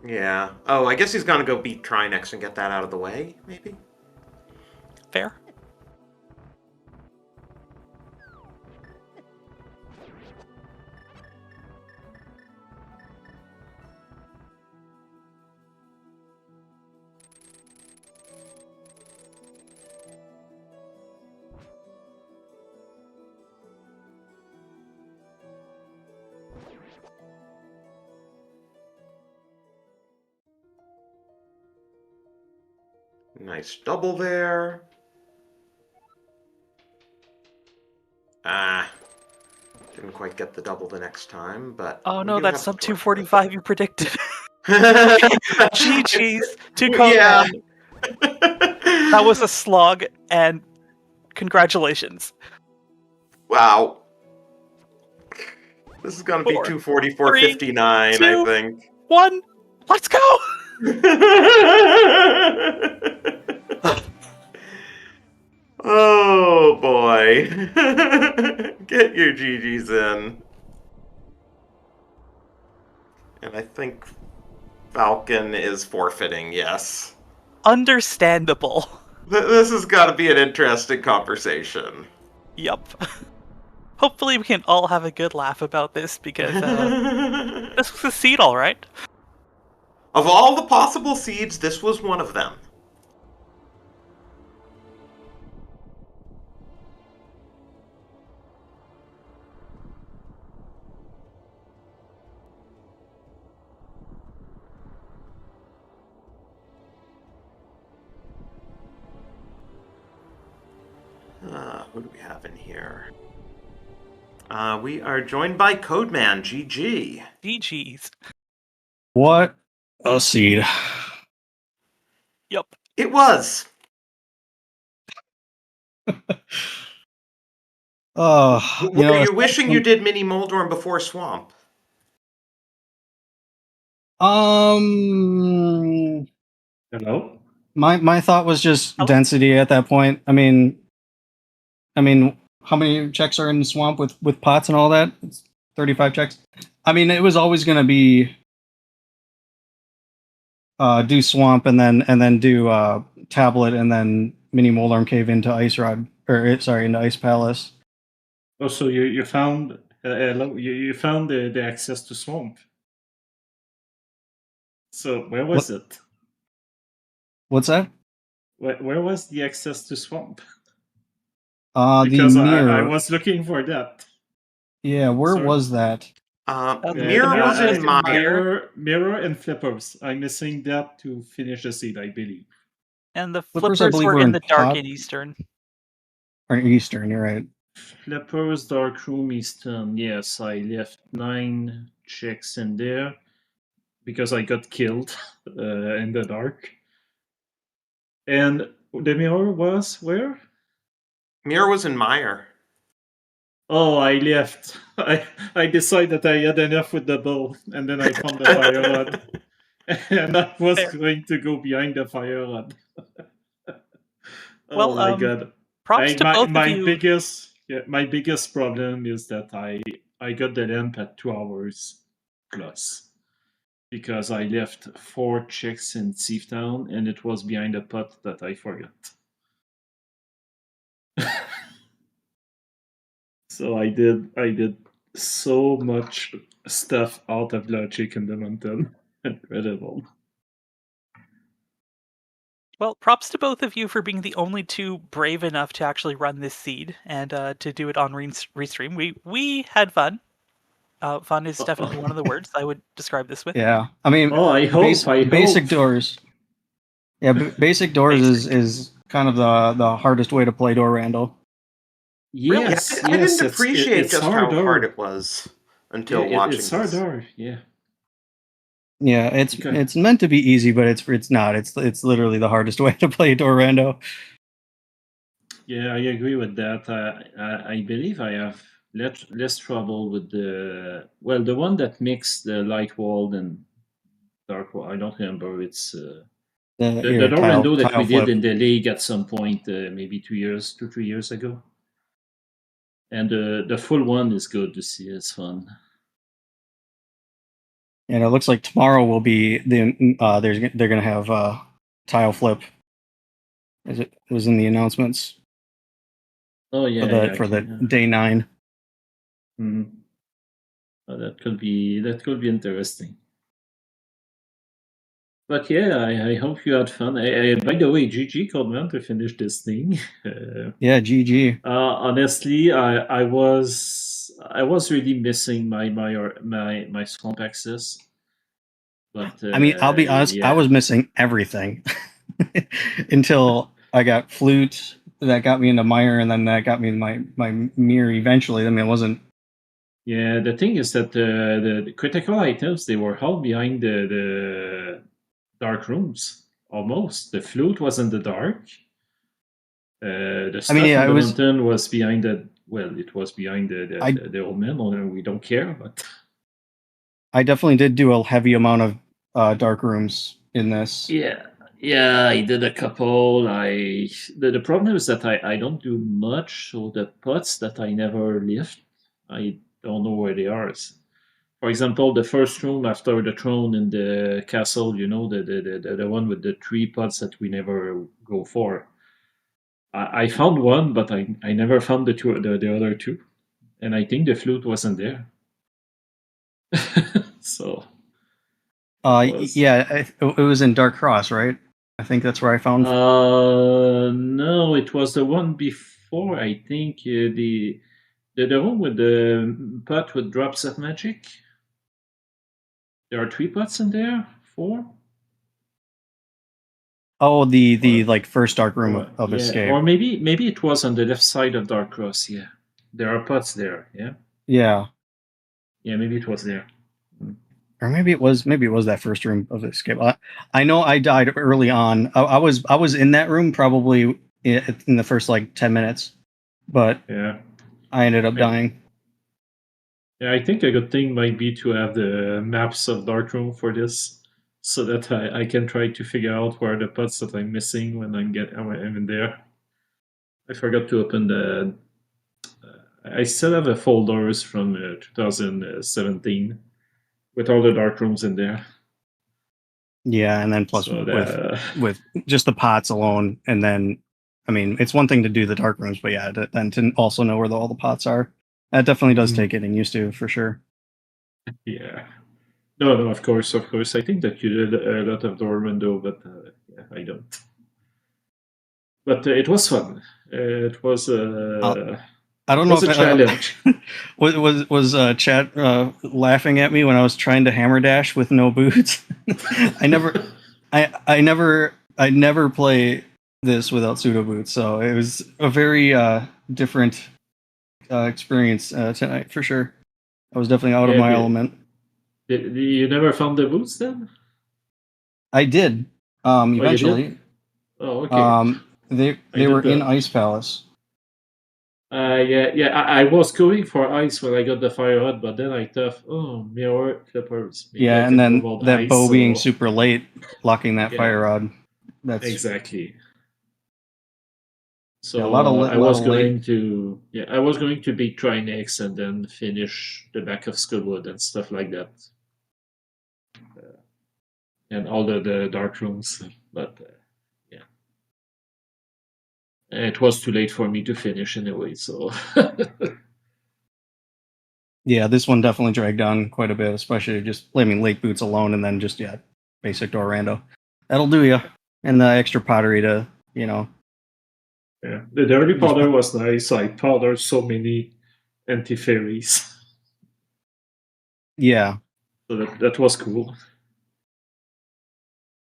Yeah. Oh, I guess he's gonna go beat Trinex and get that out of the way, maybe? Fair? Nice double there. Ah. Didn't quite get the double the next time, but... Oh we no, do that's have sub the torch 245 you predicted. glitch. GG's to Yeah. Codeman. That was a slog, and congratulations. Wow. This is gonna be 4, 244.59, I 2, think. 1, let's go! Oh boy. Get your GGs in. And I think Falcon is forfeiting, yes. Understandable. This has got to be an interesting conversation. Yup. Hopefully we can all have a good laugh about this, because this was a seed, alright. Of all the possible seeds, this was one of them. Who do we have in here? We are joined by Codeman, GG. GG's. What a seed. Yep. It was. Oh, Were you aside wishing from- you did Mini Moldorm before Swamp? Hello? My thought was just Hello? density at that point. I mean, how many checks are in the swamp with pots and all that? It's 35 checks. I mean, it was always going to be do swamp and then do tablet and then mini molarm cave into ice rod into ice palace. Oh, so you found hello, you found the access to swamp. So where was it? What's that? Where was the access to swamp? The Because I mirror. was looking for that. Yeah, where Sorry. was that? The Mirror mirror was was in in Meyer. Mirror and flippers. I'm missing that to finish the seed, I believe. And the Flippers, flippers, I believe, were were in in the dark pot. and eastern. Or Eastern, you're right. Flippers, dark room, Eastern. Yes, I left 9 checks in there because I got killed in the dark. And the mirror was where? Mirror was in Meyer. Oh, I left. I decided I had enough with the bow, and then I found the fire rod, and I was Fair. going to go behind the fire rod. Oh Well, my god! props to both my of you. my biggest problem is that I got the lamp at 2 hours plus because I left 4 checks in Seaftown, and it was behind a pot that I forgot. So I did so much stuff out of logic in the mountain. Incredible. Well, props to both of you for being the only two brave enough to actually run this seed and to do it on restream. We had fun. Fun is definitely one of the words I would describe this with. Yeah, I mean, Oh, I hope. basic doors. Yeah, basic doors Basic. is kind of the hardest way to play door Randall. Yes, I yes, didn't appreciate it's just how harder. hard it was until watching it's this. harder. Yeah. Yeah, it's Okay. it's meant to be easy, but it's not. It's literally the hardest way to play door Rando. Yeah, I agree with that. I believe I have less trouble with the one that mixed the light wall and dark wall. I don't remember. It's the door window that we did in the league at some point, maybe 2-3 years ago. And the full one is good to see. It's fun. And it looks like tomorrow will be they're gonna have tile flip. As it was in the announcements. Oh yeah, for the day 9. Mm-hmm. Oh, that could be interesting. But yeah, I hope you had fun. By the way, GG Coleman to finish this thing. Yeah, GG. Honestly, I was really missing my swamp access. But I mean, I'll be honest. yeah. I was missing everything until I got flute. That got me into Meyer, and then that got me in my mirror eventually. I mean, it wasn't. Yeah, the thing is that the critical items, they were all behind the dark rooms. Almost. The flute was in the dark. The stuff in the mountain was behind the. Well, it was behind the old man. Although we don't care, but I definitely did do a heavy amount of dark rooms in this. Yeah, I did a couple. The problem is that I don't do much. So the pots that I never lift, I don't know where they are. For example, the first room after the throne in the castle, the one with the 3 pots that we never go for. I found one, but I never found the other 2, and I think the flute wasn't there. So. Yeah, it was in Dark Cross, right? I think that's where I found. No, it was the one before. I think the one with the pot with drops of magic. There are 3 pots in there. 4. Oh, the like first dark room of yeah, escape. or maybe it was on the left side of Dark Cross. Yeah, there are pots there. Yeah, Yeah. yeah, maybe it was there. Or maybe it was that first room of escape. I know I died early on. I was in that room probably in the first like 10 minutes, but Yeah, I ended up dying. yeah. I think a good thing might be to have the maps of Darkroom for this, so that I can try to figure out where are the pots that I'm missing when I'm in there. I forgot to open the. I still have the folders from 2017 with all the dark rooms in there. Yeah, and then plus So with just the pots alone, and then I mean it's one thing to do the dark rooms, but yeah, then to also know where all the pots are, that definitely does take getting used to for sure. yeah. No, of course. I think that you did a lot of door window, but yeah, I don't. But it was fun. It was I don't it know was if a challenge. was chat laughing at me when I was trying to hammer dash with no boots. I never play this without pseudo boots, so it was a very different experience tonight for sure. I was definitely out of Yeah, my element. you never found the boots then? I did Oh, you did? eventually. Oh, okay. They were in Ice Palace. Yeah. I was going for ice when I got the fire rod, but then I thought, oh, mirror clippers. Maybe I Yeah, and can then move on that ice. bow being So super late, blocking that yeah, fire rod. That's exactly. yeah, a So lot of I was late. I was going to beat Trinex and then finish the back of Skullwood and stuff like that, and all the dark rooms. But yeah, it was too late for me to finish anyway. So Yeah, this one definitely dragged on quite a bit, especially just late boots alone, and then just basic door rando. That'll do you, and the extra pottery to yeah, the early just powder was nice. I powdered so many anti fairies, yeah. so that was cool.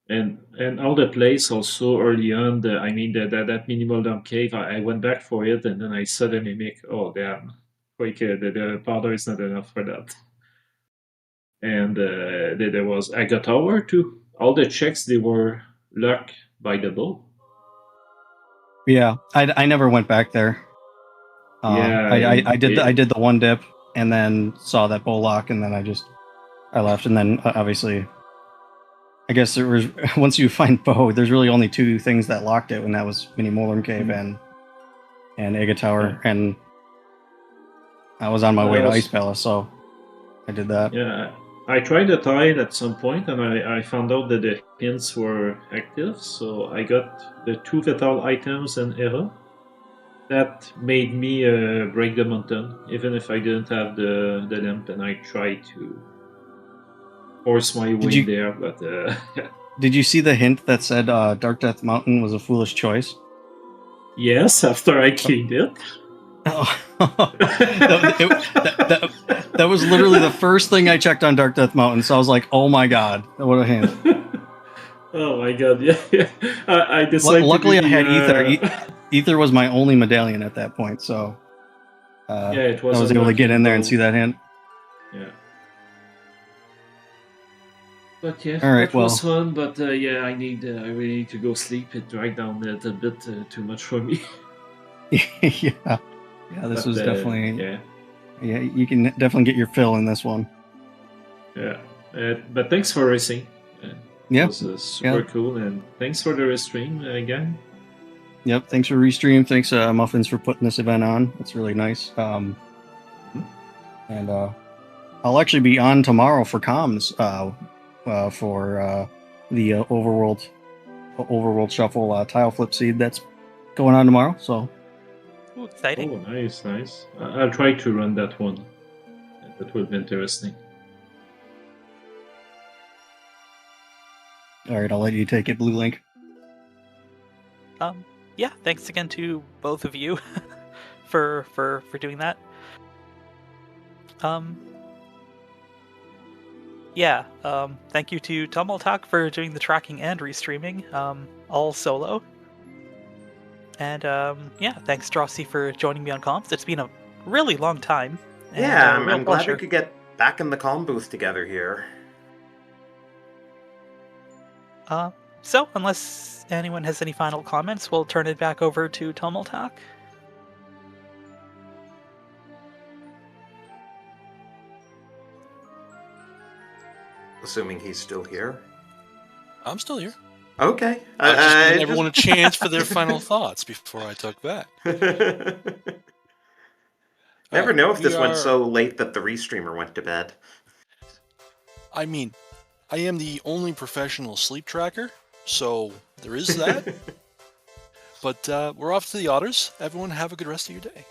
And all the place also early on, that minimal dump cave, I went back for it, and then I suddenly make, oh damn, quick, the powder is not enough for that. And there was I got over to all the checks, they were locked by the bow. Yeah, I never went back there. Yeah, I did the one dip and then saw that bow lock, and then I left, and then obviously I guess there was once you find bow, there's really only two things that locked it, and that was Mini Molarm Cave and Ega Tower, and I was on my way to Ice Palace, so I did that. Yeah, I tried the tile at some point, and I found out that the hints were active, so I got the two vital items and error. That made me break the mountain, even if I didn't have the lamp, and I tried to force my way there, but Did you see the hint that said Dark Death Mountain was a foolish choice? yes, after I cleaned it. Oh. that was literally the first thing I checked on Dark Death Mountain, so I was like, oh my god, what a hint. Oh my god, yeah. I decided luckily I had Ether. Ether was my only medallion at that point, so it was I was able to get in there and see that hint. Yeah. But yeah, all right, that was fun. But yeah, I really need to go sleep. It dragged down a bit too much for me. yeah, this was definitely yeah. You can definitely get your fill in this one. Yeah, but thanks for racing. It was super cool, and thanks for the restream again. Yep, thanks for restream. Thanks Muffins for putting this event on. It's really nice. And I'll actually be on tomorrow for comms for the overworld shuffle tile flip seed that's going on tomorrow. So ooh, exciting! Oh, nice. I'll try to run that one. That will be interesting. All right, I'll let you take it, Blue Link. Yeah, thanks again to both of you for doing that. yeah, thank you to Tumultalk for doing the tracking and restreaming, all solo. And yeah, thanks Drosy for joining me on comms. It's been a really long time. And Yeah, a real I'm glad we pleasure. could get back in the comm booth together here. So, unless anyone has any final comments, we'll turn it back over to Tumultalk. Assuming he's still here. I'm still here. Okay. I'm just giving everyone a chance for their final thoughts before I talk back. Never Alright, know if this we went are- so late that the restreamer went to bed. I mean, I am the only professional sleep tracker, so there is that. But we're off to the otters. Everyone have a good rest of your day.